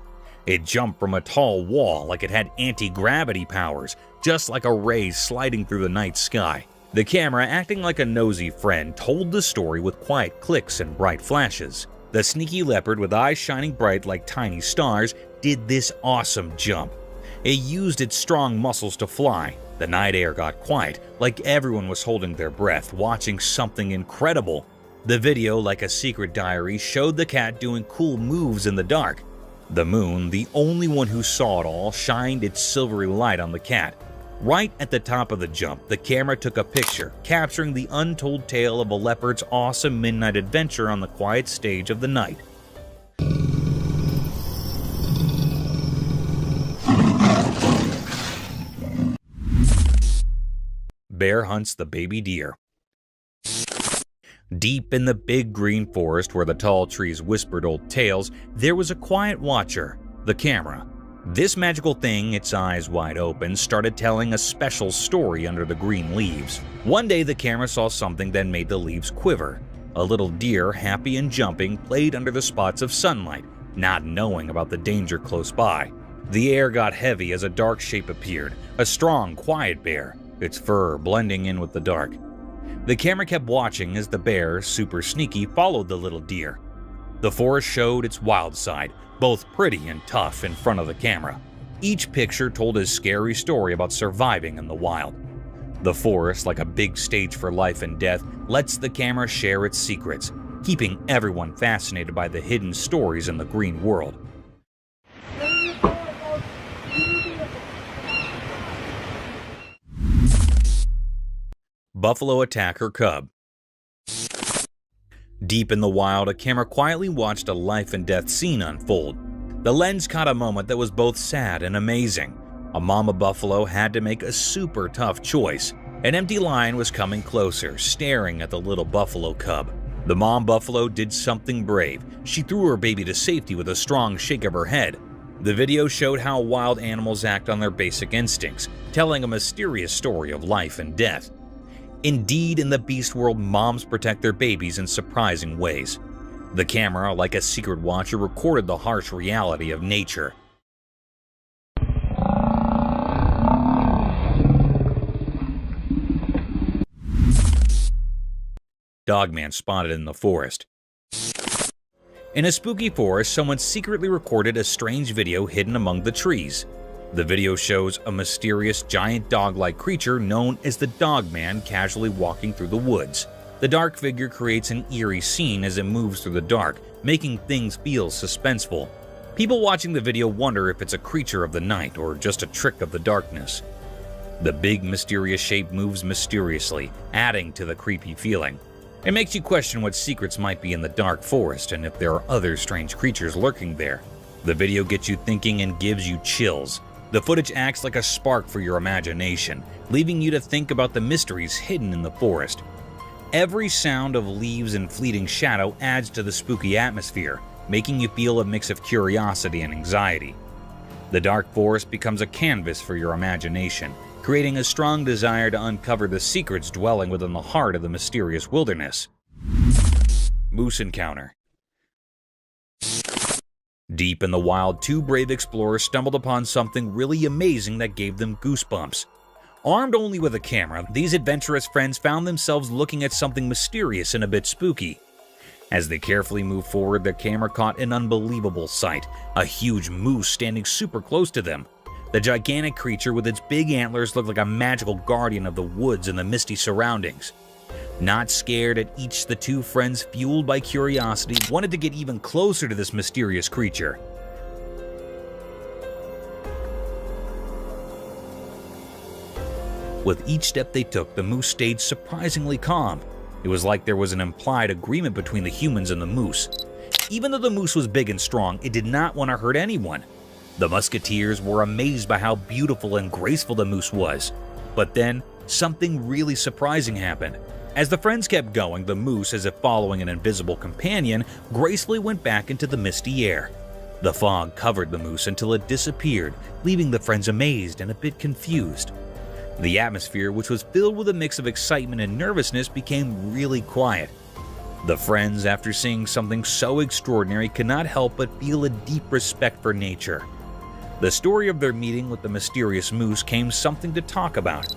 S2: It jumped from a tall wall like it had anti-gravity powers, just like a ray sliding through the night sky. The camera, acting like a nosy friend, told the story with quiet clicks and bright flashes. The sneaky leopard, with eyes shining bright like tiny stars, did this awesome jump. It used its strong muscles to fly. The night air got quiet, like everyone was holding their breath, watching something incredible. The video, like a secret diary, showed the cat doing cool moves in the dark. The moon, the only one who saw it all, shined its silvery light on the cat. Right at the top of the jump, the camera took a picture, capturing the untold tale of a leopard's awesome midnight adventure on the quiet stage of the night. Bear hunts the baby deer. Deep in the big green forest where the tall trees whispered old tales, there was a quiet watcher, the camera. This magical thing, its eyes wide open, started telling a special story under the green leaves. One day the camera saw something that made the leaves quiver. A little deer, happy and jumping, played under the spots of sunlight, not knowing about the danger close by. The air got heavy as a dark shape appeared, a strong, quiet bear. its fur blending in with the dark. The camera kept watching as the bear, super sneaky, followed the little deer. The forest showed its wild side, both pretty and tough, in front of the camera. Each picture told a scary story about surviving in the wild. The forest, like a big stage for life and death, lets the camera share its secrets, keeping everyone fascinated by the hidden stories in the green world. Buffalo attack her cub. Deep in the wild, a camera quietly watched a life and death scene unfold. The lens caught a moment that was both sad and amazing. A mama buffalo had to make a super tough choice. An empty lion was coming closer, staring at the little buffalo cub. The mom buffalo did something brave. She threw her baby to safety with a strong shake of her head. The video showed how wild animals act on their basic instincts, telling a mysterious story of life and death. Indeed, in the beast world, moms protect their babies in surprising ways. The camera, like a secret watcher, recorded the harsh reality of nature. Dogman spotted in the forest. In a spooky forest, someone secretly recorded a strange video hidden among the trees. The video shows a mysterious giant dog-like creature known as the Dogman casually walking through the woods. The dark figure creates an eerie scene as it moves through the dark, making things feel suspenseful. People watching the video wonder if it's a creature of the night or just a trick of the darkness. The big mysterious shape moves mysteriously, adding to the creepy feeling. It makes you question what secrets might be in the dark forest and if there are other strange creatures lurking there. The video gets you thinking and gives you chills. The footage acts like a spark for your imagination, leaving you to think about the mysteries hidden in the forest. Every sound of leaves and fleeting shadow adds to the spooky atmosphere, making you feel a mix of curiosity and anxiety. The dark forest becomes a canvas for your imagination, creating a strong desire to uncover the secrets dwelling within the heart of the mysterious wilderness. Moose encounter. Deep in the wild, two brave explorers stumbled upon something really amazing that gave them goosebumps. Armed only with a camera, these adventurous friends found themselves looking at something mysterious and a bit spooky. As they carefully moved forward, their camera caught an unbelievable sight, a huge moose standing super close to them. The gigantic creature with its big antlers looked like a magical guardian of the woods and the misty surroundings. Not scared at each, the two friends, fueled by curiosity, wanted to get even closer to this mysterious creature. With each step they took, the moose stayed surprisingly calm. It was like there was an implied agreement between the humans and the moose. Even though the moose was big and strong, it did not want to hurt anyone. The musketeers were amazed by how beautiful and graceful the moose was. But then, something really surprising happened. As the friends kept going, the moose, as if following an invisible companion, gracefully went back into the misty air. The fog covered the moose until it disappeared, leaving the friends amazed and a bit confused. The atmosphere, which was filled with a mix of excitement and nervousness, became really quiet. The friends, after seeing something so extraordinary, could not help but feel a deep respect for nature. The story of their meeting with the mysterious moose came something to talk about,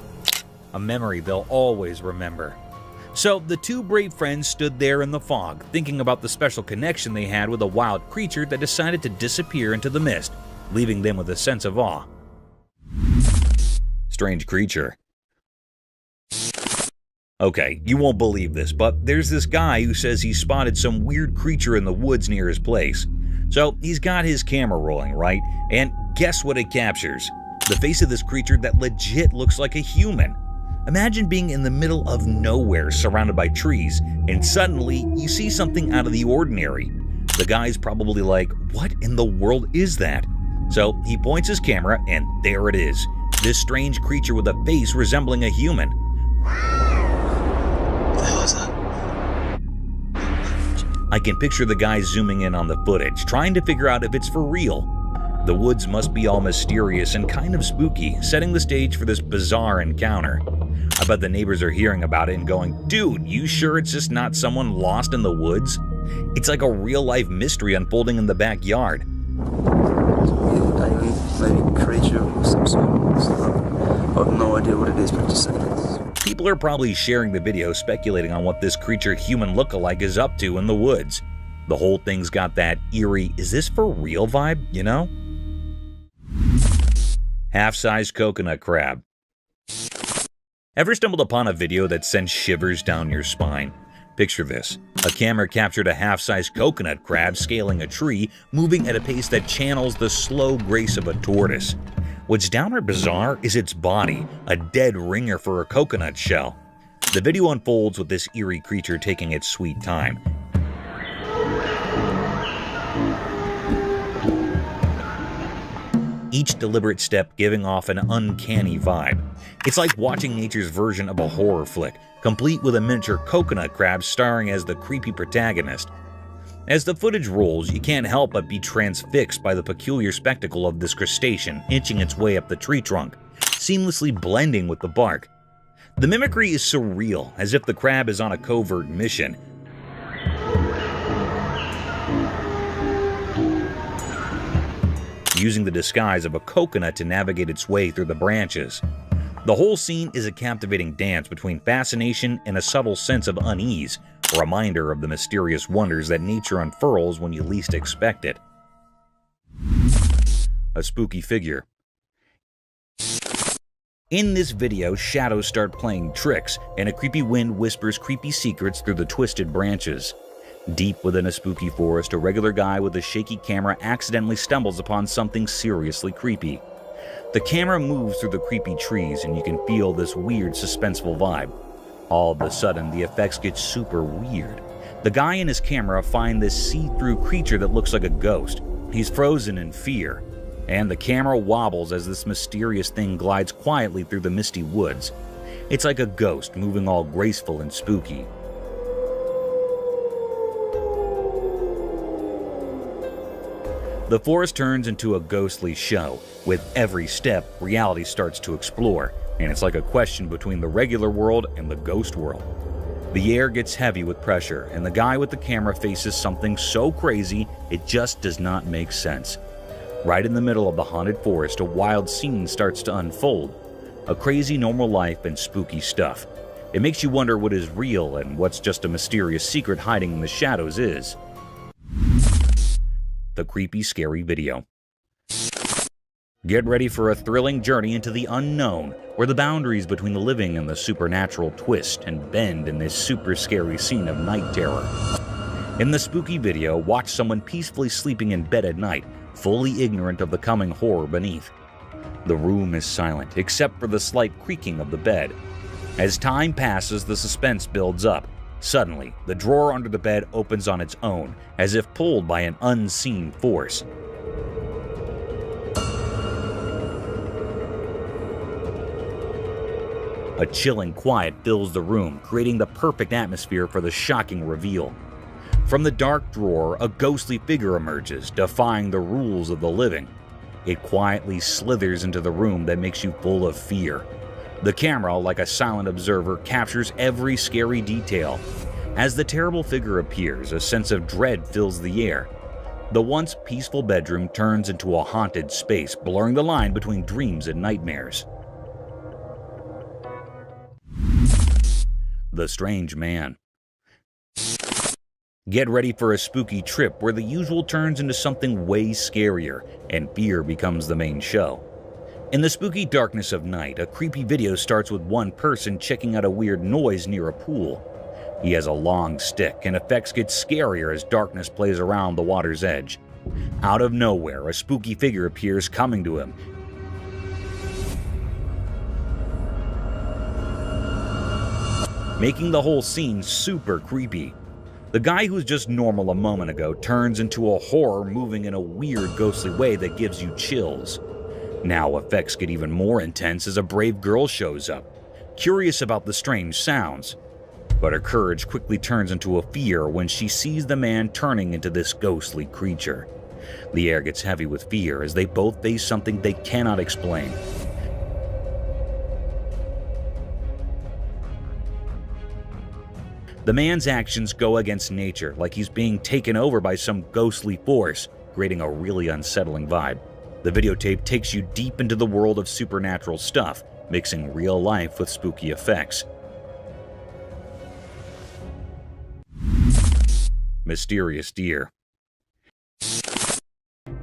S2: a memory they'll always remember. So the two brave friends stood there in the fog, thinking about the special connection they had with a wild creature that decided to disappear into the mist, leaving them with a sense of awe. Strange creature. Okay, you won't believe this, but there's this guy who says he spotted some weird creature in the woods near his place. So he's got his camera rolling, right? And guess what it captures? The face of this creature that legit looks like a human. Imagine being in the middle of nowhere surrounded by trees, and suddenly you see something out of the ordinary. The guy's probably like, what in the world is that? So he points his camera, and there it is. This strange creature with a face resembling a human.
S11: What the hell is that?
S2: I can picture the guy zooming in on the footage, trying to figure out if it's for real. The woods must be all mysterious and kind of spooky, setting the stage for this bizarre encounter. I bet the neighbors are hearing about it and going, dude, you sure it's just not someone lost in the woods? It's like a real-life mystery unfolding in the backyard.
S11: Maybe creature of some sort. I have no idea what it is, but just saying this.
S2: People are probably sharing the video speculating on what this creature human look-alike is up to in the woods. The whole thing's got that eerie, is this for real vibe, you know? Half-sized coconut crab. Ever stumbled upon a video that sends shivers down your spine? Picture this. A camera captured a half-sized coconut crab scaling a tree, moving at a pace that channels the slow grace of a tortoise. What's downright bizarre is its body, a dead ringer for a coconut shell. The video unfolds with this eerie creature taking its sweet time. Each deliberate step giving off an uncanny vibe. It's like watching nature's version of a horror flick, complete with a miniature coconut crab starring as the creepy protagonist. As the footage rolls, you can't help but be transfixed by the peculiar spectacle of this crustacean inching its way up the tree trunk, seamlessly blending with the bark. The mimicry is surreal, as if the crab is on a covert mission. Using the disguise of a coconut to navigate its way through the branches. The whole scene is a captivating dance between fascination and a subtle sense of unease, a reminder of the mysterious wonders that nature unfurls when you least expect it. A spooky figure. In this video, shadows start playing tricks, and a creepy wind whispers creepy secrets through the twisted branches. Deep within a spooky forest, a regular guy with a shaky camera accidentally stumbles upon something seriously creepy. The camera moves through the creepy trees, and you can feel this weird, suspenseful vibe. All of a sudden, the effects get super weird. The guy and his camera find this see-through creature that looks like a ghost. He's frozen in fear, and the camera wobbles as this mysterious thing glides quietly through the misty woods. It's like a ghost moving all graceful and spooky. The forest turns into a ghostly show. With every step, reality starts to explore, and it's like a question between the regular world and the ghost world. The air gets heavy with pressure, and the guy with the camera faces something so crazy it just does not make sense. Right in the middle of the haunted forest, a wild scene starts to unfold. A crazy normal life and spooky stuff. It makes you wonder what is real and what's just a mysterious secret hiding in the shadows is. The creepy, scary video. Get ready for a thrilling journey into the unknown, where the boundaries between the living and the supernatural twist and bend in this super scary scene of night terror. In the spooky video, watch someone peacefully sleeping in bed at night, fully ignorant of the coming horror beneath. The room is silent, except for the slight creaking of the bed. As time passes, the suspense builds up. Suddenly, the drawer under the bed opens on its own, as if pulled by an unseen force. A chilling quiet fills the room, creating the perfect atmosphere for the shocking reveal. From the dark drawer, a ghostly figure emerges, defying the rules of the living. It quietly slithers into the room that makes you full of fear. The camera, like a silent observer, captures every scary detail. As the terrible figure appears, a sense of dread fills the air. The once peaceful bedroom turns into a haunted space, blurring the line between dreams and nightmares. The strange man. Get ready for a spooky trip where the usual turns into something way scarier, and fear becomes the main show. In the spooky darkness of night, a creepy video starts with one person checking out a weird noise near a pool. He has a long stick, and effects get scarier as darkness plays around the water's edge. Out of nowhere, a spooky figure appears coming to him. Making the whole scene super creepy. The guy who was just normal a moment ago turns into a horror moving in a weird ghostly way that gives you chills. Now effects get even more intense as a brave girl shows up, curious about the strange sounds. But her courage quickly turns into a fear when she sees the man turning into this ghostly creature. The air gets heavy with fear as they both face something they cannot explain. The man's actions go against nature, like he's being taken over by some ghostly force, creating a really unsettling vibe. The videotape takes you deep into the world of supernatural stuff, mixing real life with spooky effects. Mysterious deer.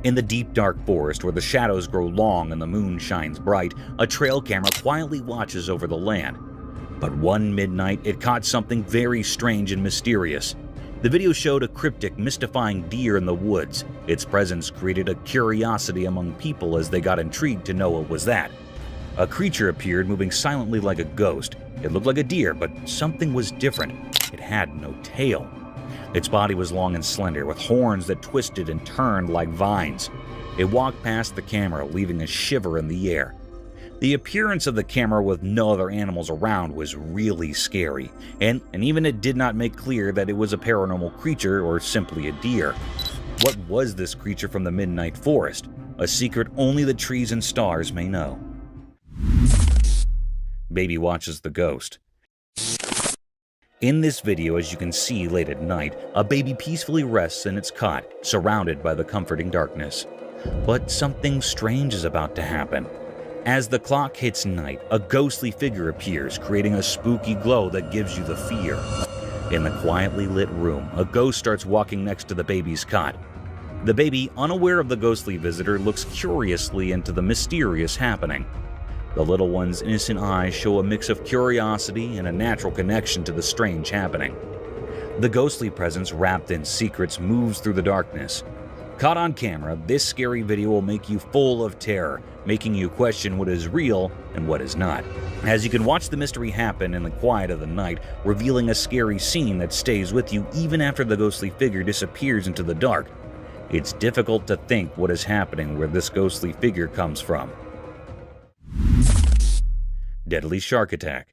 S2: In the deep dark forest where the shadows grow long and the moon shines bright, a trail camera quietly watches over the land. But one midnight, it caught something very strange and mysterious. The video showed a cryptic, mystifying deer in the woods. Its presence created a curiosity among people as they got intrigued to know what was that. A creature appeared, moving silently like a ghost. It looked like a deer, but something was different. It had no tail. Its body was long and slender, with horns that twisted and turned like vines. It walked past the camera, leaving a shiver in the air. The appearance of the camera with no other animals around was really scary, and even it did not make clear that it was a paranormal creature or simply a deer. What was this creature from the midnight forest? A secret only the trees and stars may know. Baby watches the ghost. In this video, as you can see late at night, a baby peacefully rests in its cot, surrounded by the comforting darkness. But something strange is about to happen. As the clock hits night, a ghostly figure appears, creating a spooky glow that gives you the fear. In the quietly lit room, a ghost starts walking next to the baby's cot. The baby, unaware of the ghostly visitor, looks curiously into the mysterious happening. The little one's innocent eyes show a mix of curiosity and a natural connection to the strange happening. The ghostly presence, wrapped in secrets, moves through the darkness. Caught on camera, this scary video will make you full of terror, making you question what is real and what is not. As you can watch the mystery happen in the quiet of the night, revealing a scary scene that stays with you even after the ghostly figure disappears into the dark. It's difficult to think what is happening where this ghostly figure comes from. Deadly shark attack.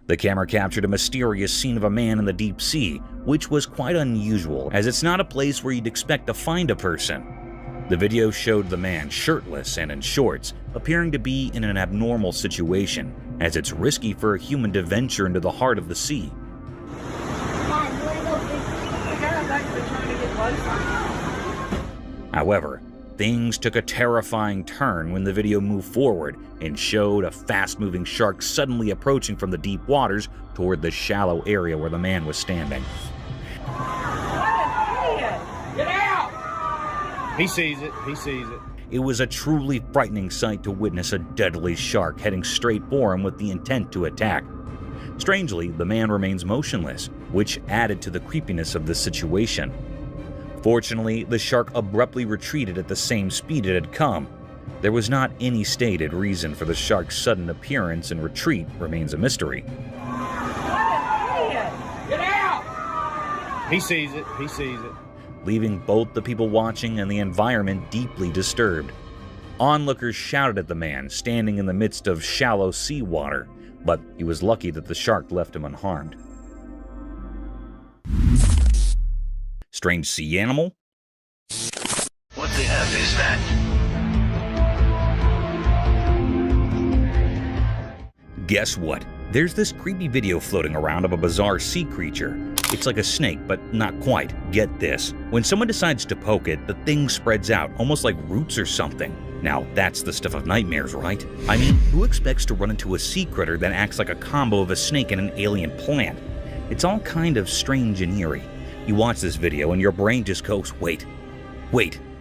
S2: The camera captured a mysterious scene of a man in the deep sea, which was quite unusual, as it's not a place where you'd expect to find a person. The video showed the man shirtless and in shorts, appearing to be in an abnormal situation, as it's risky for a human to venture into the heart of the sea. However, things took a terrifying turn when the video moved forward and showed a fast-moving shark suddenly approaching from the deep waters toward the shallow area where the man was standing.
S6: Get out! He sees it. He sees it.
S2: It was a truly frightening sight to witness a deadly shark heading straight for him with the intent to attack. Strangely, the man remains motionless, which added to the creepiness of the situation. Fortunately, the shark abruptly retreated at the same speed it had come. There was not any stated reason for the shark's sudden appearance, and retreat remains a mystery.
S6: Get out! He sees it. He sees it.
S2: Leaving both the people watching and the environment deeply disturbed. Onlookers shouted at the man, standing in the midst of shallow seawater, but he was lucky that the shark left him unharmed. Strange sea animal?
S12: What the F is that?
S2: Guess what? There's this creepy video floating around of a bizarre sea creature. It's like a snake, but not quite. Get this. When someone decides to poke it, the thing spreads out, almost like roots or something. Now, that's the stuff of nightmares, right? I mean, who expects to run into a sea critter that acts like a combo of a snake and an alien plant? It's all kind of strange and eerie. You watch this video and your brain just goes, wait,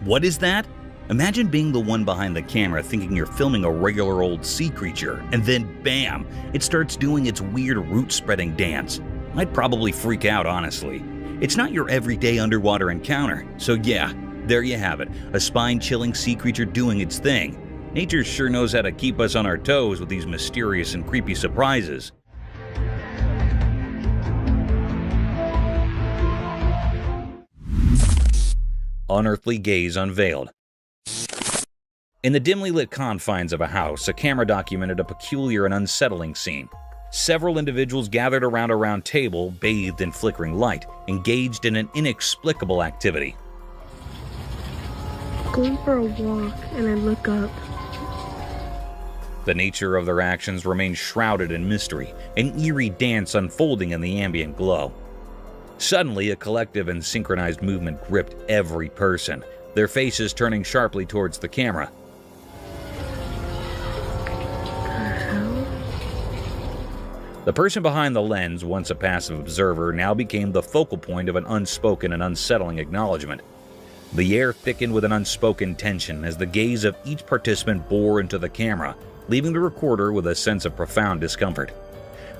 S2: what is that? Imagine being the one behind the camera thinking you're filming a regular old sea creature, and then bam, it starts doing its weird root-spreading dance. I'd probably freak out, honestly. It's not your everyday underwater encounter, so yeah, there you have it, a spine-chilling sea creature doing its thing. Nature sure knows how to keep us on our toes with these mysterious and creepy surprises. Unearthly gaze unveiled. In the dimly lit confines of a house, a camera documented a peculiar and unsettling scene. Several individuals gathered around a round table, bathed in flickering light, engaged in an inexplicable activity.
S13: Going for a walk, and I look up.
S2: The nature of their actions remained shrouded in mystery, an eerie dance unfolding in the ambient glow. Suddenly, a collective and synchronized movement gripped every person, their faces turning sharply towards the camera. The person behind the lens, once a passive observer, now became the focal point of an unspoken and unsettling acknowledgement. The air thickened with an unspoken tension as the gaze of each participant bore into the camera, leaving the recorder with a sense of profound discomfort.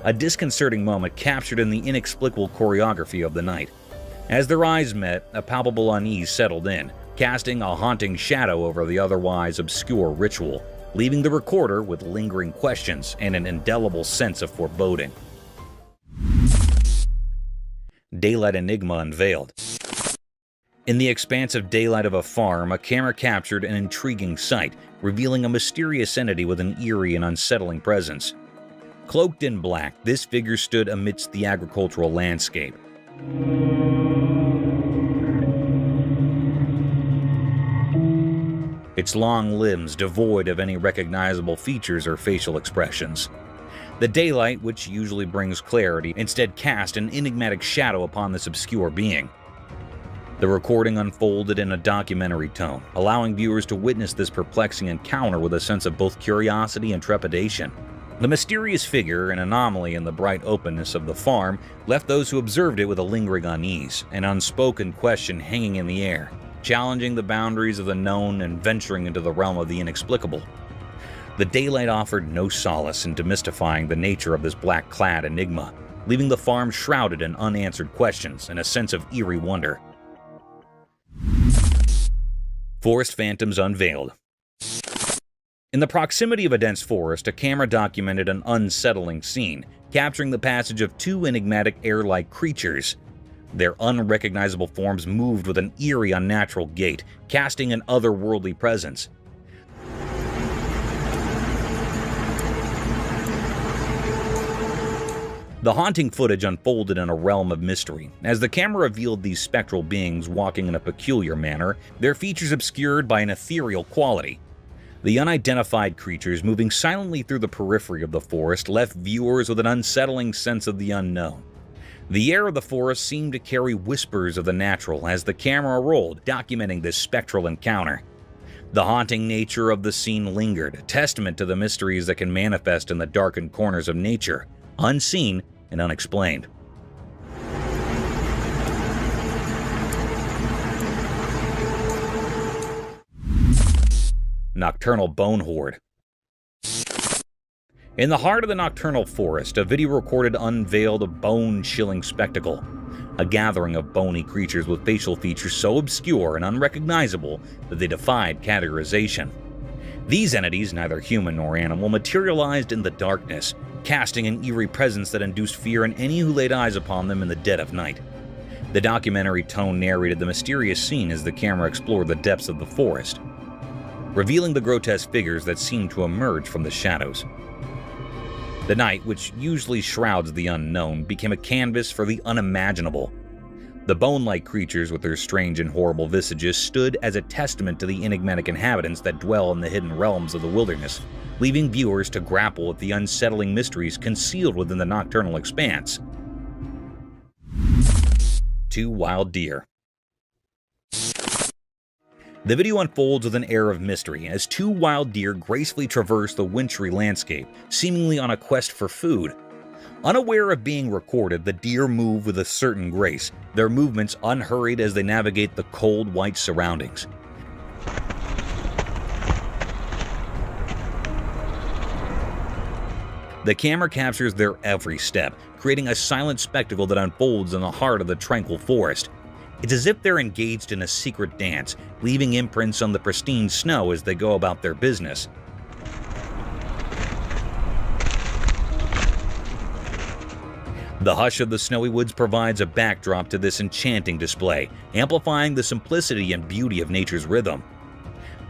S2: A disconcerting moment captured in the inexplicable choreography of the night. As their eyes met, a palpable unease settled in, casting a haunting shadow over the otherwise obscure ritual, leaving the recorder with lingering questions and an indelible sense of foreboding. Daylight Enigma unveiled. In the expansive daylight of a farm, a camera captured an intriguing sight, revealing a mysterious entity with an eerie and unsettling presence. Cloaked in black, this figure stood amidst the agricultural landscape. Its long limbs devoid of any recognizable features or facial expressions. The daylight, which usually brings clarity, instead cast an enigmatic shadow upon this obscure being. The recording unfolded in a documentary tone, allowing viewers to witness this perplexing encounter with a sense of both curiosity and trepidation. The mysterious figure, an anomaly in the bright openness of the farm, left those who observed it with a lingering unease, an unspoken question hanging in the air, challenging the boundaries of the known and venturing into the realm of the inexplicable. The daylight offered no solace in demystifying the nature of this black-clad enigma, leaving the farm shrouded in unanswered questions and a sense of eerie wonder. Forest Phantoms unveiled. In the proximity of a dense forest, a camera documented an unsettling scene, capturing the passage of two enigmatic air-like creatures. Their unrecognizable forms moved with an eerie, unnatural gait, casting an otherworldly presence. The haunting footage unfolded in a realm of mystery. As the camera revealed these spectral beings walking in a peculiar manner, their features obscured by an ethereal quality. The unidentified creatures moving silently through the periphery of the forest left viewers with an unsettling sense of the unknown. The air of the forest seemed to carry whispers of the natural as the camera rolled, documenting this spectral encounter. The haunting nature of the scene lingered, a testament to the mysteries that can manifest in the darkened corners of nature, unseen and unexplained. Nocturnal Bone Horde. In the heart of the nocturnal forest, a video recorded unveiled a bone-chilling spectacle. A gathering of bony creatures with facial features so obscure and unrecognizable that they defied categorization. These entities, neither human nor animal, materialized in the darkness, casting an eerie presence that induced fear in any who laid eyes upon them in the dead of night. The documentary tone narrated the mysterious scene as the camera explored the depths of the forest, revealing the grotesque figures that seemed to emerge from the shadows. The night, which usually shrouds the unknown, became a canvas for the unimaginable. The bone-like creatures with their strange and horrible visages stood as a testament to the enigmatic inhabitants that dwell in the hidden realms of the wilderness, leaving viewers to grapple with the unsettling mysteries concealed within the nocturnal expanse. Two wild deer. The video unfolds with an air of mystery as two wild deer gracefully traverse the wintry landscape, seemingly on a quest for food. Unaware of being recorded, the deer move with a certain grace, their movements unhurried as they navigate the cold, white surroundings. The camera captures their every step, creating a silent spectacle that unfolds in the heart of the tranquil forest. It's as if they're engaged in a secret dance, leaving imprints on the pristine snow as they go about their business. The hush of the snowy woods provides a backdrop to this enchanting display, amplifying the simplicity and beauty of nature's rhythm.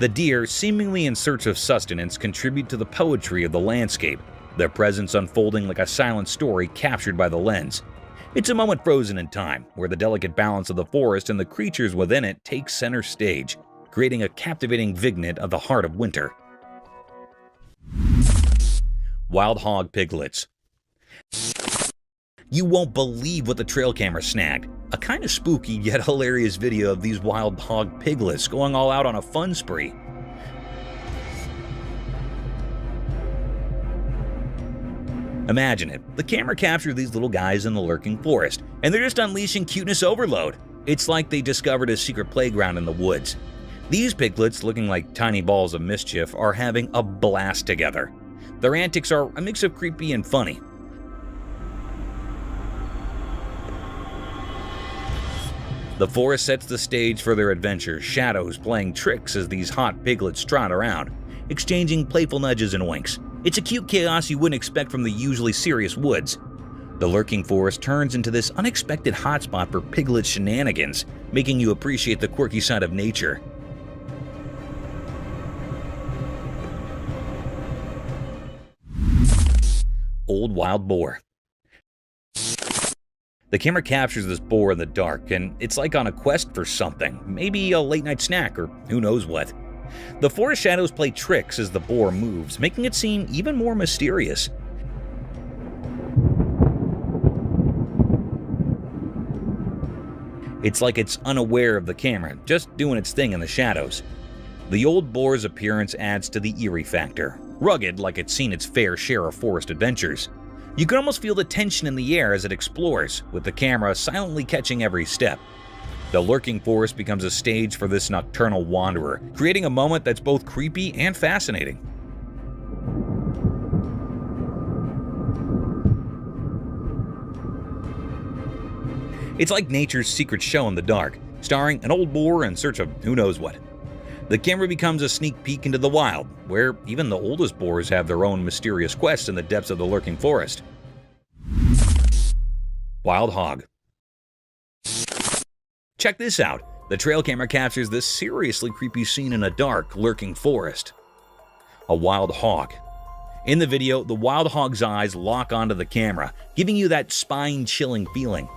S2: The deer, seemingly in search of sustenance, contribute to the poetry of the landscape, their presence unfolding like a silent story captured by the lens. It's a moment frozen in time, where the delicate balance of the forest and the creatures within it take center stage, creating a captivating vignette of the heart of winter. Wild hog piglets. You won't believe what the trail camera snagged. A kind of spooky yet hilarious video of these wild hog piglets going all out on a fun spree. Imagine it, the camera captured these little guys in the lurking forest, and they're just unleashing cuteness overload. It's like they discovered a secret playground in the woods. These piglets, looking like tiny balls of mischief, are having a blast together. Their antics are a mix of creepy and funny. The forest sets the stage for their adventure, shadows playing tricks as these hot piglets trot around, exchanging playful nudges and winks. It's a cute chaos you wouldn't expect from the usually serious woods. The lurking forest turns into this unexpected hotspot for piglet shenanigans, making you appreciate the quirky side of nature. Old wild boar. The camera captures this boar in the dark, and it's like on a quest for something, maybe a late-night snack or who knows what. The forest shadows play tricks as the boar moves, making it seem even more mysterious. It's like it's unaware of the camera, just doing its thing in the shadows. The old boar's appearance adds to the eerie factor, rugged like it's seen its fair share of forest adventures. You can almost feel the tension in the air as it explores, with the camera silently catching every step. The lurking forest becomes a stage for this nocturnal wanderer, creating a moment that's both creepy and fascinating. It's like nature's secret show in the dark, starring an old boar in search of who knows what. The camera becomes a sneak peek into the wild, where even the oldest boars have their own mysterious quests in the depths of the lurking forest. Wild hog. Check this out. The trail camera captures this seriously creepy scene in a dark, lurking forest. A wild hog. In the video, the wild hog's eyes lock onto the camera, giving you that spine-chilling feeling.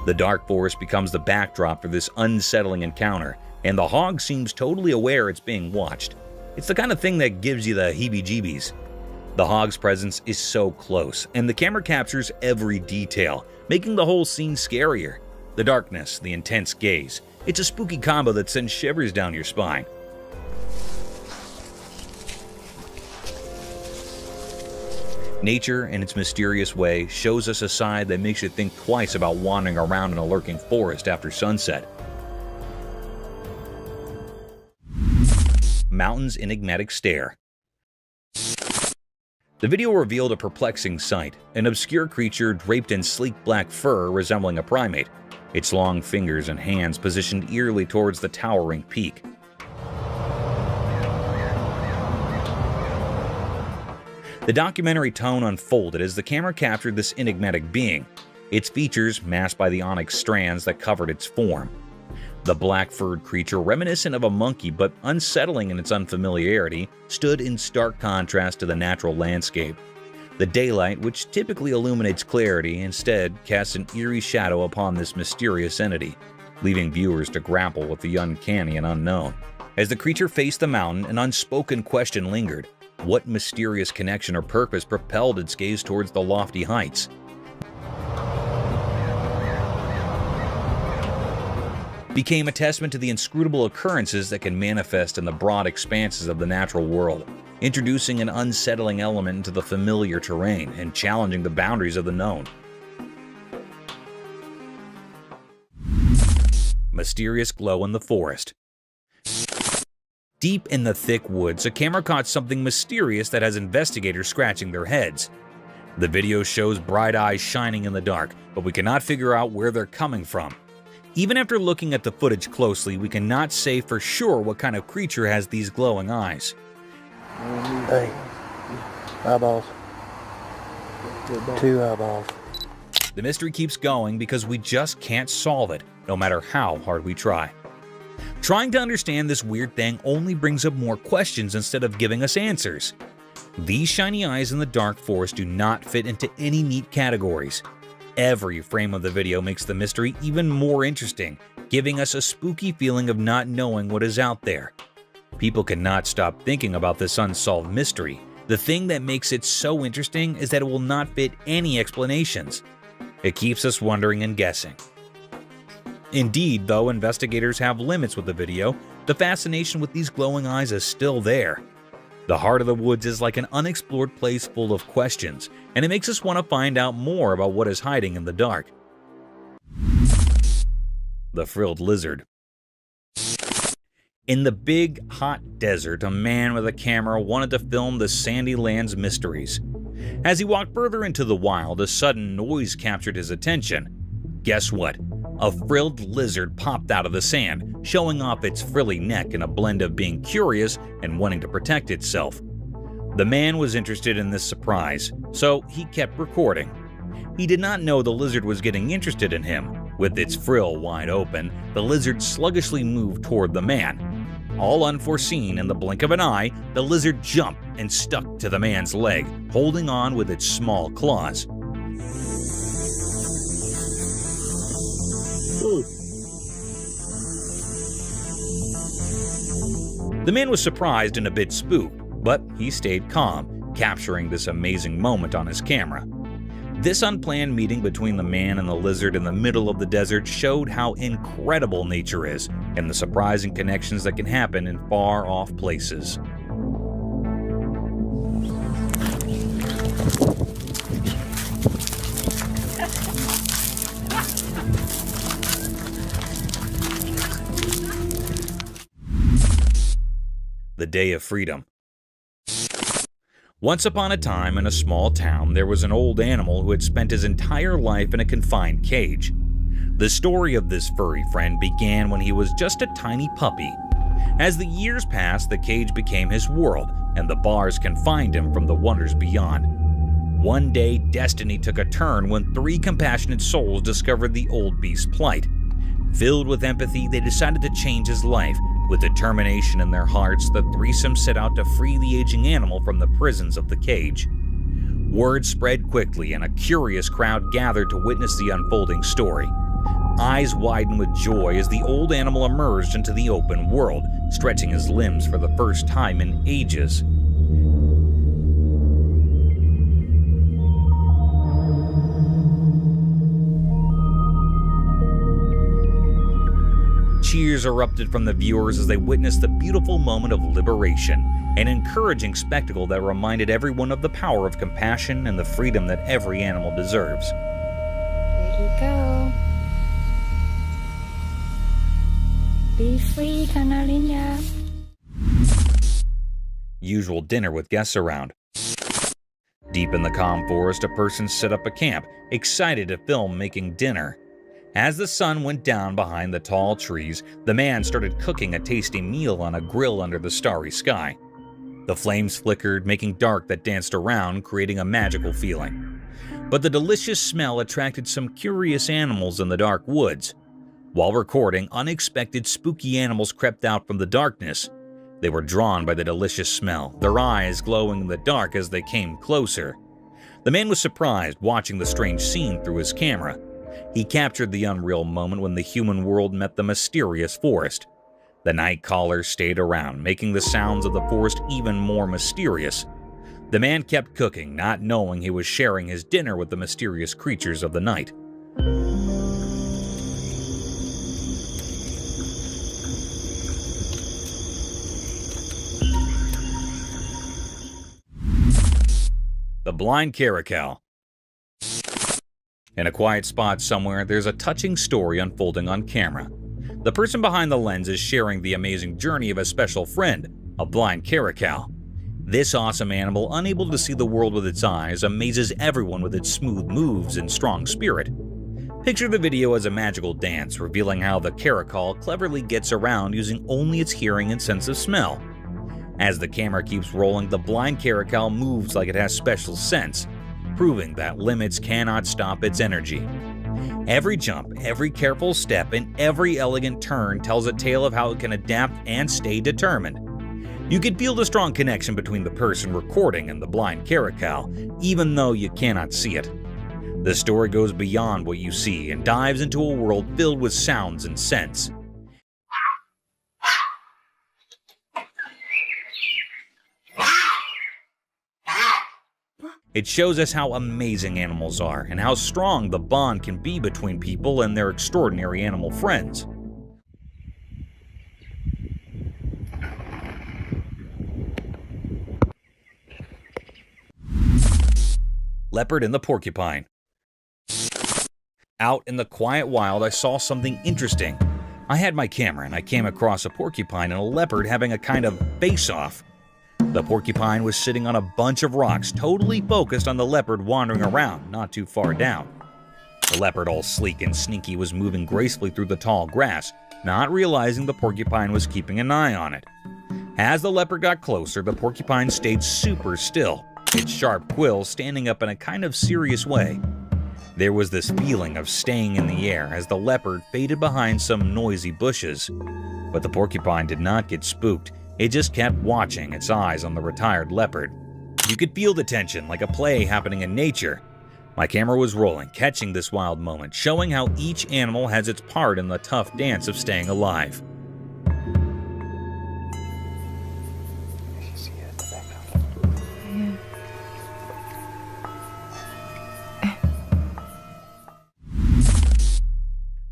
S2: The dark forest becomes the backdrop for this unsettling encounter, and the hog seems totally aware it's being watched. It's the kind of thing that gives you the heebie-jeebies. The hog's presence is so close, and the camera captures every detail, making the whole scene scarier. The darkness, the intense gaze. It's a spooky combo that sends shivers down your spine. Nature, in its mysterious way, shows us a side that makes you think twice about wandering around in a lurking forest after sunset. Mountain's enigmatic stare. The video revealed a perplexing sight, an obscure creature draped in sleek black fur resembling a primate, its long fingers and hands positioned eerily towards the towering peak. The documentary tone unfolded as the camera captured this enigmatic being, its features masked by the onyx strands that covered its form. The black-furred creature, reminiscent of a monkey but unsettling in its unfamiliarity, stood in stark contrast to the natural landscape. The daylight, which typically illuminates clarity, instead casts an eerie shadow upon this mysterious entity, leaving viewers to grapple with the uncanny and unknown. As the creature faced the mountain, an unspoken question lingered. What mysterious connection or purpose propelled its gaze towards the lofty heights? Became a testament to the inscrutable occurrences that can manifest in the broad expanses of the natural world, introducing an unsettling element into the familiar terrain and challenging the boundaries of the known. Mysterious glow in the forest. Deep in the thick woods, a camera caught something mysterious that has investigators scratching their heads. The video shows bright eyes shining in the dark, but we cannot figure out where they're coming from. Even after looking at the footage closely, we cannot say for sure what kind of creature has these glowing eyes.
S6: Hey, eyeballs. 2 eyeballs.
S2: The mystery keeps going because we just can't solve it, no matter how hard we try. Trying to understand this weird thing only brings up more questions instead of giving us answers. These shiny eyes in the dark forest do not fit into any neat categories. Every frame of the video makes the mystery even more interesting, giving us a spooky feeling of not knowing what is out there. People cannot stop thinking about this unsolved mystery. The thing that makes it so interesting is that it will not fit any explanations. It keeps us wondering and guessing. Indeed, though, investigators have limits with the video The fascination with these glowing eyes is still there. The heart of the woods is like an unexplored place full of questions, and it makes us want to find out more about what is hiding in the dark. The frilled lizard. In the big, hot desert, a man with a camera wanted to film the sandy land's mysteries. As he walked further into the wild, a sudden noise captured his attention. Guess what? A frilled lizard popped out of the sand, showing off its frilly neck in a blend of being curious and wanting to protect itself. The man was interested in this surprise, so he kept recording. He did not know the lizard was getting interested in him. With its frill wide open, the lizard sluggishly moved toward the man. All unforeseen, in the blink of an eye, the lizard jumped and stuck to the man's leg, holding on with its small claws. The man was surprised and a bit spooked, but he stayed calm, capturing this amazing moment on his camera. This unplanned meeting between the man and the lizard in the middle of the desert showed how incredible nature is and the surprising connections that can happen in far-off places. The Day of Freedom. Once upon a time, in a small town, there was an old animal who had spent his entire life in a confined cage. The story of this furry friend began when he was just a tiny puppy. As the years passed, the cage became his world, and the bars confined him from the wonders beyond. One day, destiny took a turn when 3 compassionate souls discovered the old beast's plight. Filled with empathy, they decided to change his life. With determination in their hearts, the threesome set out to free the aging animal from the prisons of the cage. Word spread quickly, and a curious crowd gathered to witness the unfolding story. Eyes widened with joy as the old animal emerged into the open world, stretching his limbs for the first time in ages. Cheers erupted from the viewers as they witnessed the beautiful moment of liberation, an encouraging spectacle that reminded everyone of the power of compassion and the freedom that every animal deserves.
S14: There you go. Be free, Canarinha.
S2: Usual dinner with guests around. Deep in the calm forest, a person set up a camp, excited to film making dinner. As the sun went down behind the tall trees, the man started cooking a tasty meal on a grill under the starry sky. The flames flickered, making dark that danced around, creating a magical feeling. But the delicious smell attracted some curious animals in the dark woods. While recording, unexpected spooky animals crept out from the darkness. They were drawn by the delicious smell, their eyes glowing in the dark as they came closer. The man was surprised watching the strange scene through his camera. He captured the unreal moment when the human world met the mysterious forest. The night callers stayed around, making the sounds of the forest even more mysterious. The man kept cooking, not knowing he was sharing his dinner with the mysterious creatures of the night. The blind caracal. In a quiet spot somewhere, there's a touching story unfolding on camera. The person behind the lens is sharing the amazing journey of a special friend, a blind caracal. This awesome animal, unable to see the world with its eyes, amazes everyone with its smooth moves and strong spirit. Picture the video as a magical dance, revealing how the caracal cleverly gets around using only its hearing and sense of smell. As the camera keeps rolling, the blind caracal moves like it has special sense, proving that limits cannot stop its energy. Every jump, every careful step, and every elegant turn tells a tale of how it can adapt and stay determined. You can feel the strong connection between the person recording and the blind caracal, even though you cannot see it. The story goes beyond what you see and dives into a world filled with sounds and scents. It shows us how amazing animals are and how strong the bond can be between people and their extraordinary animal friends. leopard and the porcupine. Out in the quiet wild, I saw something interesting. I had my camera and I came across a porcupine and a leopard having a kind of face-off. The porcupine was sitting on a bunch of rocks, totally focused on the leopard wandering around, not too far down. The leopard, all sleek and sneaky, was moving gracefully through the tall grass, not realizing the porcupine was keeping an eye on it. As the leopard got closer, the porcupine stayed super still, its sharp quills standing up in a kind of serious way. There was this feeling of staying in the air as the leopard faded behind some noisy bushes. But the porcupine did not get spooked. It just kept watching, its eyes on the retired leopard. You could feel the tension, like a play happening in nature. My camera was rolling, catching this wild moment, showing how each animal has its part in the tough dance of staying alive.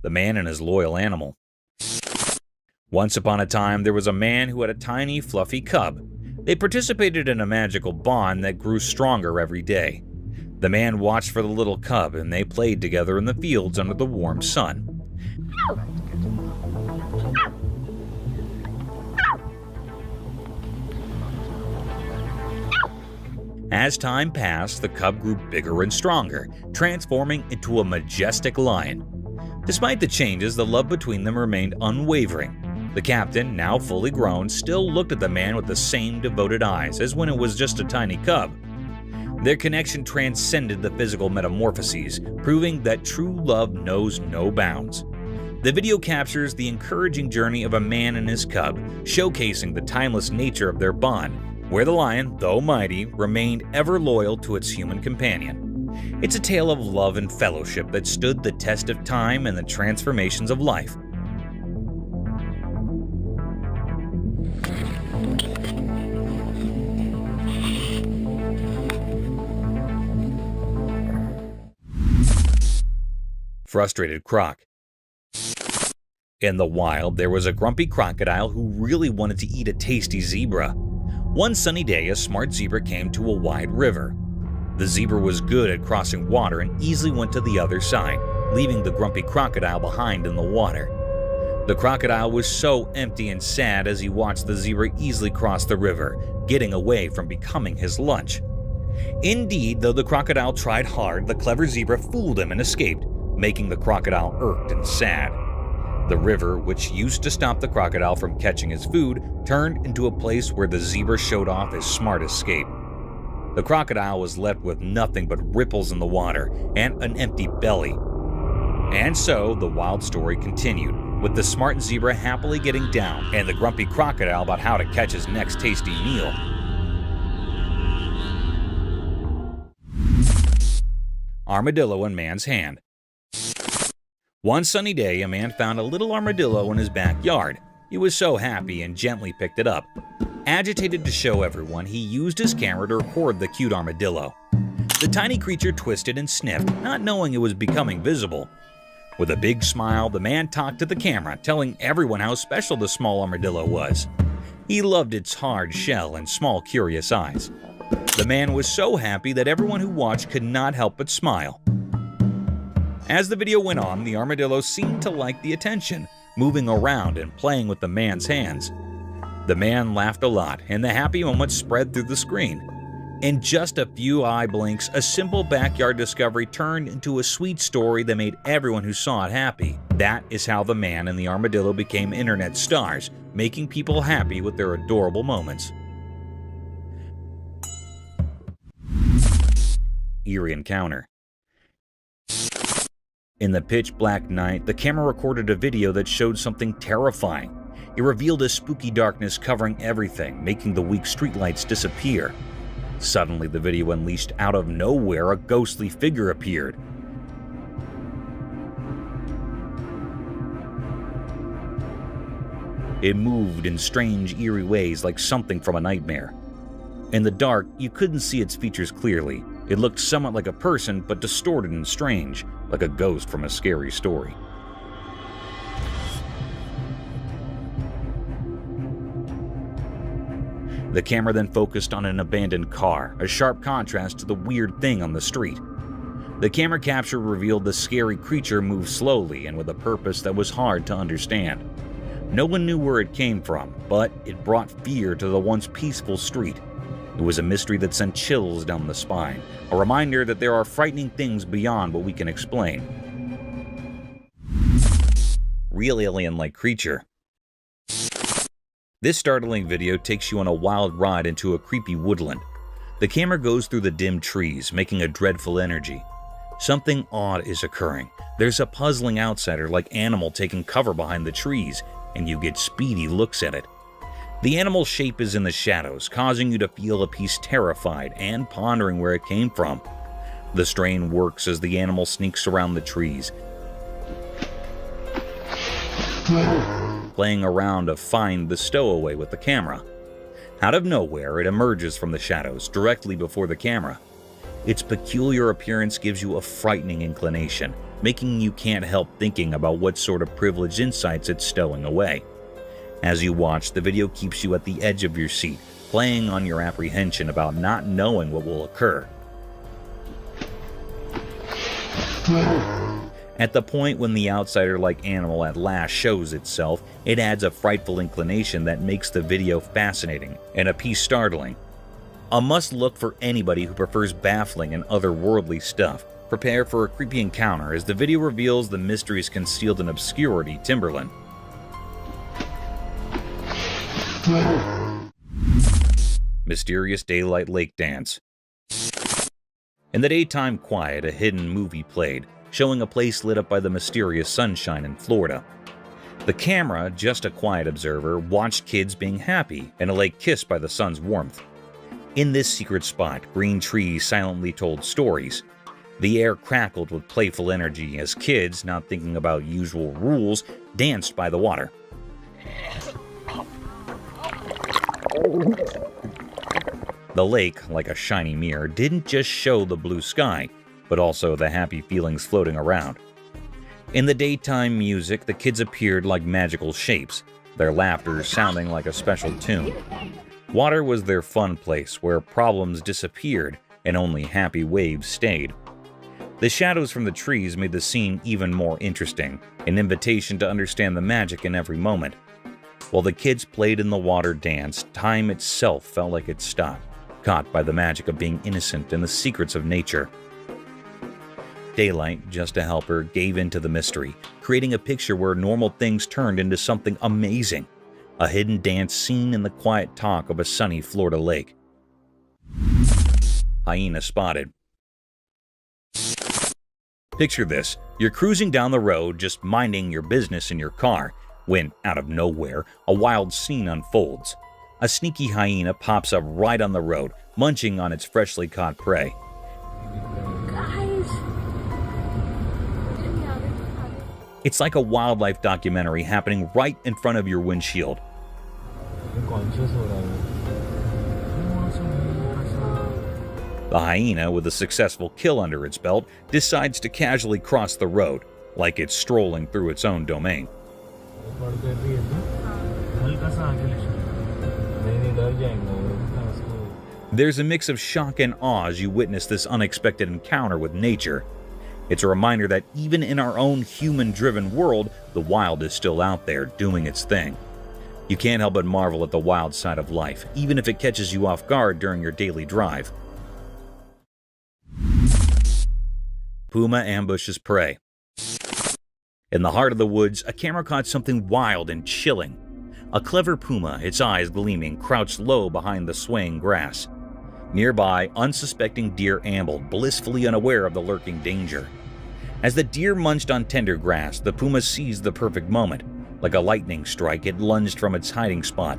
S2: The man and his loyal animal. Once upon a time, there was a man who had a tiny, fluffy cub. They participated in a magical bond that grew stronger every day. The man watched for the little cub, and they played together in the fields under the warm sun. As time passed, the cub grew bigger and stronger, transforming into a majestic lion. Despite the changes, the love between them remained unwavering. The captain, now fully grown, still looked at the man with the same devoted eyes as when it was just a tiny cub. Their connection transcended the physical metamorphoses, proving that true love knows no bounds. The video captures the encouraging journey of a man and his cub, showcasing the timeless nature of their bond, where the lion, though mighty, remained ever loyal to its human companion. It's a tale of love and fellowship that stood the test of time and the transformations of life. Frustrated croc. In the wild, there was a grumpy crocodile who really wanted to eat a tasty zebra. One sunny day, a smart zebra came to a wide river. The zebra was good at crossing water and easily went to the other side, leaving the grumpy crocodile behind in the water. The crocodile was so empty and sad as he watched the zebra easily cross the river, getting away from becoming his lunch. Indeed, though the crocodile tried hard, the clever zebra fooled him and escaped, making the crocodile irked and sad. The river, which used to stop the crocodile from catching his food, turned into a place where the zebra showed off his smart escape. The crocodile was left with nothing but ripples in the water and an empty belly. And so, the wild story continued, with the smart zebra happily getting down and the grumpy crocodile about how to catch his next tasty meal. Armadillo in man's hand. One sunny day, a man found a little armadillo in his backyard. He was so happy and gently picked it up. Agitated to show everyone, he used his camera to record the cute armadillo. The tiny creature twisted and sniffed, not knowing it was becoming visible. With a big smile, the man talked to the camera, telling everyone how special the small armadillo was. He loved its hard shell and small, curious eyes. The man was so happy that everyone who watched could not help but smile. As the video went on, the armadillo seemed to like the attention, moving around and playing with the man's hands. The man laughed a lot, and the happy moment spread through the screen. In just a few eye blinks, a simple backyard discovery turned into a sweet story that made everyone who saw it happy. That is how the man and the armadillo became internet stars, making people happy with their adorable moments. Eerie encounter. In the pitch-black night, the camera recorded a video that showed something terrifying. It revealed a spooky darkness covering everything, making the weak streetlights disappear. Suddenly, the video unleashed out of nowhere a ghostly figure appeared. It moved in strange, eerie ways like something from a nightmare. In the dark, you couldn't see its features clearly. It looked somewhat like a person, but distorted and strange, like a ghost from a scary story. The camera then focused on an abandoned car, a sharp contrast to the weird thing on the street. The camera capture revealed the scary creature moved slowly and with a purpose that was hard to understand. No one knew where it came from, but it brought fear to the once peaceful street. It was a mystery that sent chills down the spine, a reminder that there are frightening things beyond what we can explain. Real alien-like creature. This startling video takes you on a wild ride into a creepy woodland. The camera goes through the dim trees, making a dreadful energy. Something odd is occurring. There's a puzzling outsider-like animal taking cover behind the trees, and you get speedy looks at it. The animal's shape is in the shadows, causing you to feel a piece terrified and pondering where it came from. The strain works as the animal sneaks around the trees, playing around to find the stowaway with the camera. Out of nowhere, it emerges from the shadows, directly before the camera. Its peculiar appearance gives you a frightening inclination, making you can't help thinking about what sort of privileged insights it's stowing away. As you watch, the video keeps you at the edge of your seat, playing on your apprehension about not knowing what will occur. At the point when the outsider-like animal at last shows itself, it adds a frightful inclination that makes the video fascinating and a piece startling. A must-look for anybody who prefers baffling and otherworldly stuff. Prepare for a creepy encounter as the video reveals the mysteries concealed in obscurity Timberland. Mysterious daylight lake dance. In the daytime quiet, a hidden movie played, showing a place lit up by the mysterious sunshine in Florida. The camera, just a quiet observer, watched kids being happy and a lake kissed by the sun's warmth. In this secret spot, green trees silently told stories. The air crackled with playful energy as kids, not thinking about usual rules, danced by the water. The lake, like a shiny mirror, didn't just show the blue sky, but also the happy feelings floating around. In the daytime music, the kids appeared like magical shapes, their laughter sounding like a special tune. Water was their fun place where problems disappeared and only happy waves stayed. The shadows from the trees made the scene even more interesting, an invitation to understand the magic in every moment. While the kids played in the water dance, time itself felt like it stopped, caught by the magic of being innocent and the secrets of nature. Daylight, just a helper, gave into the mystery, creating a picture where normal things turned into something amazing. A hidden dance scene in the quiet talk of a sunny Florida lake. Hyena spotted. Picture this, you're cruising down the road just minding your business in your car, when, out of nowhere, a wild scene unfolds. A sneaky hyena pops up right on the road, munching on its freshly caught prey. It's like a wildlife documentary happening right in front of your windshield. The hyena, with a successful kill under its belt, decides to casually cross the road, like it's strolling through its own domain. There's a mix of shock and awe as you witness this unexpected encounter with nature. It's a reminder that even in our own human-driven world, the wild is still out there doing its thing. You can't help but marvel at the wild side of life, even if it catches you off guard during your daily drive. Puma ambushes prey. In the heart of the woods, a camera caught something wild and chilling. A clever puma, its eyes gleaming, crouched low behind the swaying grass. Nearby, unsuspecting deer ambled, blissfully unaware of the lurking danger. As the deer munched on tender grass, the puma seized the perfect moment. Like a lightning strike, it lunged from its hiding spot.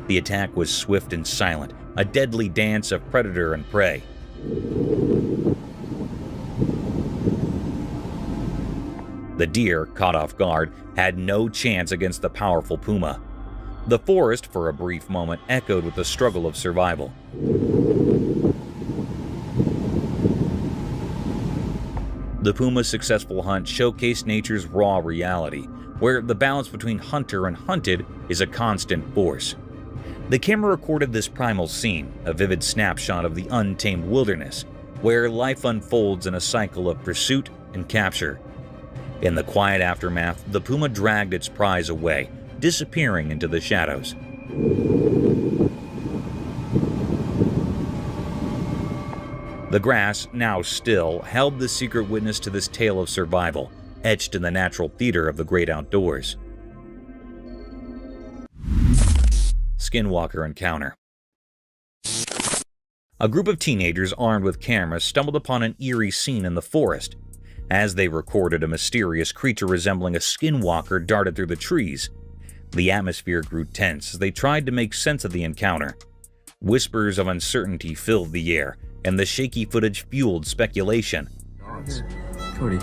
S2: The attack was swift and silent, a deadly dance of predator and prey. The deer, caught off guard, had no chance against the powerful puma. The forest, for a brief moment, echoed with the struggle of survival. The puma's successful hunt showcased nature's raw reality, where the balance between hunter and hunted is a constant force. The camera recorded this primal scene, a vivid snapshot of the untamed wilderness, where life unfolds in a cycle of pursuit and capture. In the quiet aftermath, the puma dragged its prize away, disappearing into the shadows. The grass, now still, held the secret witness to this tale of survival, etched in the natural theater of the great outdoors. Skinwalker encounter. A group of teenagers armed with cameras stumbled upon an eerie scene in the forest. As they recorded, a mysterious creature resembling a skinwalker darted through the trees. The atmosphere grew tense as they tried to make sense of the encounter. Whispers of uncertainty filled the air, and the shaky footage fueled speculation.
S8: Cody.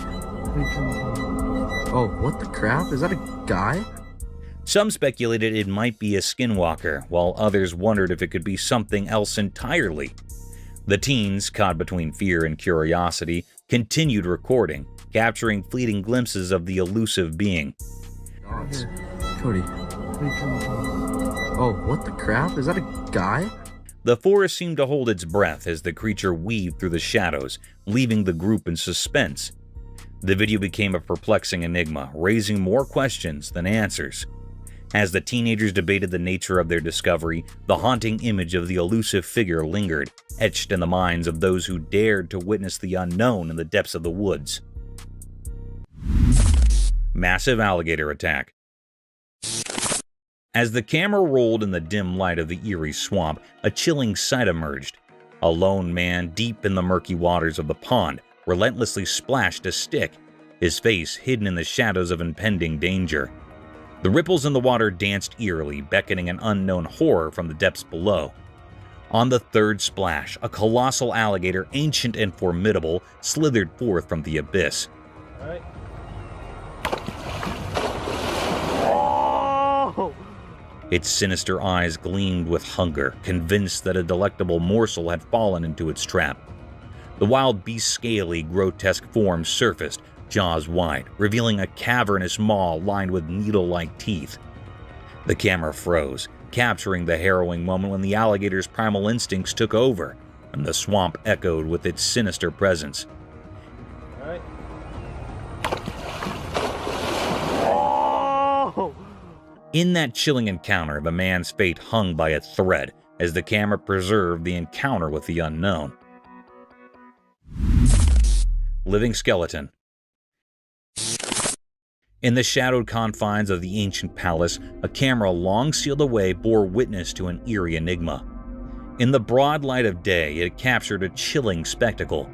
S8: Oh, what the crap? Is that a guy?
S2: Some speculated it might be a skinwalker, while others wondered if it could be something else entirely. The teens, caught between fear and curiosity, continued recording, capturing fleeting glimpses of the elusive being.
S8: Cody. Oh, what the crap? Is that a guy?
S2: The forest seemed to hold its breath as the creature weaved through the shadows, leaving the group in suspense. The video became a perplexing enigma, raising more questions than answers. As the teenagers debated the nature of their discovery, the haunting image of the elusive figure lingered, etched in the minds of those who dared to witness the unknown in the depths of the woods. Massive alligator attack. As the camera rolled in the dim light of the eerie swamp, a chilling sight emerged. A lone man deep in the murky waters of the pond relentlessly splashed a stick, his face hidden in the shadows of impending danger. The ripples in the water danced eerily, beckoning an unknown horror from the depths below. On the third splash, a colossal alligator, ancient and formidable, slithered forth from the abyss. Its sinister eyes gleamed with hunger, convinced that a delectable morsel had fallen into its trap. The wild beast's scaly, grotesque form surfaced, jaws wide, revealing a cavernous maw lined with needle-like teeth. The camera froze, capturing the harrowing moment when the alligator's primal instincts took over, and the swamp echoed with its sinister presence. In that chilling encounter, the man's fate hung by a thread as the camera preserved the encounter with the unknown. Living skeleton. In the shadowed confines of the ancient palace, a camera long sealed away bore witness to an eerie enigma. In the broad light of day, it captured a chilling spectacle,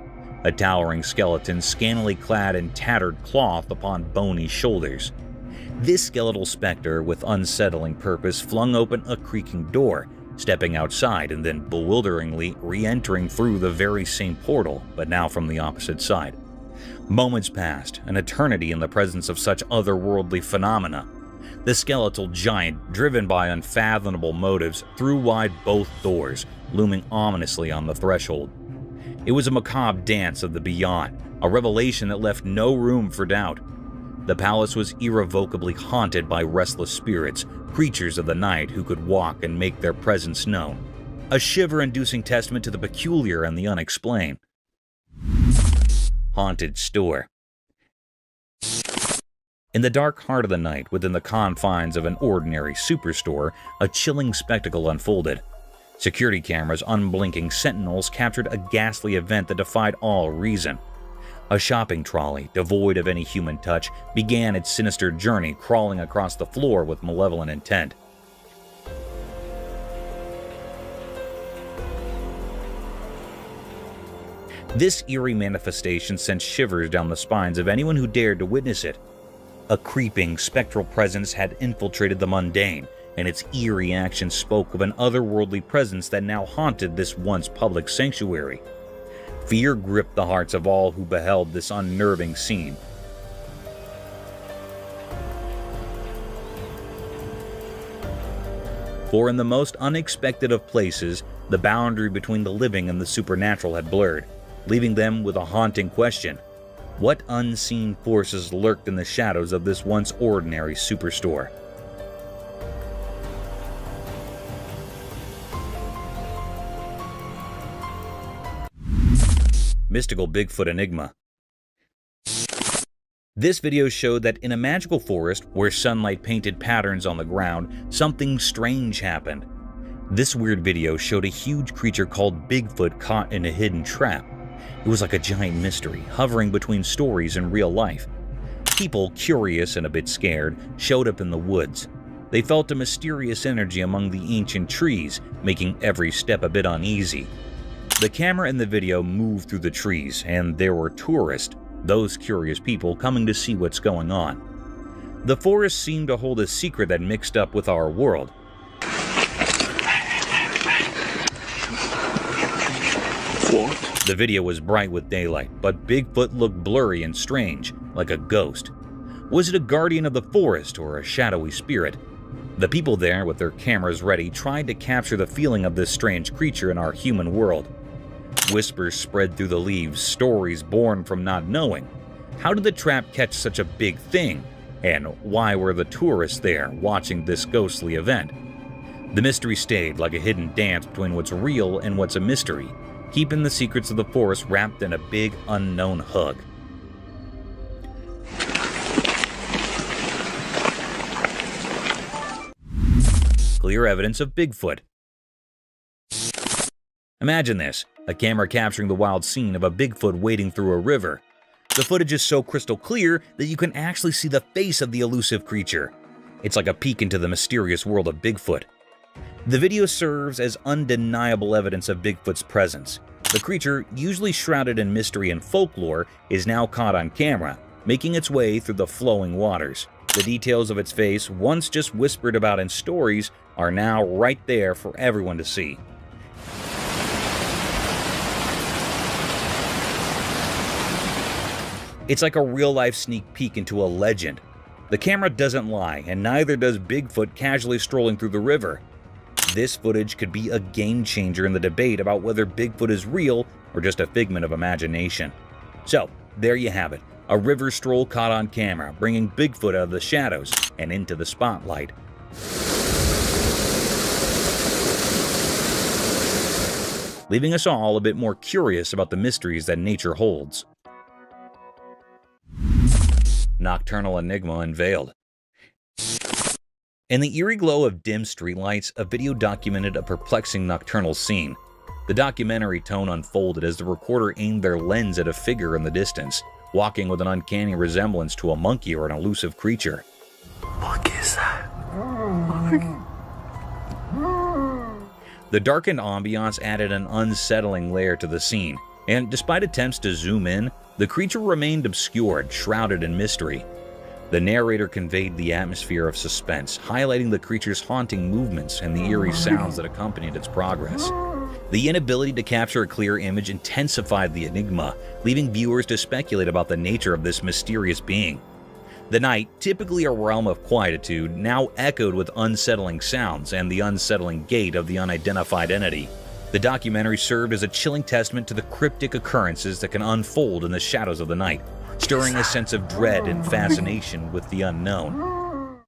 S2: a towering skeleton scantily clad in tattered cloth upon bony shoulders. This skeletal specter, with unsettling purpose, flung open a creaking door, stepping outside and then bewilderingly re-entering through the very same portal, but now from the opposite side. Moments passed, an eternity in the presence of such otherworldly phenomena. The skeletal giant, driven by unfathomable motives, threw wide both doors, looming ominously on the threshold. It was a macabre dance of the beyond, a revelation that left no room for doubt. The palace was irrevocably haunted by restless spirits, creatures of the night who could walk and make their presence known. A shiver-inducing testament to the peculiar and the unexplained. Haunted store. In the dark heart of the night, within the confines of an ordinary superstore, a chilling spectacle unfolded. Security cameras, unblinking sentinels, captured a ghastly event that defied all reason. A shopping trolley, devoid of any human touch, began its sinister journey, crawling across the floor with malevolent intent. This eerie manifestation sent shivers down the spines of anyone who dared to witness it. A creeping, spectral presence had infiltrated the mundane, and its eerie action spoke of an otherworldly presence that now haunted this once public sanctuary. Fear gripped the hearts of all who beheld this unnerving scene. For in the most unexpected of places, the boundary between the living and the supernatural had blurred, leaving them with a haunting question. What unseen forces lurked in the shadows of this once ordinary superstore? mystical Bigfoot enigma. This video showed that in a magical forest where sunlight painted patterns on the ground, something strange happened. This weird video showed a huge creature called Bigfoot caught in a hidden trap. It was like a giant mystery, hovering between stories and real life. People, curious and a bit scared, showed up in the woods. They felt a mysterious energy among the ancient trees, making every step a bit uneasy. The camera in the video moved through the trees, and there were tourists, those curious people coming to see what's going on. The forest seemed to hold a secret that mixed up with our world.
S1: What?
S2: The video was bright with daylight, but Bigfoot looked blurry and strange, like a ghost. Was it a guardian of the forest or a shadowy spirit? The people there, with their cameras ready, tried to capture the feeling of this strange creature in our human world. Whispers spread through the leaves, stories born from not knowing. How did the trap catch such a big thing? And why were the tourists there watching this ghostly event? The mystery stayed like a hidden dance between what's real and what's a mystery, keeping the secrets of the forest wrapped in a big unknown hug. Clear evidence of Bigfoot. Imagine this, a camera capturing the wild scene of a Bigfoot wading through a river. The footage is so crystal clear that you can actually see the face of the elusive creature. It's like a peek into the mysterious world of Bigfoot. The video serves as undeniable evidence of Bigfoot's presence. The creature, usually shrouded in mystery and folklore, is now caught on camera, making its way through the flowing waters. The details of its face, once just whispered about in stories, are now right there for everyone to see. It's like a real-life sneak peek into a legend. The camera doesn't lie, and neither does Bigfoot casually strolling through the river. This footage could be a game-changer in the debate about whether Bigfoot is real or just a figment of imagination. So, there you have it, a river stroll caught on camera, bringing Bigfoot out of the shadows and into the spotlight. Leaving us all a bit more curious about the mysteries that nature holds. Nocturnal enigma unveiled. In the eerie glow of dim streetlights, a video documented a perplexing nocturnal scene. The documentary tone unfolded as the recorder aimed their lens at a figure in the distance, walking with an uncanny resemblance to a monkey or an elusive creature.
S11: What is that?
S2: The darkened ambiance added an unsettling layer to the scene, and despite attempts to zoom in, the creature remained obscured, shrouded in mystery. The narrator conveyed the atmosphere of suspense, highlighting the creature's haunting movements and the eerie sounds that accompanied its progress. The inability to capture a clear image intensified the enigma, leaving viewers to speculate about the nature of this mysterious being. The night, typically a realm of quietude, now echoed with unsettling sounds and the unsettling gait of the unidentified entity. The documentary served as a chilling testament to the cryptic occurrences that can unfold in the shadows of the night, stirring a sense of dread and fascination with the unknown.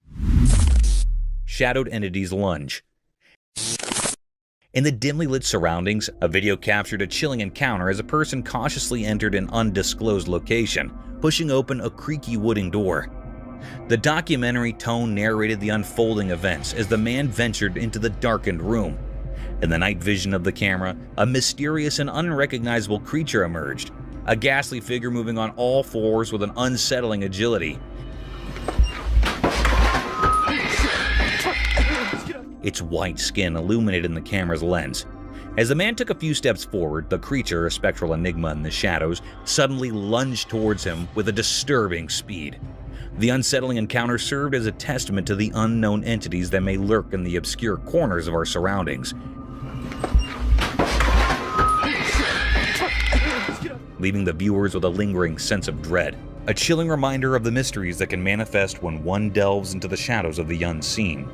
S2: Shadowed entities lunge. In the dimly lit surroundings, a video captured a chilling encounter as a person cautiously entered an undisclosed location, pushing open a creaky wooden door. The documentary tone narrated the unfolding events as the man ventured into the darkened room. In the night vision of the camera, a mysterious and unrecognizable creature emerged, a ghastly figure moving on all fours with an unsettling agility. Its white skin illuminated in the camera's lens. As the man took a few steps forward, the creature, a spectral enigma in the shadows, suddenly lunged towards him with a disturbing speed. The unsettling encounter served as a testament to the unknown entities that may lurk in the obscure corners of our surroundings, leaving the viewers with a lingering sense of dread, a chilling reminder of the mysteries that can manifest when one delves into the shadows of the unseen.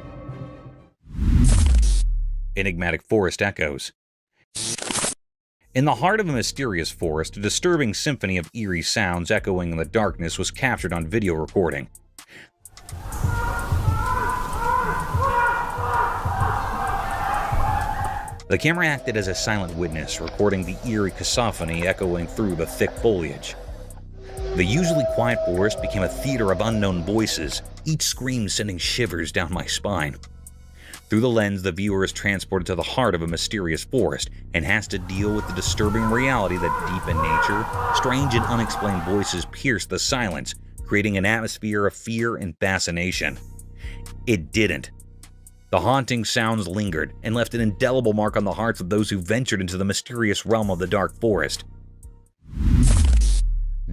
S2: Enigmatic forest echoes. In the heart of a mysterious forest, a disturbing symphony of eerie sounds echoing in the darkness was captured on video recording. The camera acted as a silent witness, recording the eerie cacophony echoing through the thick foliage. The usually quiet forest became a theater of unknown voices, each scream sending shivers down my spine. Through the lens, the viewer is transported to the heart of a mysterious forest and has to deal with the disturbing reality that deep in nature, strange and unexplained voices pierce the silence, creating an atmosphere of fear and fascination. It didn't. The haunting sounds lingered and left an indelible mark on the hearts of those who ventured into the mysterious realm of the dark forest.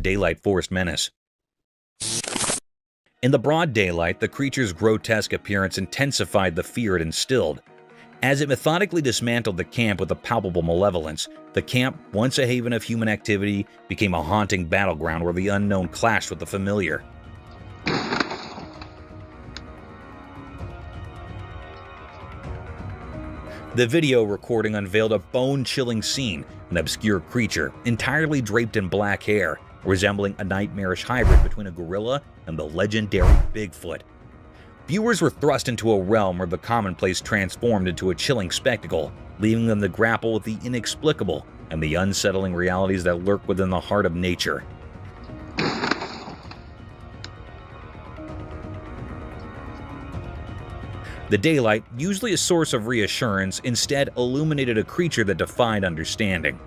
S2: Daylight Forest Menace. In the broad daylight, the creature's grotesque appearance intensified the fear it instilled. As it methodically dismantled the camp with a palpable malevolence, the camp, once a haven of human activity, became a haunting battleground where the unknown clashed with the familiar. The video recording unveiled a bone-chilling scene, an obscure creature, entirely draped in black hair, resembling a nightmarish hybrid between a gorilla and the legendary Bigfoot. Viewers were thrust into a realm where the commonplace transformed into a chilling spectacle, leaving them to grapple with the inexplicable and the unsettling realities that lurk within the heart of nature. The daylight, usually a source of reassurance, instead illuminated a creature that defied understanding.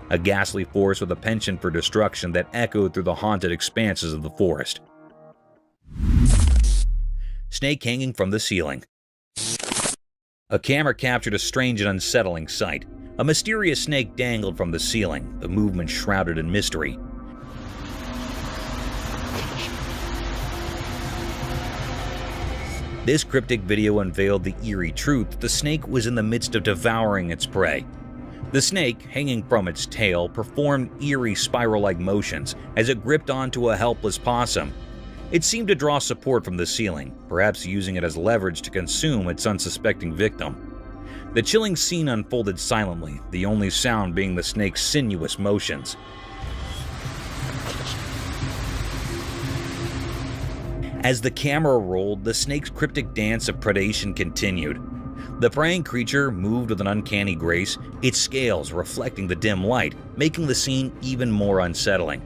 S2: A ghastly force with a penchant for destruction that echoed through the haunted expanses of the forest. Snake hanging from the ceiling. A camera captured a strange and unsettling sight. A mysterious snake dangled from the ceiling, the movement shrouded in mystery. This cryptic video unveiled the eerie truth that the snake was in the midst of devouring its prey. The snake, hanging from its tail, performed eerie spiral-like motions as it gripped onto a helpless possum. It seemed to draw support from the ceiling, perhaps using it as leverage to consume its unsuspecting victim. The chilling scene unfolded silently, the only sound being the snake's sinuous motions. As the camera rolled, the snake's cryptic dance of predation continued. The preying creature moved with an uncanny grace, its scales reflecting the dim light, making the scene even more unsettling.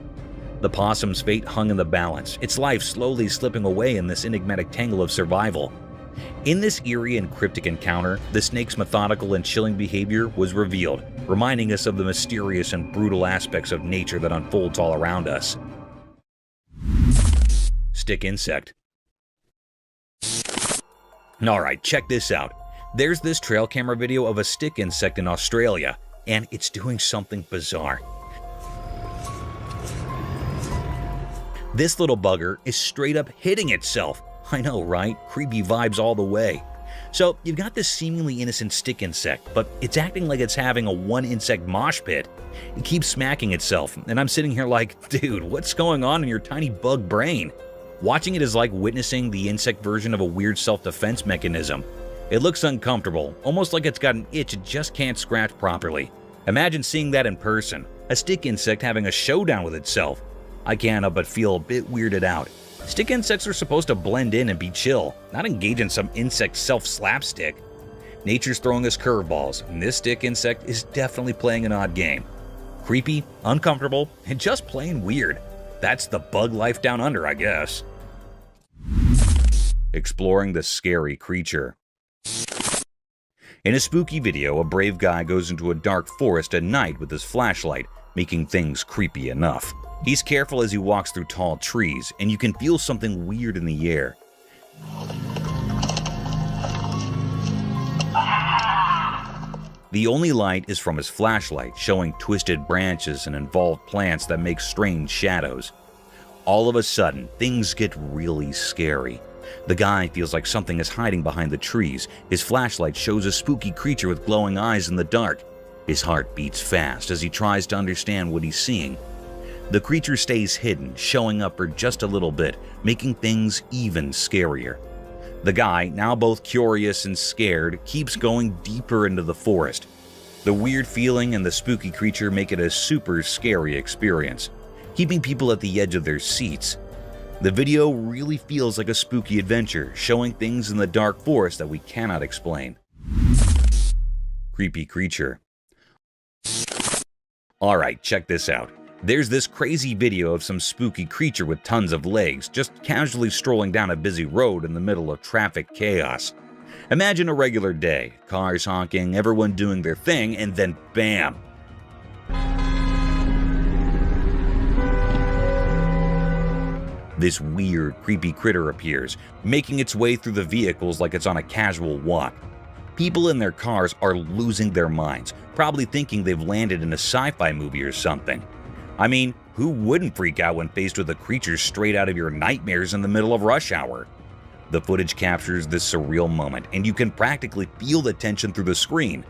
S2: The possum's fate hung in the balance, its life slowly slipping away in this enigmatic tangle of survival. In this eerie and cryptic encounter, the snake's methodical and chilling behavior was revealed, reminding us of the mysterious and brutal aspects of nature that unfolds all around us. Stick insect. Alright, check this out. There's this trail camera video of a stick insect in Australia, and it's doing something bizarre. This little bugger is straight up hitting itself. I know, right? Creepy vibes all the way. So, you've got this seemingly innocent stick insect, but it's acting like it's having a one-insect mosh pit. It keeps smacking itself, and I'm sitting here like, dude, what's going on in your tiny bug brain? Watching it is like witnessing the insect version of a weird self-defense mechanism. It looks uncomfortable, almost like it's got an itch it just can't scratch properly. Imagine seeing that in person, a stick insect having a showdown with itself. I can't help but feel a bit weirded out. Stick insects are supposed to blend in and be chill, not engage in some insect self-slapstick. Nature's throwing us curveballs, and this stick insect is definitely playing an odd game. Creepy, uncomfortable, and just plain weird. That's the bug life down under, I guess. Exploring the scary creature. In a spooky video, a brave guy goes into a dark forest at night with his flashlight, making things creepy enough. He's careful as he walks through tall trees, and you can feel something weird in the air. The only light is from his flashlight, showing twisted branches and involved plants that make strange shadows. All of a sudden, things get really scary. The guy feels like something is hiding behind the trees. His flashlight shows a spooky creature with glowing eyes in the dark. His heart beats fast as he tries to understand what he's seeing. The creature stays hidden, showing up for just a little bit, making things even scarier. The guy, now both curious and scared, keeps going deeper into the forest. The weird feeling and the spooky creature make it a super scary experience, keeping people at the edge of their seats. The video really feels like a spooky adventure, showing things in the dark forest that we cannot explain. creepy creature. Alright, check this out. There's this crazy video of some spooky creature with tons of legs just casually strolling down a busy road in the middle of traffic chaos. Imagine a regular day, cars honking, everyone doing their thing, and then bam! This weird, creepy critter appears, making its way through the vehicles like it's on a casual walk. People in their cars are losing their minds, probably thinking they've landed in a sci-fi movie or something. I mean, who wouldn't freak out when faced with a creature straight out of your nightmares in the middle of rush hour? The footage captures this surreal moment, and you can practically feel the tension through the screen.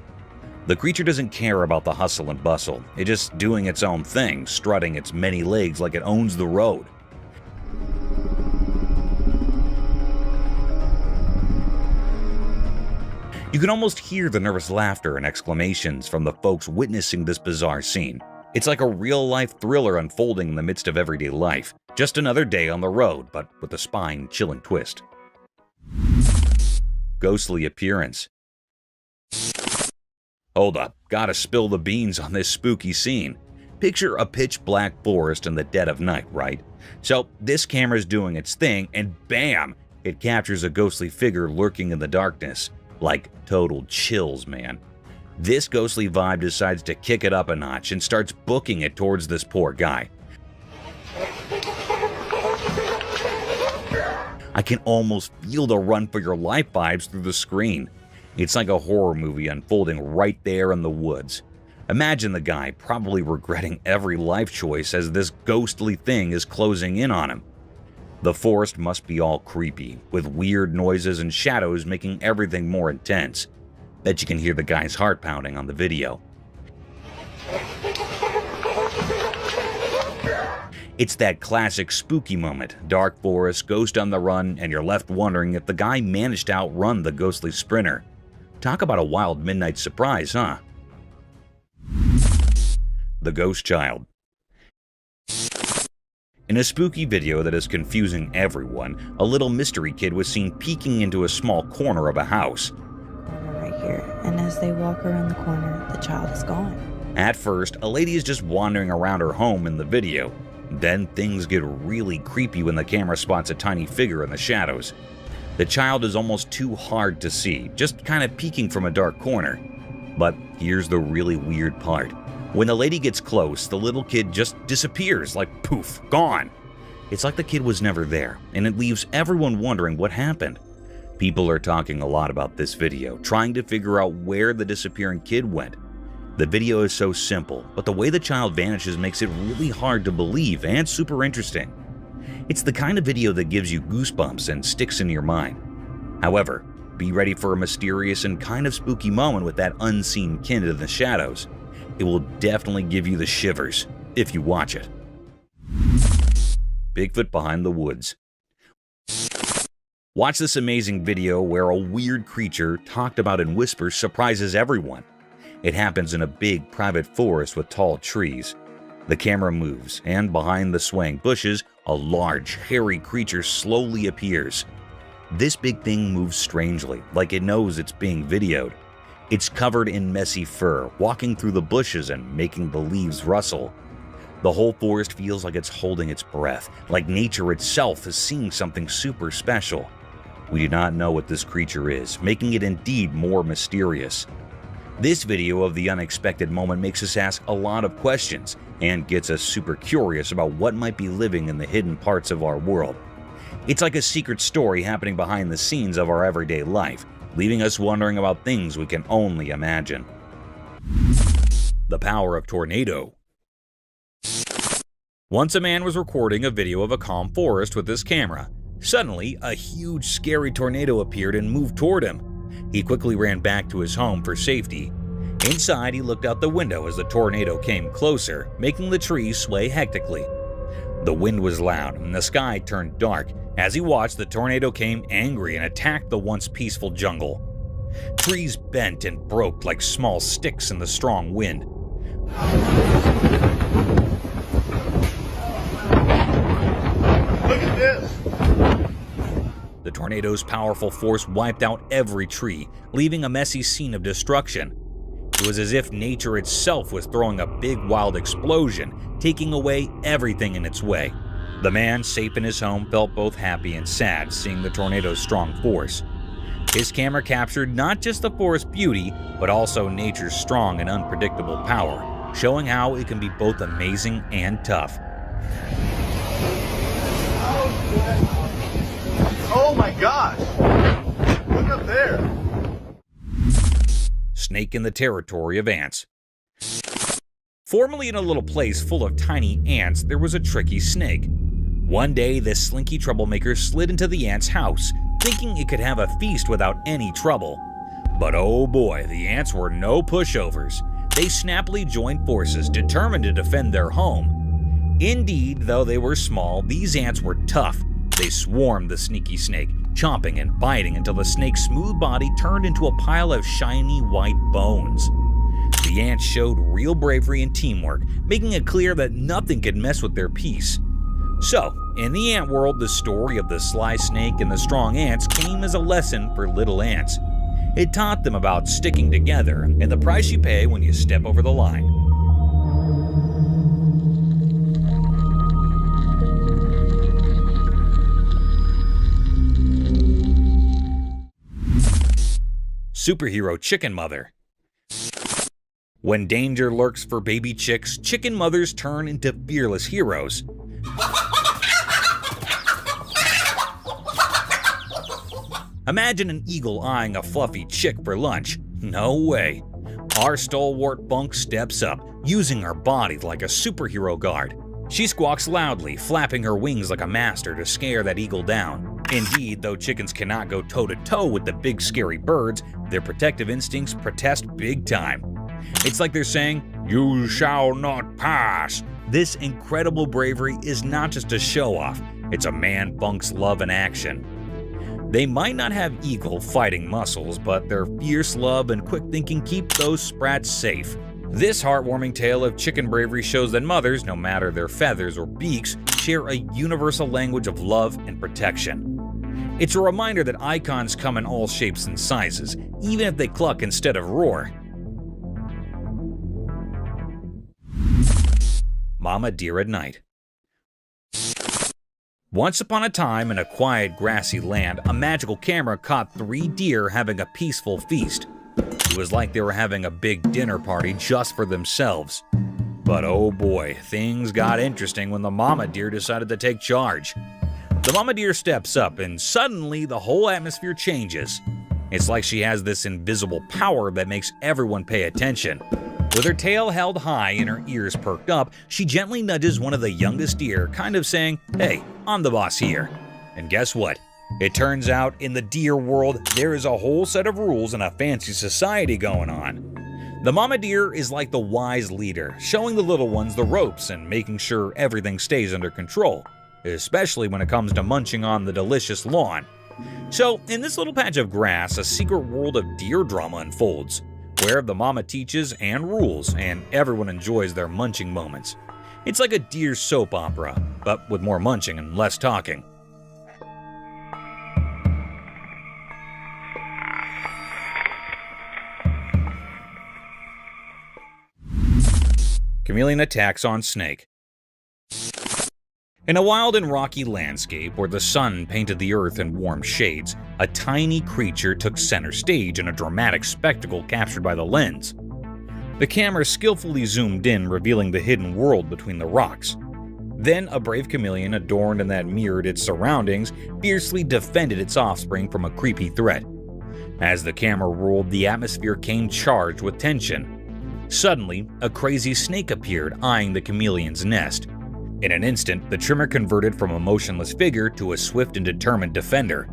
S2: The creature doesn't care about the hustle and bustle. It's just doing its own thing, strutting its many legs like it owns the road. You can almost hear the nervous laughter and exclamations from the folks witnessing this bizarre scene. It's like a real-life thriller unfolding in the midst of everyday life. Just another day on the road, but with a spine-chilling twist. Ghostly appearance. Hold up, gotta spill the beans on this spooky scene. Picture a pitch-black forest in the dead of night, right? So this camera's doing its thing, and bam! It captures a ghostly figure lurking in the darkness. Like total chills, man. This ghostly vibe decides to kick it up a notch and starts booking it towards this poor guy. I can almost feel the run for your life vibes through the screen. It's like a horror movie unfolding right there in the woods. Imagine the guy probably regretting every life choice as this ghostly thing is closing in on him. The forest must be all creepy, with weird noises and shadows making everything more intense. Bet you can hear the guy's heart pounding on the video. It's that classic spooky moment, dark forest, ghost on the run, and you're left wondering if the guy managed to outrun the ghostly sprinter. Talk about a wild midnight surprise, huh? The Ghost Child. In a spooky video that is confusing everyone, a little mystery kid was seen peeking into a small corner of a house.
S15: Right here, and as they walk around the corner, the child is gone.
S2: At first, a lady is just wandering around her home in the video. Then things get really creepy when the camera spots a tiny figure in the shadows. The child is almost too hard to see, just kind of peeking from a dark corner. But here's the really weird part. When the lady gets close, the little kid just disappears, like poof, gone. It's like the kid was never there, and it leaves everyone wondering what happened. People are talking a lot about this video, trying to figure out where the disappearing kid went. The video is so simple, but the way the child vanishes makes it really hard to believe and super interesting. It's the kind of video that gives you goosebumps and sticks in your mind. However, be ready for a mysterious and kind of spooky moment with that unseen kid in the shadows. It will definitely give you the shivers if you watch it. Bigfoot behind the woods. Watch this amazing video where a weird creature talked about in whispers surprises everyone. It happens in a big private forest with tall trees. The camera moves, and behind the swaying bushes, a large, hairy creature slowly appears. This big thing moves strangely, like it knows it's being videoed. It's covered in messy fur, walking through the bushes and making the leaves rustle. The whole forest feels like it's holding its breath, like nature itself is seeing something super special. We do not know what this creature is, making it indeed more mysterious. This video of the unexpected moment makes us ask a lot of questions and gets us super curious about what might be living in the hidden parts of our world. It's like a secret story happening behind the scenes of our everyday life, leaving us wondering about things we can only imagine. The power of tornado. Once a man was recording a video of a calm forest with his camera. Suddenly, a huge, scary tornado appeared and moved toward him. He quickly ran back to his home for safety. Inside, he looked out the window as the tornado came closer, making the trees sway hectically. The wind was loud and the sky turned dark. As he watched, the tornado came angry and attacked the once peaceful jungle. Trees bent and broke like small sticks in the strong wind.
S6: Look at this!
S2: The tornado's powerful force wiped out every tree, leaving a messy scene of destruction. It was as if nature itself was throwing a big wild explosion, taking away everything in its way. The man, safe in his home, felt both happy and sad seeing the tornado's strong force. His camera captured not just the forest's beauty, but also nature's strong and unpredictable power, showing how it can be both amazing and tough.
S6: Oh my gosh! Look up there!
S2: Snake in the territory of ants. Formerly in a little place full of tiny ants, there was a tricky snake. One day, this slinky troublemaker slid into the ant's house, thinking it could have a feast without any trouble. But oh boy, the ants were no pushovers. They snappily joined forces, determined to defend their home. Indeed, though they were small, these ants were tough. They swarmed the sneaky snake, chomping and biting until the snake's smooth body turned into a pile of shiny white bones. The ants showed real bravery and teamwork, making it clear that nothing could mess with their peace. So, in the ant world, the story of the sly snake and the strong ants came as a lesson for little ants. It taught them about sticking together and the price you pay when you step over the line. Superhero chicken mother. When danger lurks for baby chicks, chicken mothers turn into fearless heroes. Imagine an eagle eyeing a fluffy chick for lunch. No way. Our stalwart bunk steps up, using her body like a superhero guard. She squawks loudly, flapping her wings like a master to scare that eagle down. Indeed, though chickens cannot go toe-to-toe with the big scary birds, their protective instincts protest big time. It's like they're saying, "You shall not pass." This incredible bravery is not just a show-off, it's a man bunk's love in action. They might not have eagle fighting muscles, but their fierce love and quick thinking keep those sprats safe. This heartwarming tale of chicken bravery shows that mothers, no matter their feathers or beaks, share a universal language of love and protection. It's a reminder that icons come in all shapes and sizes, even if they cluck instead of roar. Mama Deer at Night. Once upon a time, in a quiet, grassy land, a magical camera caught 3 deer having a peaceful feast. It was like they were having a big dinner party just for themselves. But oh boy, things got interesting when the mama deer decided to take charge. The mama deer steps up, and suddenly the whole atmosphere changes. It's like she has this invisible power that makes everyone pay attention. With her tail held high and her ears perked up, she gently nudges one of the youngest deer, kind of saying, "Hey, I'm the boss here." And guess what? It turns out in the deer world, there is a whole set of rules and a fancy society going on. The mama deer is like the wise leader, showing the little ones the ropes and making sure everything stays under control, especially when it comes to munching on the delicious lawn. So, in this little patch of grass, a secret world of deer drama unfolds, where the mama teaches and rules, and everyone enjoys their munching moments. It's like a deer soap opera, but with more munching and less talking. Chameleon attacks on snake. In a wild and rocky landscape where the sun painted the earth in warm shades, a tiny creature took center stage in a dramatic spectacle captured by the lens. The camera skillfully zoomed in, revealing the hidden world between the rocks. Then a brave chameleon, adorned and that mirrored its surroundings, fiercely defended its offspring from a creepy threat. As the camera rolled, the atmosphere came charged with tension. Suddenly, a crazy snake appeared, eyeing the chameleon's nest. In an instant, the trimmer converted from a motionless figure to a swift and determined defender.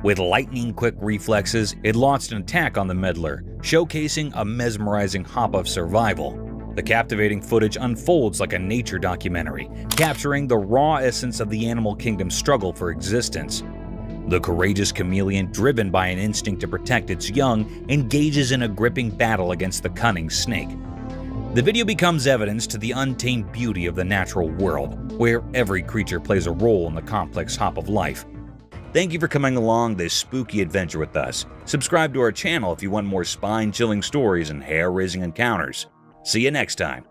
S2: With lightning-quick reflexes, it launched an attack on the meddler, showcasing a mesmerizing hop of survival. The captivating footage unfolds like a nature documentary, capturing the raw essence of the animal kingdom's struggle for existence. The courageous chameleon, driven by an instinct to protect its young, engages in a gripping battle against the cunning snake. The video becomes evidence to the untamed beauty of the natural world, where every creature plays a role in the complex hop of life. Thank you for coming along this spooky adventure with us. Subscribe to our channel if you want more spine-chilling stories and hair-raising encounters. See you next time.